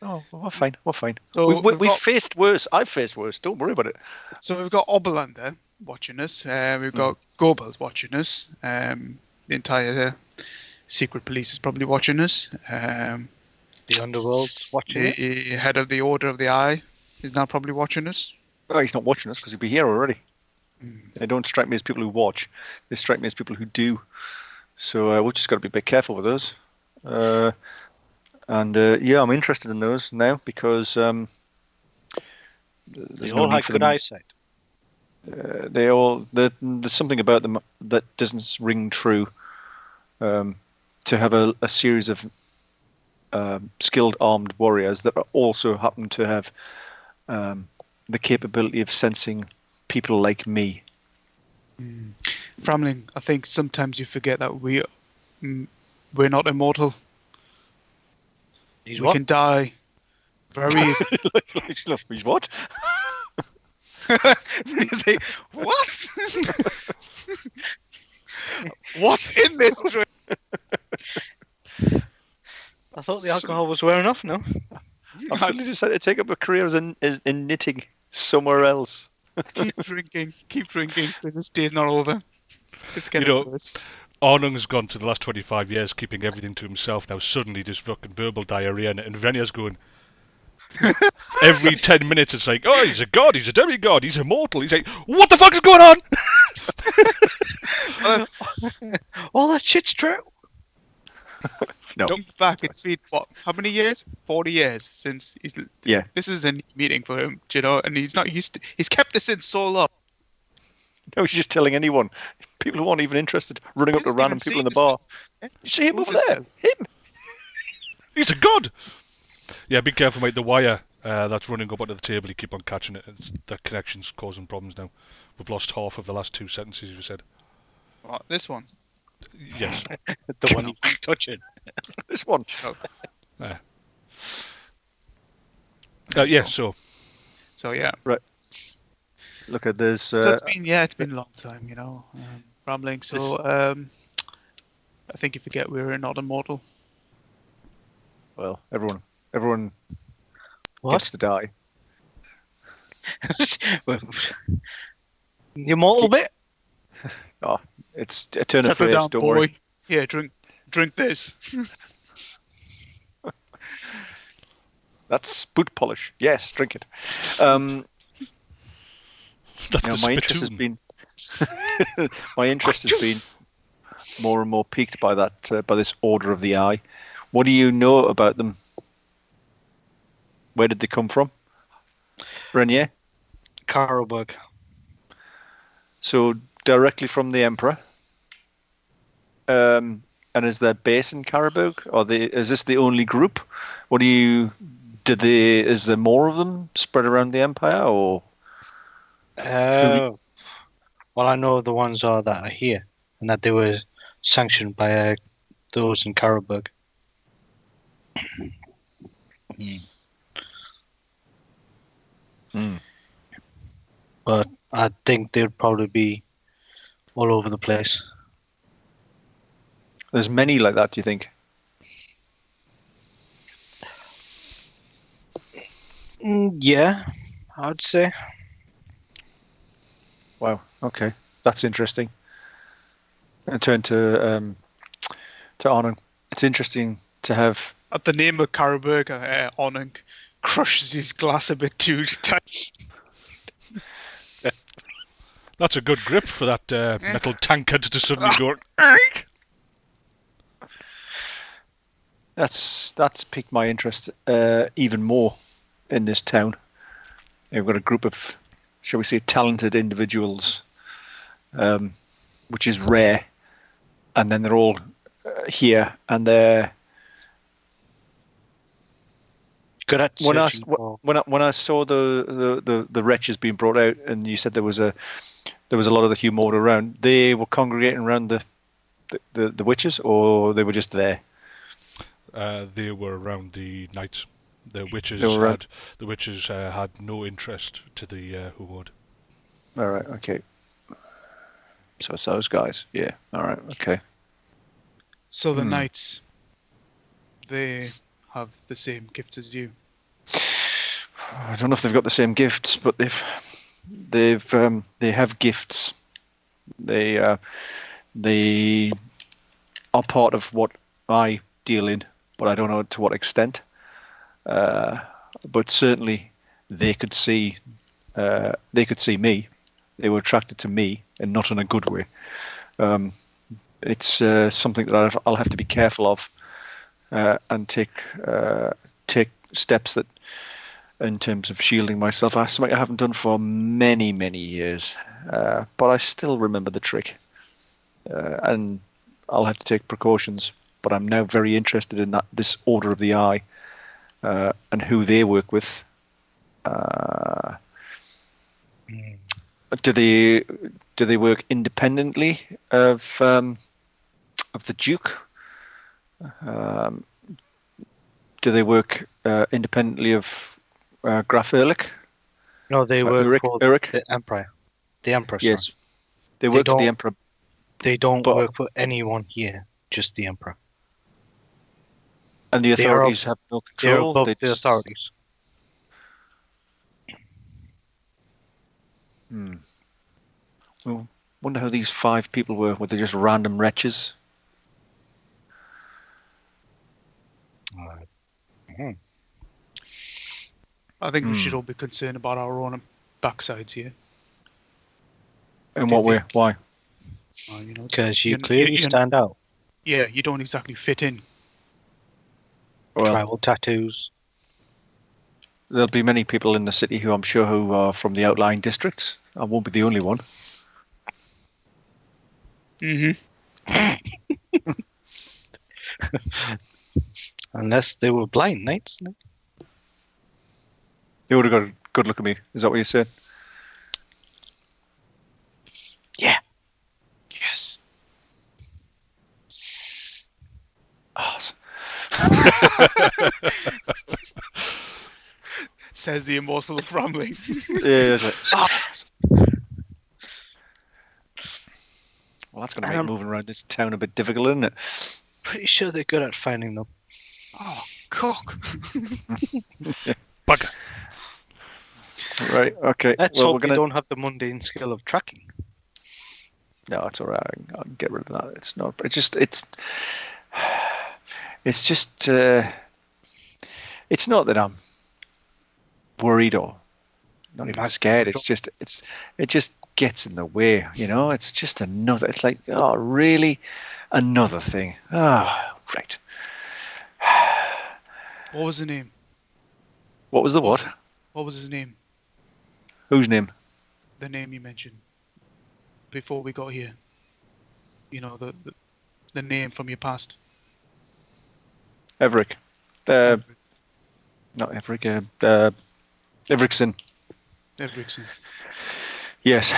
Oh, we're fine. We're fine. So we've faced worse. I've faced worse. Don't worry about it. So we've got Oberlander watching us. We've got Goebbels watching us. The entire secret police is probably watching us. The underworld's watching it. The head of the Order of the Eye is now probably watching us. Oh, he's not watching us because he'd be here already. They don't strike me as people who watch. They strike me as people who do. So we've just got to be a bit careful with those. I'm interested in those now because there's They all have good eyesight. There's something about them that doesn't ring true. To have a series of skilled armed warriors that also happen to have the capability of sensing people like me. Framling, I think sometimes you forget that we're not immortal. We can die very easily. He's what? You say, what? What's in this drink? I thought the alcohol was wearing off, no? I've suddenly decided to take up a career in knitting somewhere else. Keep drinking, because this day's not over. It's getting worse. Arnung's gone to the last 25 years keeping everything to himself. Now suddenly there's fucking verbal diarrhea in it, and Venya's going, Every 10 minutes it's like, oh, he's a god, he's a demigod, he's immortal. He's like, what the fuck is going on? All that shit's true. No. Think back, it's been what? How many years? 40 years since he's. Yeah. This is a new meeting for him, do you know, and he's not used to. He's kept this in so long. No, he's just telling anyone. People who aren't even interested, running up to Hasn't random even people in the seen bar. this. You see him Who's over this there? guy? Him. He's a god. Yeah, be careful, mate. The wire that's running up onto the table, you keep on catching it. The connection's causing problems now. We've lost half of the last 2 sentences you said. What, this one? Yes. The one you keep touching. This one. Yeah, so. So yeah. Look at this. So it's been a long time, you know. Framling. So I think you forget we're not immortal. Well, everyone What? gets to die. The immortal bit? Oh, it's a turn of Settle phrase. down, Don't boy. worry. Yeah, drink this. That's boot polish. Yes, drink it. That's the My interest has spittoon. been my interest has been more and more piqued by that by this Order of the Eye. What do you know about them? Where did they come from? Renier? Karlberg. So directly from the Emperor. And is their base in Karabog? Or is this the only group? Is there more of them spread around the Empire, or? Well, I know the ones that are here, and that they were sanctioned by those in Karlberg. But I think they'd probably be all over the place. There's many like that, do you think? Yeah, I would say. Wow. Okay, that's interesting. I turn to Arnung. It's interesting to have. At the name of Karabberg, Arnung crushes his glass a bit too tight. That's a good grip for that metal tankard to suddenly go. That's piqued my interest even more in this town. We've got a group of, shall we say, talented individuals, which is rare, and then they're all here, and they're Good at when I searching for- when I saw the wretches being brought out, and you said there was a lot of the Humor around. They were congregating around the witches, or they were just there. They were around the knights. The witches had no interest to the Huvud. All right. Okay. So it's those guys. Yeah. All right. Okay. So the knights, they have the same gifts as you. I don't know if they've got the same gifts, but they have gifts. They are part of what I deal in, but I don't know to what extent. But certainly they could see me. They were attracted to me, and not in a good way. It's something that I'll have to be careful of, and take steps that, in terms of shielding myself. That's something I haven't done for many, many years, but I still remember the trick, and I'll have to take precautions. But I'm now very interested in this Order of the Eye, and who they work with. Do they work independently of the Duke? Do they work independently of Graf Ehrlich? No, they work for Eric? the Emperor. The Emperor. Yes, Sorry. they work for the Emperor. They don't but- work for anyone here, just the Emperor. And the They are authorities have no They're control. above They the just- authorities. Well, wonder how these 5 people were. Were they just random wretches? I think we should all be concerned about our own backsides here. In Do you what way? think? Why? Well, you know, Because you you're- clearly you're- stand out. yeah, you don't exactly fit in. Well, Tribal tattoos. there'll be many people in the city who I'm sure who are from the outlying districts. I won't be the only one. Mm-hmm. Unless they were blind knights. They would have got a good look at me. Is that what you said? Yeah. Yes. Arse. Says the immortal Framling. Yeah, it's like, arse. Well, that's going to make moving around this town a bit difficult, isn't it? Pretty sure they're good at finding them. Oh, cock. Bugger. Right. Okay. Let's well, we're hope they gonna. don't have the mundane skill of tracking. No, it's all right. I can get rid of that. It's not. It's just. It's just. It's not that I'm worried or not even scared. It's just. It just gets in the way. You know. It's just another. It's like, oh, really, another thing. Oh, right. What was the name? What was the what? What was his name? Whose name? The name you mentioned before we got here. You know, the name from your past. Everick. Not Everick. Everickson. Everrickson. Yes.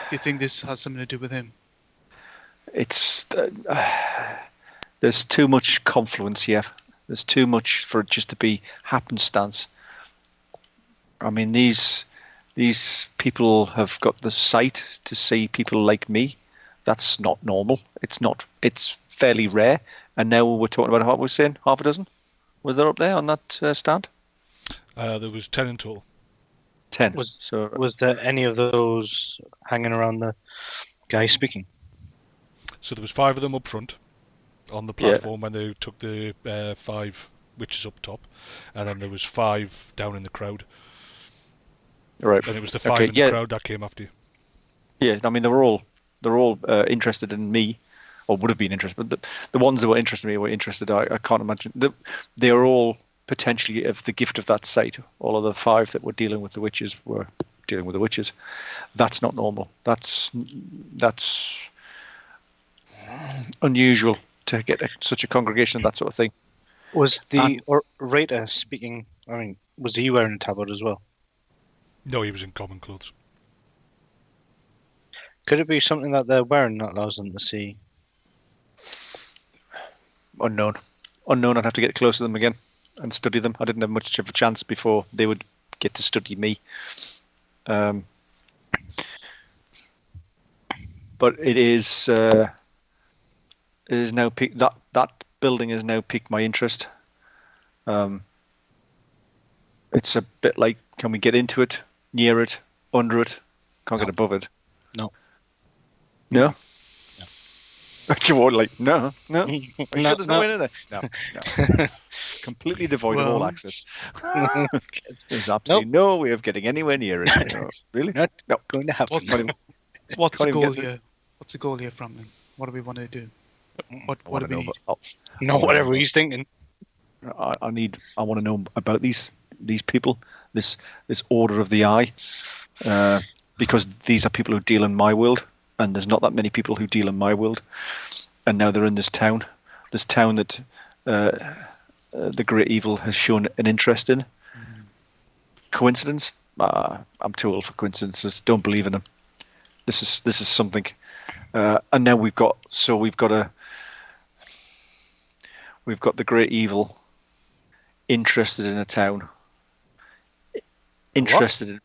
Do you think this has something to do with him? It's there's too much confluence here. There's too much for it just to be happenstance. I mean, these people have got the sight to see people like me. That's not normal. It's not. It's fairly rare. And now we're talking about what we're saying, half a dozen. Was there up there on that stand? There was 10 in total. 10. Was there any of those hanging around the guy speaking? So there was 5 of them up front on the platform when they took the 5 witches up top, and then there was 5 down in the crowd. Right. And it was the 5 in the crowd that came after you. Yeah, I mean they're all interested in me, or would have been interested. But the ones that were interested in me were interested. I can't imagine they are all potentially of the gift of that sight. All of the 5 that were dealing with the witches were dealing with the witches. That's not normal. That's unusual to get such a congregation of that sort of thing. Was the orator speaking? I mean, was he wearing a tabard as well? No, he was in common clothes. Could it be something that they're wearing that allows them to see? Unknown. I'd have to get close to them again and study them. I didn't have much of a chance before they would get to study me. But it is now piqued, that building has now piqued my interest. It's a bit like, can we get into it, near it, under it? Can't get above it. No. No? You were like, no. No, Sure there's no way in there? No. Completely devoid of all access. There's absolutely no way of getting anywhere near it. No. Really? Not going to happen. What's the Can't even goal get here? What's the goal here, Framling? What do we want to do? What do we need? No, whatever he's thinking. I want to know about these people, this Order of the Eye, because these are people who deal in my world, and there's not that many people who deal in my world, and now they're in this town that the Great Evil has shown an interest in. Coincidence? I'm too old for coincidences. Don't believe in them. This is something, and now we've got the Great Evil interested in a town, interested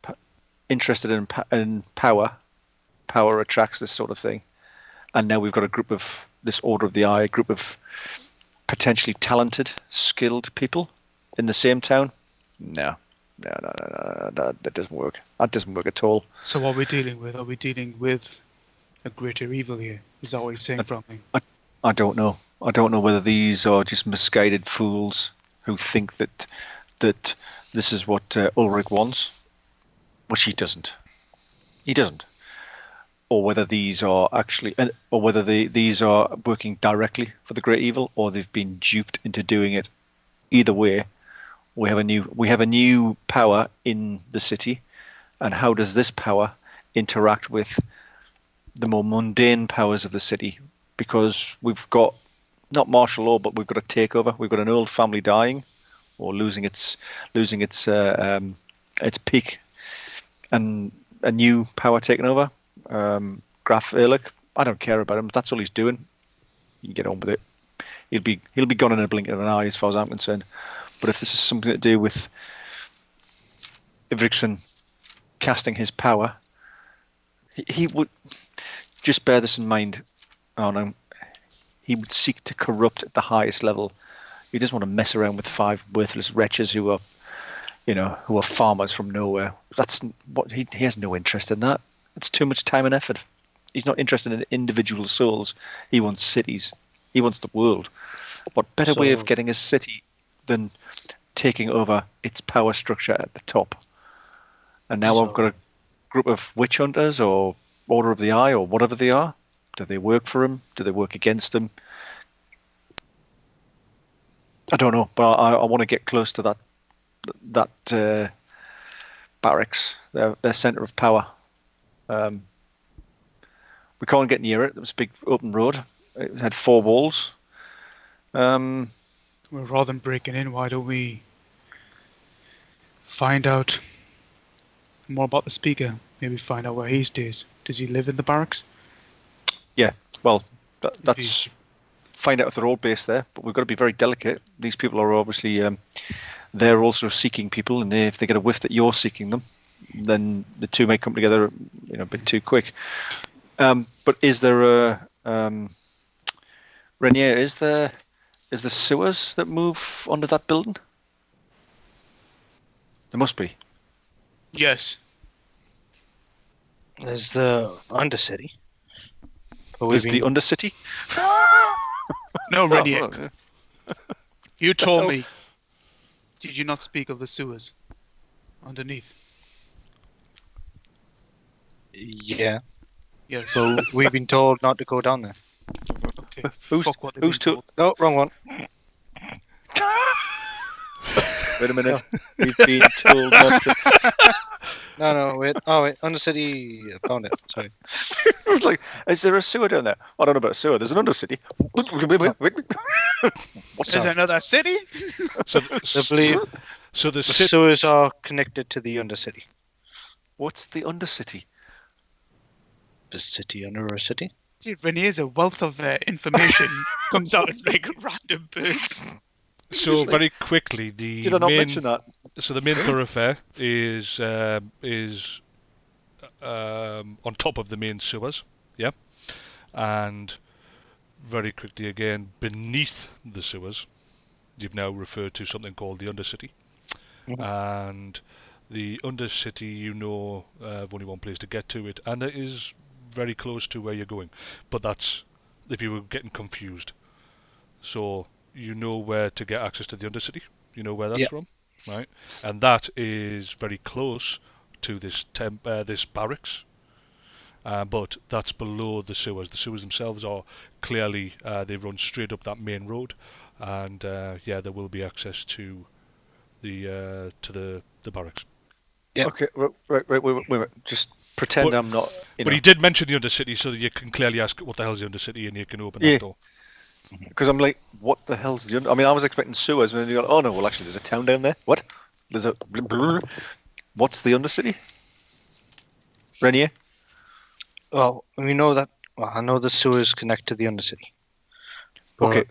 in power. Power attracts this sort of thing, and now we've got this Order of the Eye, a group of potentially talented, skilled people in the same town. No, that doesn't work. That doesn't work at all. So what are we dealing with? Are we dealing with a greater evil here? Is that what you're saying, Framling? I don't know. I don't know whether these are just misguided fools who think that that this is what Ulrich wants, which he doesn't. He doesn't. Or whether these are actually, or whether these are working directly for the great evil, or they've been duped into doing it. Either way, we have a new power in the city, and how does this power interact with the more mundane powers of the city? Because we've got not martial law, but we've got a takeover. We've got an old family dying, or losing its peak, and a new power taking over. Graf Ehrlich, I don't care about him. That's all he's doing. You get on with it. He'll be gone in a blink of an eye, as far as I'm concerned. But if this is something to do with Ivriksson casting his power, he would just bear this in mind. Arnung, he would seek to corrupt at the highest level. He doesn't want to mess around with 5 worthless wretches who are farmers from nowhere. That's what he has no interest in that. It's too much time and effort. He's not interested in individual souls. He wants cities. He wants the world. What better way of getting a city than taking over its power structure at the top? And now I've got a group of witch hunters or Order of the Eye or whatever they are. Do they work for him? Do they work against him? I don't know, but I want to get close to that barracks, their centre of power. We can't get near it. It was a big open road. It had 4 walls. Well, rather than breaking in, why don't we find out more about the speaker? Maybe find out where he stays. Does he live in the barracks? Yeah, well, that's find out if they're all based there. But we've got to be very delicate. These people are obviously they're also seeking people, and if they get a whiff that you're seeking them, then the two may come together, a bit too quick. But is there a Renier? Is there sewers that move under that building? There must be. Yes. There's the Undercity. There's the Undercity? No, Renier. Oh, okay. You told me. Did you not speak of the sewers underneath? Yeah. Yes. So we've been told not to go down there. Okay. Who's told? No, wrong one. Wait a minute. We've been told not to. No, wait. Oh, wait. Undercity. I found it. Sorry. I was like, is there a sewer down there? I don't know about a sewer. There's an Undercity. What's another city? I believe The sewers are connected to the Undercity. What's the Undercity? The city under a city. Dude, Renier's a wealth of information. Comes out in like random bursts. So very quickly, Did I not mention that? So the main thoroughfare is on top of the main sewers, yeah, and very quickly again beneath the sewers, you've now referred to something called the Undercity, and the Undercity, have only one place to get to it, and it is very close to where you're going, but that's if you were getting confused. So you know where to get access to the Undercity. You know where that's from, right? And that is very close to this barracks, but that's below the sewers. The sewers themselves are clearly they run straight up that main road, and there will be access to the barracks. Yeah. Okay. Wait. Just pretend I'm not. But he did mention the Undercity, so that you can clearly ask what the hell's the Undercity, and you can open that door. Because I'm like, what the hell's the I mean, I was expecting sewers, and then you go, oh no, well actually there's a town down there. What? There's a... What's the Undercity? Renier? Well, we know that... Well, I know the sewers connect to the Undercity. Okay,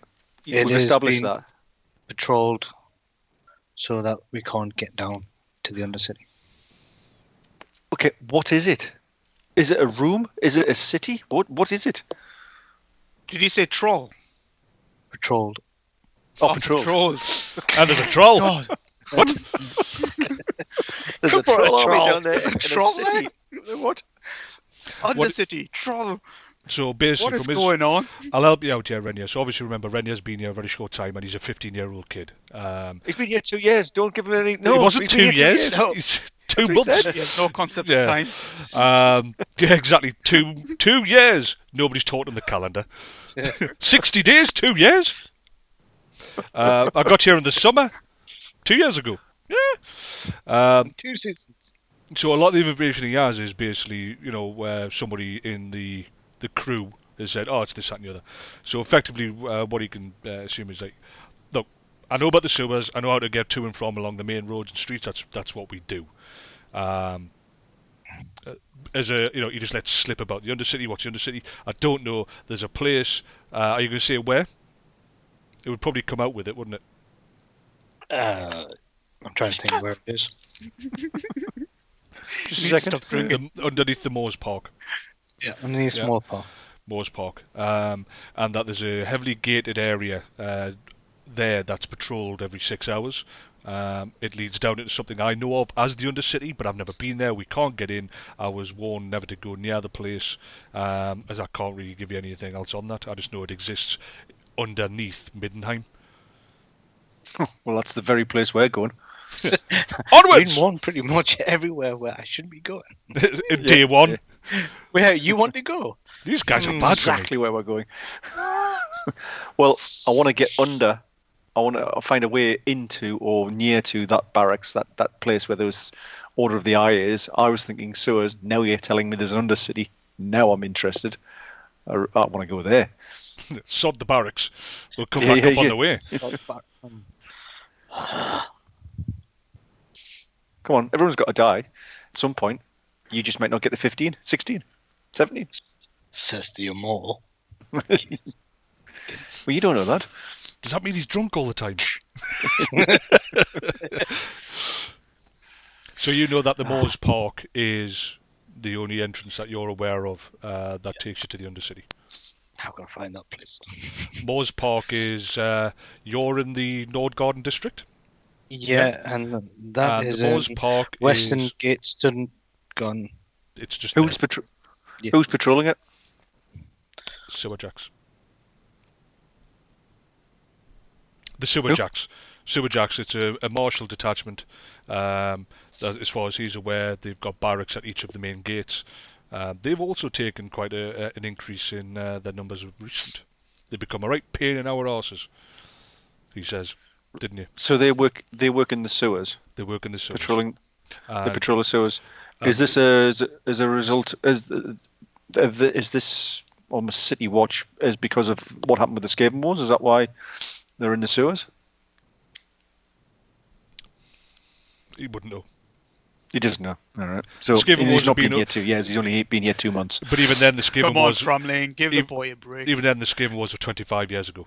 we've established that. Patrolled so that we can't get down to the Undercity. Okay, what is it? Is it a room? Is it a city? What is it? Did you say troll? Patrolled. Oh, patrolled. And there's a troll. God. What? There's a troll army troll. down there in a troll city. What? Undercity troll. So basically, What is from his, going on? I'll help you out here, Renier. So obviously, remember, Renier's been here a very short time, and he's a 15-year-old kid. He's been here 2 years. Don't give him any. No, it wasn't he's been 2 here years. No. It's 2 That's what he months. said. He has no concept Yeah. of time. Yeah, exactly. 2 years. Nobody's taught him the calendar. 60 days, 2 years. I got here in the summer, 2 years ago. Yeah. 2 seasons. So a lot of the information he has is basically, where somebody in the crew has said, oh, it's this, that, and the other. So effectively, what he can assume is like, look, I know about the sewers. I know how to get to and from along the main roads and streets. That's what we do. As a, you just let slip about the Undercity. What's the Undercity? I don't know. There's a place. Are you going to say where? It would probably come out with it, wouldn't it? I'm trying to think where it is. Just a second. Stop drinking. Underneath the Moors Park. Yeah, underneath Yeah. Small Park. Moors Park. And that there's a heavily gated area there that's patrolled every 6 hours. It leads down into something I know of as the Undercity, but I've never been there. We can't get in. I was warned never to go near the place, as I can't really give you anything else on that. I just know it exists underneath Middenheim. Well, that's the very place we're going. Onwards! Been one pretty much everywhere where I should be going. In day one. Where you want to go? These guys are bad for me. Exactly where we're going. Well, I want to get under. I want to find a way into or near to that barracks, that place where those Order of the Eye is. I was thinking sewers. Now you're telling me there's an Undercity. Now I'm interested. I want to go there. Sod the barracks. We'll come back up on the way. Come on, everyone's got to die at some point. You just might not get to 15, 16, 17. Says the Immortal. Well, you don't know that. Does that mean he's drunk all the time? So you know that the Moors Park is the only entrance that you're aware of that takes you to the Undercity. How can I find that place? Moors Park is you're in the Nordgarden district. Yeah, and that And is the Moors in Park Western is Gateston gone. it's just Who's there. Yeah. Who's patrolling it? Sewer Jacks. The Sewer Who? Jacks. Sewer Jacks. It's a martial detachment. That, as far as he's aware, they've got barracks at each of the main gates. They've also taken quite an increase in their numbers of recent. They've become a right pain in our arses. He says, didn't you? So they work in the sewers, They work in the sewers. patrolling. They And, patrol the sewers. um, Is this as a result? Is this almost City Watch is because of what happened with the Skaven Wars? Is that why they're in the sewers? he wouldn't know. He doesn't know. All right. So Skaven Wars he's have not been been here 2 years. He's only been here 2 months. But even then, the Skaven Come on, Wars. Framling, give the Even- boy a break. Even then, the Skaven Wars were 25 years ago.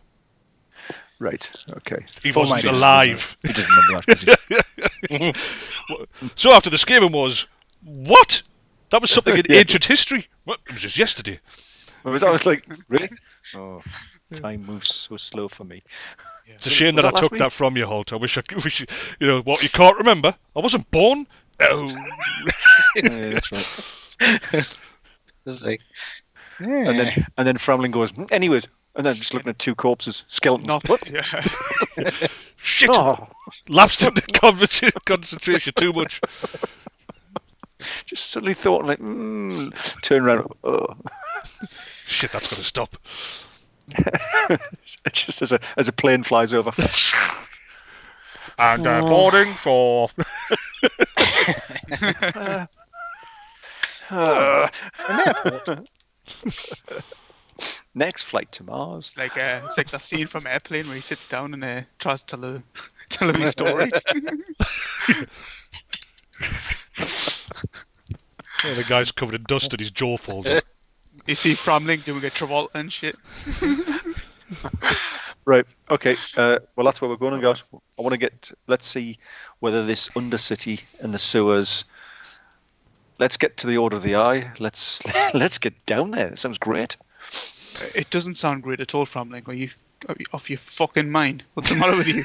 Right. Okay. He Oh my wasn't goodness. alive. He doesn't remember that, does he? So after the Skaven Wars, what? That was something in Yeah. ancient history. What? It was just yesterday. I was like, really? Oh, time moves so slow for me. It's a shame Was that I that last took week? that from you, Holt. I wish, what, you can't remember? I wasn't born? Oh. Yeah, that's right. This is like, And then Framling goes, anyways, and then just looking at two corpses, skeletons. Not, What? yeah. Shit! Oh, Lapsed into concentration too much. just suddenly thought, like, turn around. Oh. Shit, that's got to stop. Just as a plane flies over. And boarding for... Next flight to Mars. It's like that scene from Airplane where he sits down and tries to tell him his story. Yeah, the guy's covered in dust and his jaw falls off. You see Framling doing a Travolta and shit. Right. Okay. Well, that's where we're going, guys. I want to get. Let's see whether this Undercity and the sewers. Let's get to the Order of the Eye. Let's get down there. It sounds great. It doesn't sound great at all, Framling. Are you off your fucking mind? What's the matter with you?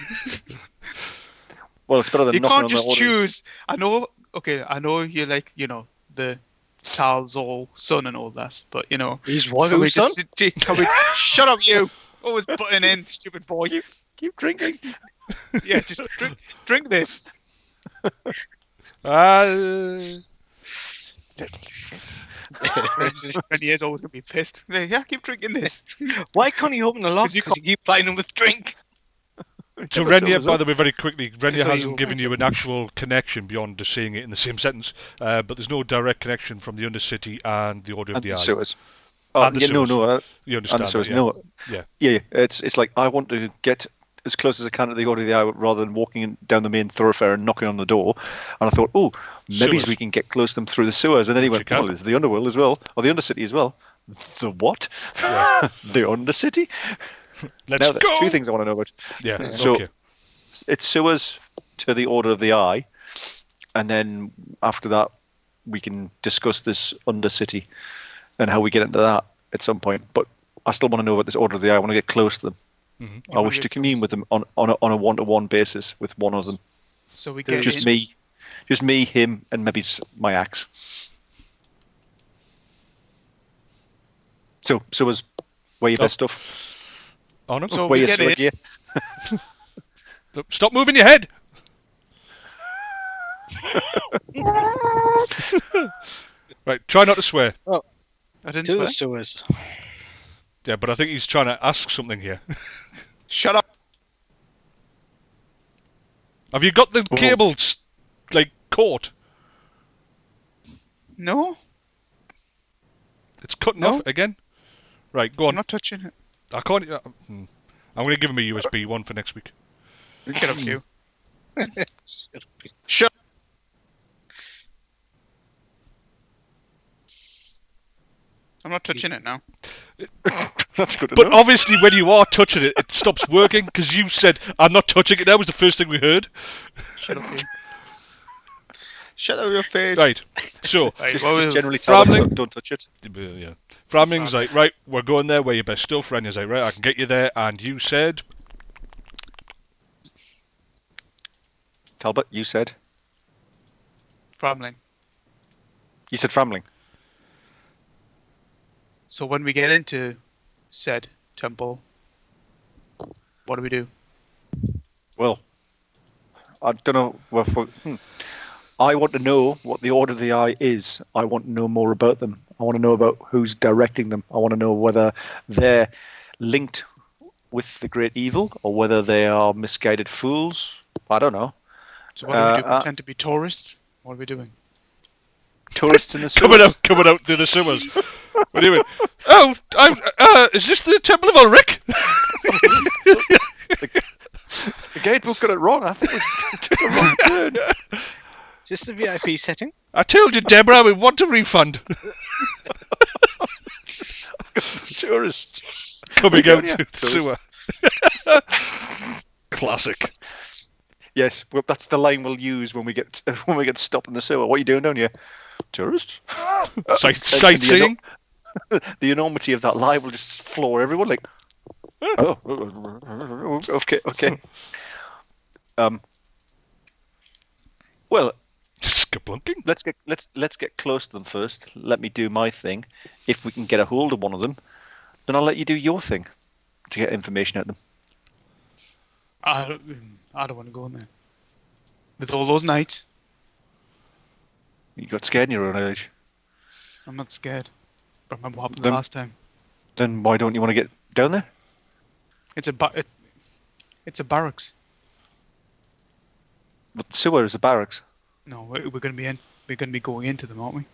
Well, it's better than You knocking can't on just the order. choose. I know. Okay, I know you're like the Tal's all son and all that, but you know, He's what? can we Who's done? just can we shut up, you? Always butting in, stupid boy. Keep drinking. Yeah, just drink this. Rennie is always gonna be pissed. Yeah, keep drinking this. Why can't he open the lock? 'Cause you Because you keep plying him with drink. So Renya, by the way, very quickly, Renya So hasn't you- given you an actual connection beyond just saying it in the same sentence, but there's no direct connection from the Undercity and the Order of And the the Eye. sewers. And the Yeah, sewers. no. You And understand the sewers. that, No. Yeah. Yeah. It's like I want to get as close as I can to the Order of the Eye rather than walking down the main thoroughfare and knocking on the door. And I thought, oh, maybe Sewers. we can get close to them through the sewers. And then he Which went, you can. well, there's the Underworld as well, or the Undercity as well. The what? Yeah. The Undercity? Let's Now there's go! two things I want to know about. Yeah, So- okay. It's sewers to the Order of the Eye, and then after that we can discuss this Undercity and how we get into that at some point. But I still want to know about this Order of the Eye. I want to get close to them. Mhm. I wish to commune with them on a one-to-one basis with one of them. So we get Just in. me, him, and maybe my axe. So was where your best stuff? Arnung? So Where we your get sword in. gear? Stop moving your head! Right, try not to swear. I didn't To swear. the sewers. Yeah, but I think he's trying to ask something here. Shut up. Have you got the cables, like, caught? No, It's cutting No. off again? Right, go I'm on. not touching it. I can't... I'm going to give him a USB one for next week. Get up, you. Shut. I'm not touching it now. That's good to But know. obviously when you are touching it, it stops working, because you said, I'm not touching it. That was the first thing we heard. Shut up, you. Shut up your face. Right, so... Right, Just, what just was- generally tell them, Framling. don't touch it. Yeah. Framling's like, right, we're going there, where your best stuff. Renya's like, right, I can get you there. And you said... Talbot, you said Framling. Framling. So when we get into said temple, what do we do? Well, I don't know. I want to know what the Order of the Eye is. I want to know more about them. I want to know about who's directing them. I want to know whether they're linked with the great evil or whether they are misguided fools. I don't know. So what do we do? Pretend to be tourists? What are we doing? Tourists in the sewers. coming out to the sewers. What are you doing? Oh, is this the Temple of Ulrich? The guidebook got it wrong. I think we took a wrong turn. Just the VIP setting. I told you, Deborah, we want a refund. Tourists. Coming Good out on to ya. the sewer. Classic. Yes, well, that's the line we'll use when we get stopped in the sewer. What are you doing down here? Tourists? Sightseeing. The enormity of that lie will just floor everyone. Like, oh, okay. Well, Skablunking. let's get close to them first. Let me do my thing. If we can get a hold of one of them, then I'll let you do your thing to get information out of them. I don't want to go in there. With all those nights, You got scared in your own age. I'm not scared. But remember what happened Then- last time. Then why don't you want to get down there? It's a barracks. But the sewer is a barracks. No, we're going to be going into them, aren't we?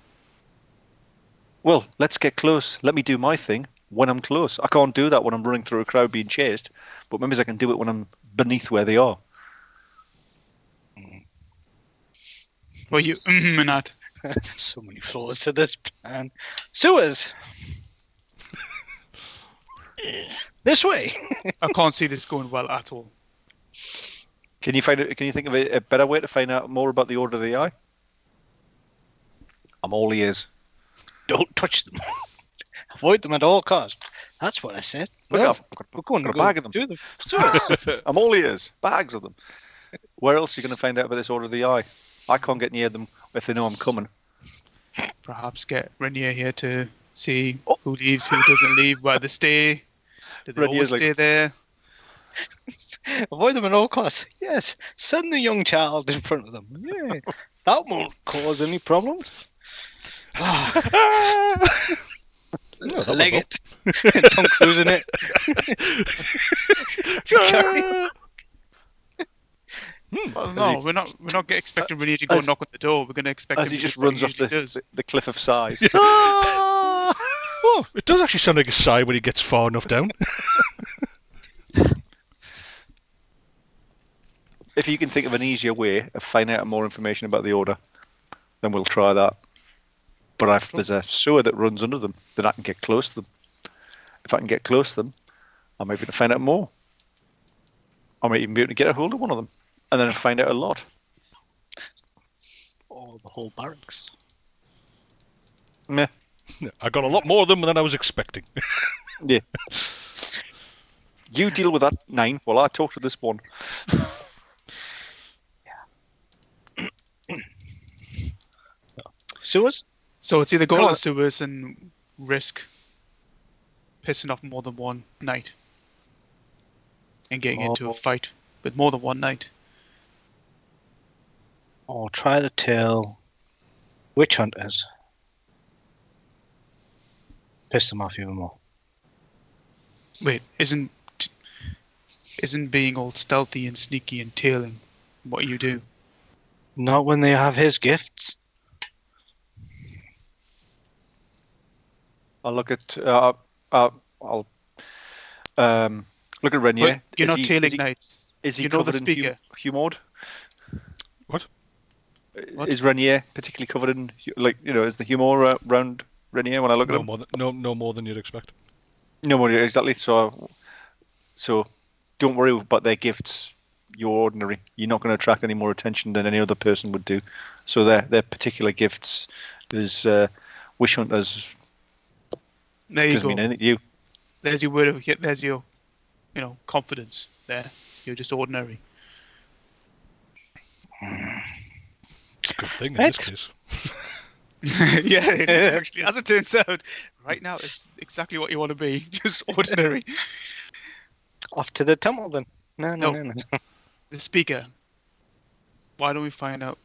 Well, let's get close. Let me do my thing when I'm close. I can't do that when I'm running through a crowd being chased, but maybe I can do it when I'm beneath where they are. Well, you and that. So many flaws to this plan. Sewers. This way. I can't see this going well at all. Can you think of a better way to find out more about the Order of the Eye? I'm all ears. Don't touch them. Avoid them at all costs. That's what I said. Look, Well, I've we're going got to a bag of them. do the sewer. I'm all ears. Bags of them. Where else are you going to find out about this Order of the Eye? I can't get near them if they know I'm coming. perhaps get Renier here to see who leaves, who doesn't leave, where they stay. Do they always Renier's like- stay there? Avoid them at all costs. Yes, send the young child in front of them. Yeah, that won't cause any problems. No, that Leg was it. Tom Cruise in it. Well, no, we're not expecting Renier to go as- knock on the door. We're going to expect As him he to just do what runs off usually does. the cliff of sighs. Oh, it does actually sound like a sigh when he gets far enough down. If you can think of an easier way of finding out more information about the Order, then we'll try that. But if there's a sewer that runs under them, then I can get close to them. If I can get close to them, I might be able to find out more. I might even be able to get a hold of one of them, and then find out a lot. Or the whole barracks. Meh. I got a lot more of them than I was expecting. Yeah. You deal with that 9 while I talk to this one. Sewers? So it's either go No, to the sewers and risk pissing off more than one knight and getting into a fight with more than one knight. Or try to tell witch hunters. Piss them off even more. Wait, isn't being all stealthy and sneaky and tailing what you do? Not when they have his gifts. I'll look at. I'll look at Renier. But you're not tailing knights. Is he You know the covered in speaker. humord? What? What? Is Renier particularly covered in is the humor around Renier when I look at No him? more, no more than you'd expect. No more exactly. So don't worry about their gifts. You're ordinary. You're not going to attract any more attention than any other person would do. So their particular gifts is wish hunters. There you Doesn't go. mean anything to you. There's your word of there's your, confidence there. You're just ordinary. It's a good thing in this case. Yeah, it is actually. As it turns out, right now it's exactly what you want to be. Just ordinary. Off to the temple then. No. No. The speaker. Why don't we find out?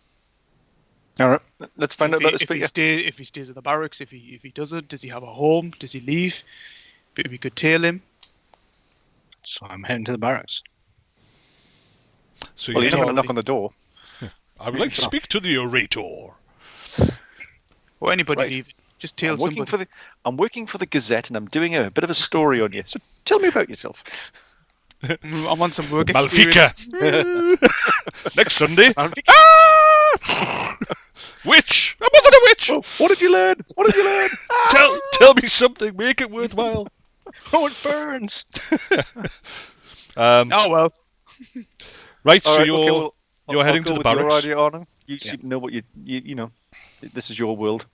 All right, let's find out about the If speaker. he stays at the barracks, if he doesn't, does he have a home? Does he leave? Maybe we could tail him. So I'm heading to the barracks. So Well, you you're not going to know- knock on the door. I would like to speak to the orator. Or anybody Right. leave. Just tail I'm working somebody. I'm working for the Gazette, and I'm doing a bit of a story on you. So tell me about yourself. I want some work experience. Malfika! Next Sunday. Malfika. Ah! Witch! I'm not a witch! Oh, what did you learn? What did you learn? Tell me something, make it worthwhile. Oh, it burns! Oh well. Right, All so right, you're okay, well, you're I'll heading go to the with your barracks. idea, Arnung. You seem to know what you know. This is your world,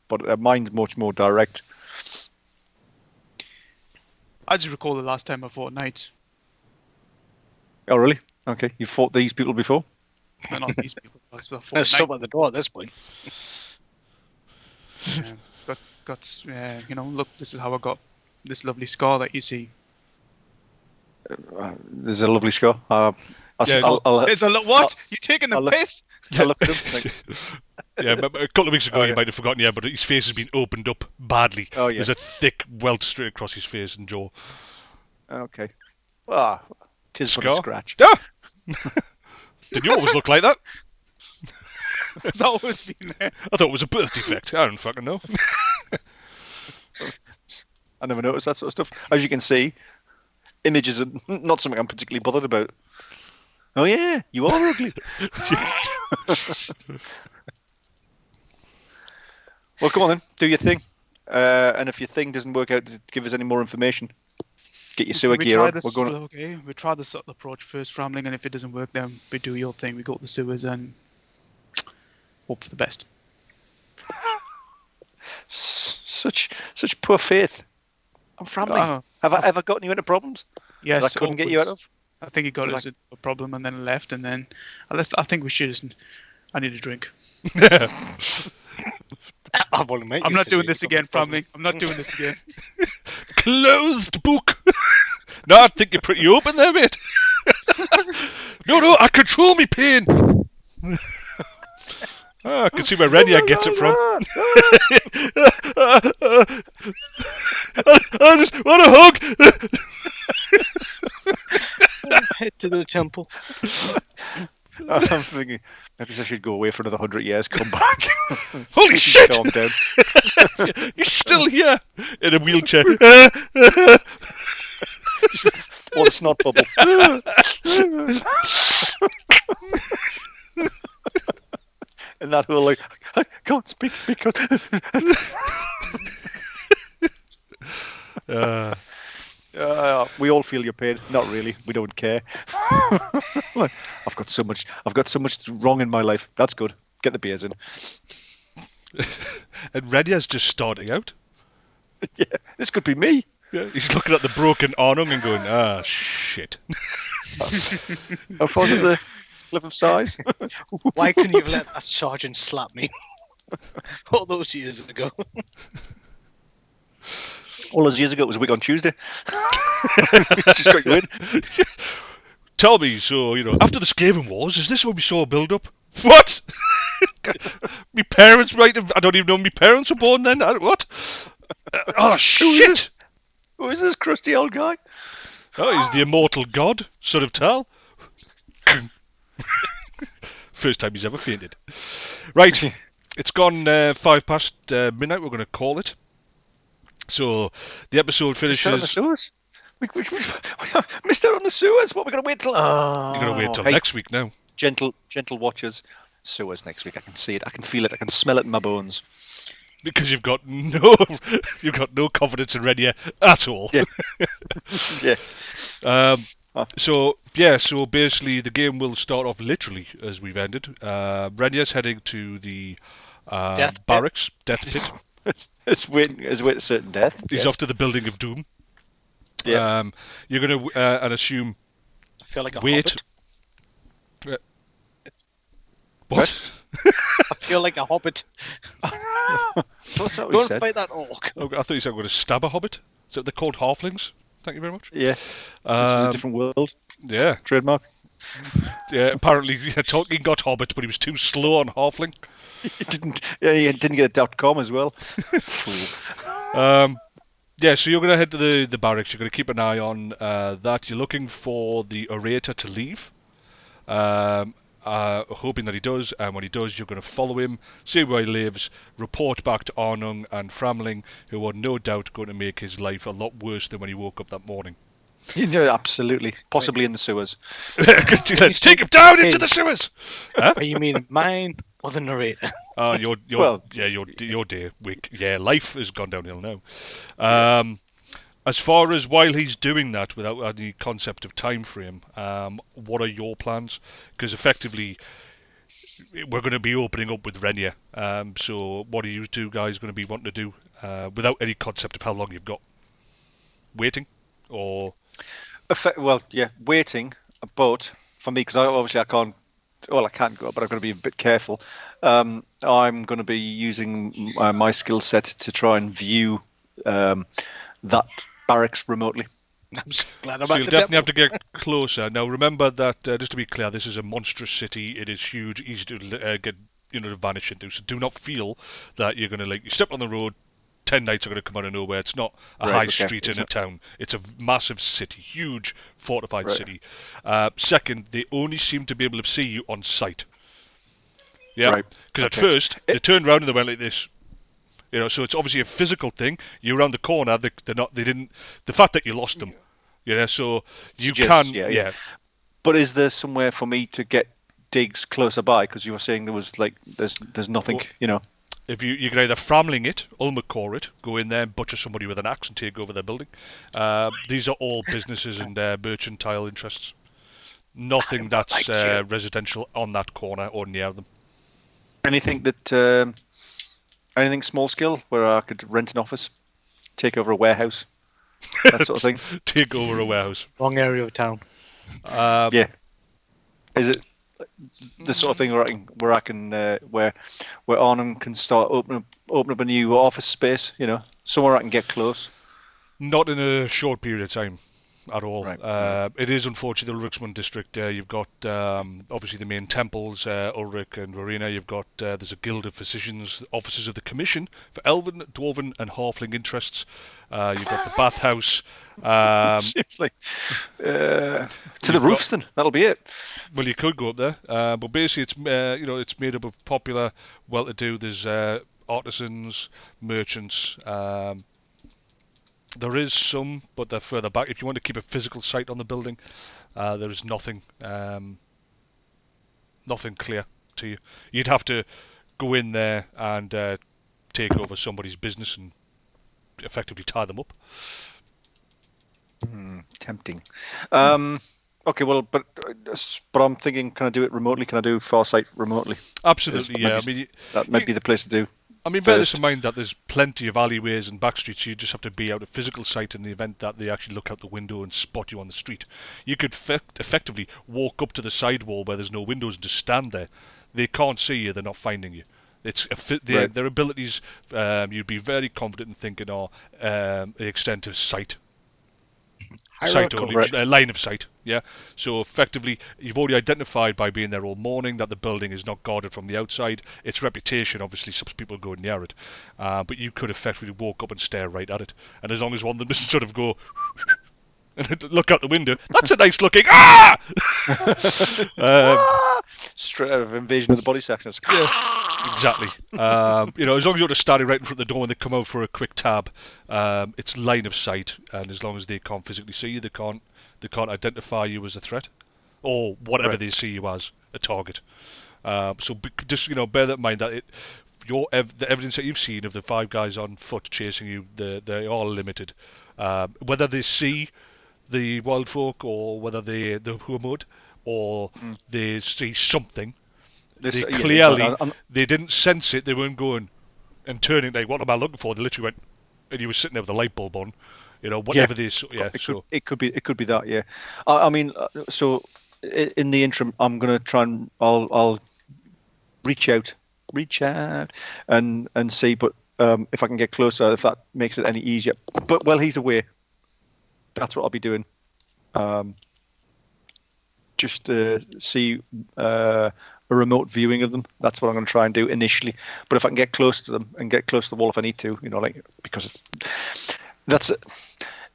but mine's much more direct. I just recall the last time I fought knights. Oh, really? Okay, you fought these people before? No, not these people. I fought There's knights. someone at the door at this point. Look, this is how I got this lovely scar that you see. There's a lovely scar. Yeah, I'll It's a lot. What? You taking the I'll look- piss? I'll look at him. Yeah, but a couple of weeks ago Oh, you yeah. might have forgotten, yeah, but his face has been opened up badly. Oh, yeah. There's a thick welt straight across his face and jaw. Okay. Tis but a Scar? scratch. Ah! Did you always look like that? It's always been there. I thought it was a birth defect. I don't fucking know. I never noticed that sort of stuff. As you can see, images are not something I'm particularly bothered about. Oh yeah, you are ugly. Well, come on then, do your thing. And if your thing doesn't work out, to give us any more information. Get your sewer We gear try on. this. We're going. Okay, we try this subtle approach first, Framling, and if it doesn't work, then we do your thing. We go to the sewers and hope for the best. Such poor faith. I'm Framling. Oh, Have I ever gotten you into problems yes, that I couldn't get you out always. of? I think he got Like- us a problem and then left, and then I think we should just. I need a drink. I've only met I'm you not today, doing this you've again, got no Framling. I'm not doing this again. Closed book. No, I think you're pretty open there, mate. No, I control me pain. I can see where Renia gets it from. I just want a hug. Head to the temple. I'm thinking maybe I should go away for another 100 years, come back. Holy shit! Calm down. You're still here in a wheelchair. One snot bubble. And that whole like, I can't speak because. We all feel your pain. Not really. We don't care. I've got so much wrong in my life. That's good. Get the beers in. And Renia's just starting out. Yeah, this could be me. Yeah, he's looking at the broken Arnung and going, shit. How far to the cliff of size? Why couldn't you have let that sergeant slap me all those years ago? All those years ago, it was a week on Tuesday. Just got you in. Tell me, so, after the Skaven Wars, is this when we saw a build-up? What? Me parents, right? I don't even know my parents were born then. What? Oh, shit! Who is this crusty old guy? Oh, he's the immortal god, son of Tal. First time he's ever fainted. Right, it's gone 5 past midnight. We're going to call it. So the episode finishes. Mr. on the sewers? We missed out on the sewers. What, we're going to wait till... You're going to wait till next week now. Gentle watchers. Sewers next week. I can see it. I can feel it. I can smell it in my bones. Because you've got no confidence in Renia at all. Yeah. Yeah. So basically the game will start off literally as we've ended. Renia's heading to the barracks, death pit. It's waiting a certain death. He's off to the building of doom. Yeah. You're going to and assume. I feel like a wait. hobbit. What? I feel like a hobbit. What's that we Go and said? fight that orc. Oh, I thought you said I'm going to stab a hobbit. Is that they're called halflings? Thank you very much. Yeah. This is a different world. Yeah. Trademark. Yeah. Apparently, Tolkien got Hobbit, but he was too slow on halfling. He didn't get a .com as well. Fool. Yeah, so you're going to head to the barracks. You're going to keep an eye on that. You're looking for the orator to leave. Hoping that he does, and when he does, you're going to follow him, see where he lives, report back to Arnung and Framling, who are no doubt going to make his life a lot worse than when he woke up that morning. Yeah, absolutely. Possibly in the sewers. Let's take him down into the sewers! Huh? You mean mine or the narrator? Your day week. Yeah, life has gone downhill now. As far as while he's doing that, without any concept of time frame, what are your plans? Because effectively, we're going to be opening up with Renia. So what are you two guys going to be wanting to do without any concept of how long you've got? Waiting? Or... Well, yeah, waiting. But for me, because I can't... Well, I can't go, but I'm going to be a bit careful. I'm going to be using my skill set to try and view that barracks remotely. I'm so glad I'm So at you'll the definitely have depot. to get closer. Now remember that, just to be clear, this is a monstrous city. It is huge, easy to get, to vanish into. So do not feel that you're going to, you step on the road, 10 knights are going to come out of nowhere. It's not a high street in a town. It's a massive city, huge fortified city. Second, they only seem to be able to see you on sight. Yeah, because at first they turned around and they went like this. So it's obviously a physical thing. You're around the corner. They didn't. The fact that you lost them. So you can. Yeah. But is there somewhere for me to get digs closer by? Because you were saying there was there's nothing. If you can either Framling it, Ulmacore it, go in there and butcher somebody with an axe and take over their building. These are all businesses and mercantile interests. Nothing that's residential on that corner or near them. Anything anything small scale where I could rent an office, take over a warehouse, that sort of thing. Take over a warehouse. Wrong area of town. Yeah. Is it the sort of thing where Arnung can start open up a new office space. Somewhere I can get close. Not in a short period of time at all. Right. It is unfortunate the Ulriksmund district. You've got obviously the main temples, Ulrich and Verena. You've got there's a guild of physicians, officers of the commission for Elven, Dwarven, and Halfling interests. You've got the bathhouse. Seems like to the roofs. Then that'll be it. Well, you could go up there, but basically it's made up of popular, well-to-do. There's artisans, merchants. There is some, but they're further back. If you want to keep a physical sight on the building, there is nothing clear to you. You'd have to go in there and take over somebody's business and effectively tie them up. Tempting. Okay, well, but I'm thinking, can I do it remotely? Can I do Farsight remotely? Absolutely, yeah. That might be the place to do. Bear this in mind that there's plenty of alleyways and back streets, so you just have to be out of physical sight in the event that they actually look out the window and spot you on the street. You could effectively walk up to the side wall where there's no windows and just stand there. They can't see you, they're not finding you. Their abilities, you'd be very confident in thinking, are the extent of sight. Sight only, line of sight, yeah. So effectively, you've already identified by being there all morning that the building is not guarded from the outside. Its reputation obviously stops people going near it, but you could effectively walk up and stare right at it. And as long as one of them doesn't sort of go and look out the window, that's a nice looking straight out of Invasion of the Body Snatchers. Yeah, exactly. As long as you're just standing right in front of the door when they come out for a quick tab, it's line of sight, and as long as they can't physically see you, they can't identify you as a threat, or whatever they see you as, a target. So just bear that in mind that the evidence that you've seen of the 5 guys on foot chasing you, they are limited. Whether they see the wild folk or whether the Huamud or they see something. They clearly, they didn't sense it. They weren't going and turning like, what am I looking for? They literally went, and you were sitting there with a light bulb on, whatever they saw. Yeah, it could be that. Yeah, so in the interim, I'm gonna try and I'll reach out and see, but if I can get closer, if that makes it any easier. But while he's away, that's what I'll be doing. Just see a remote viewing of them. That's what I'm going to try and do initially. But if I can get close to them and get close to the wall if I need to, because that's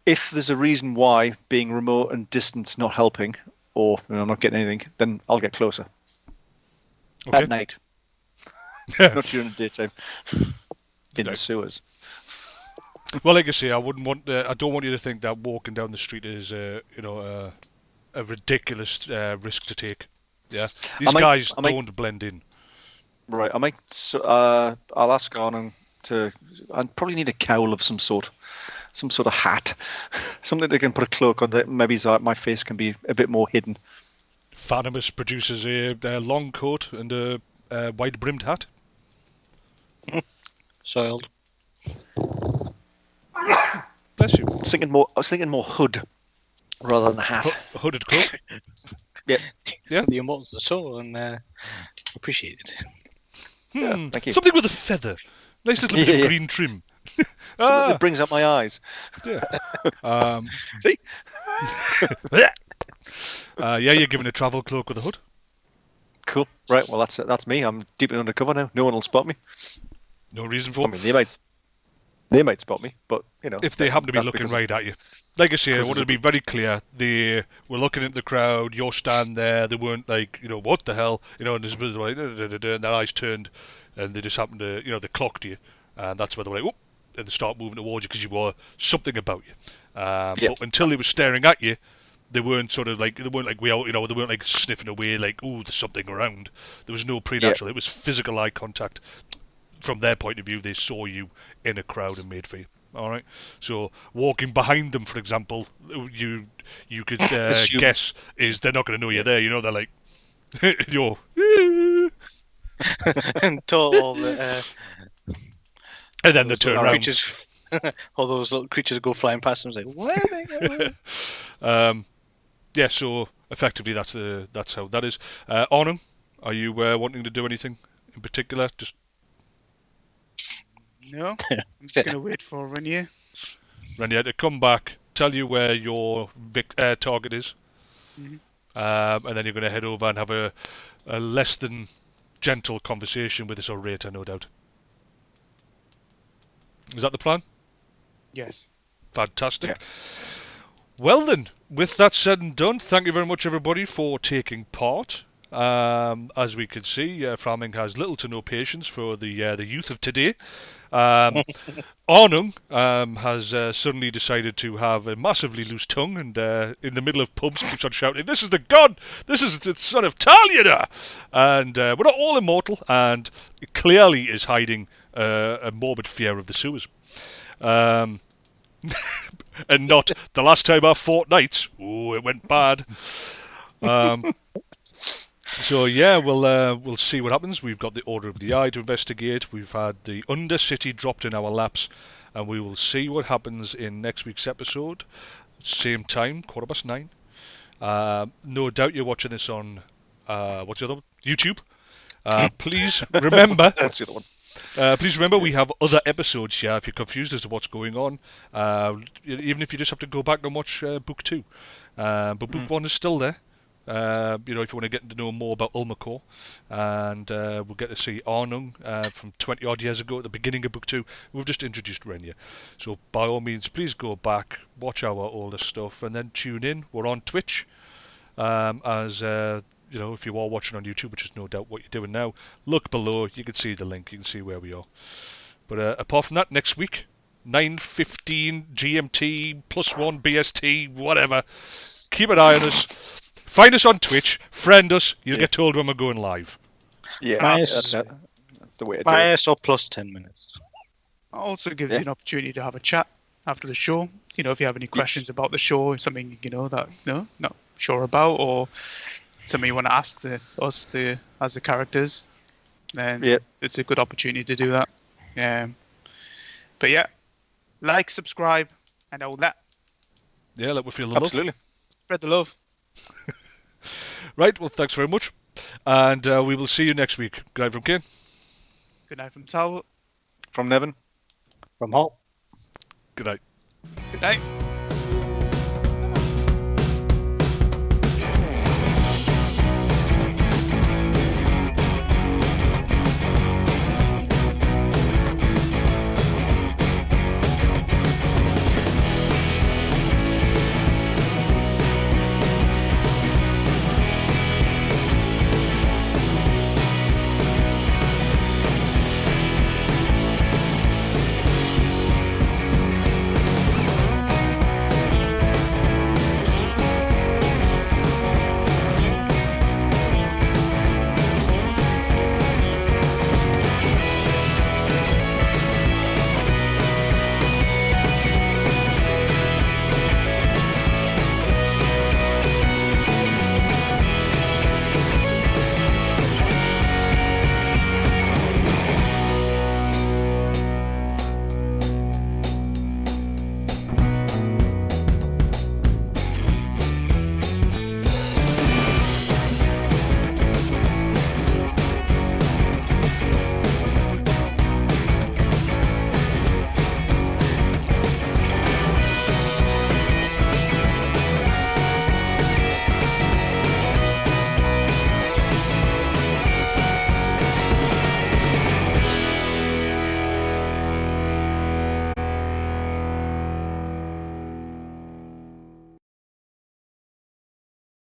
if there's a reason why being remote and distance not helping, or I'm not getting anything, then I'll get closer. Okay. At night, not during the daytime in the sewers. Well, like I say, I don't want you to think that walking down the street is a ridiculous risk to take. Yeah, these guys don't blend in. Right, I'll ask Arnung to. I probably need a cowl of some sort of hat, something they can put a cloak on. That maybe my face can be a bit more hidden. Fanimus produces a long coat and a wide-brimmed hat. Soiled. Bless you. I was thinking more hood rather than a hat. Hooded cloak. Yeah. The immortals at all, and appreciate it. Yeah, thank you. Something with a feather. Nice little bit of green trim. Something that brings out my eyes. Yeah. See? You're given a travel cloak with a hood. Cool. Right. Well, that's me. I'm deep in undercover now. No one will spot me. No reason for. I mean, they might spot me, but if they happen to be looking right at you. Like I say, I wanted to be very clear. They were looking at the crowd. You're standing there. They weren't like, what the hell, and this was like, and their eyes turned, and they just happened to, they clocked you, and that's where they were like, whoop, and they start moving towards you because you were something about you. But until they were staring at you, they weren't sort of like, they weren't like sniffing away like, ooh, there's something around. There was no preternatural. It was physical eye contact. From their point of view, they saw you in a crowd and made for you. All right. So walking behind them, for example, you could guess is they're not going to know you're there. They're like you're until all the and then they turn around. Creatures, all those little creatures go flying past them. And say, "What are they going?" Yeah, so effectively that's how that is. Arnung, are you wanting to do anything in particular? Just No, I'm just gonna wait for Rainier. Renier to come back, tell you where your target is, Mhm. and then you're going to head over and have a less than gentle conversation with this orator, no doubt. Is that the plan? Yes. Fantastic. Yeah. Well then, with that said and done, thank you very much everybody for taking part. As we can see, Framling has little to no patience for the youth of today. Arnung has suddenly decided to have a massively loose tongue and in the middle of pubs keeps on shouting, "This is the god! This is the son of Talia!" And we're not all immortal, and clearly is hiding a morbid fear of the sewers. And not the last time I fought knights. Ooh, it went bad. So yeah, we'll see what happens. We've got the Order of the Eye to investigate. We've had the Undercity dropped in our laps, and we will see what happens in next week's episode. Same time, 9:15. No doubt you're watching this on what's the other one? YouTube. Please remember. That's the other one. Please remember we have other episodes here if you're confused as to what's going on. Even if you just have to go back and watch Book 2. But Book 1 is still there. If you want to get to know more about Ulmacore. And we'll get to see Arnung from 20 odd years ago at the beginning of Book 2. We've just introduced Rainier. So by all means, please go back, watch our older stuff, and then tune in. We're on Twitch. If you are watching on YouTube, which is no doubt what you're doing now, look below. You can see the link. You can see where we are. But apart from that, next week, 9:15 GMT +1 BST, whatever. Keep an eye on us. Find us on Twitch. Friend us. You'll get told when we're going live. Yeah, Nice. that's the way to do By it. ISO plus 10 minutes. Also gives you an opportunity to have a chat after the show. If you have any questions about the show, something that not sure about, or something you want to ask us as the characters, then it's a good opportunity to do that. But yeah, like, subscribe, and all that. Yeah, let me feel the love. Absolutely. Spread the love. Right, well, thanks very much. And we will see you next week. Good night from Kane. Good night from Talbot. From Nevin. From Hull. Good night. Good night.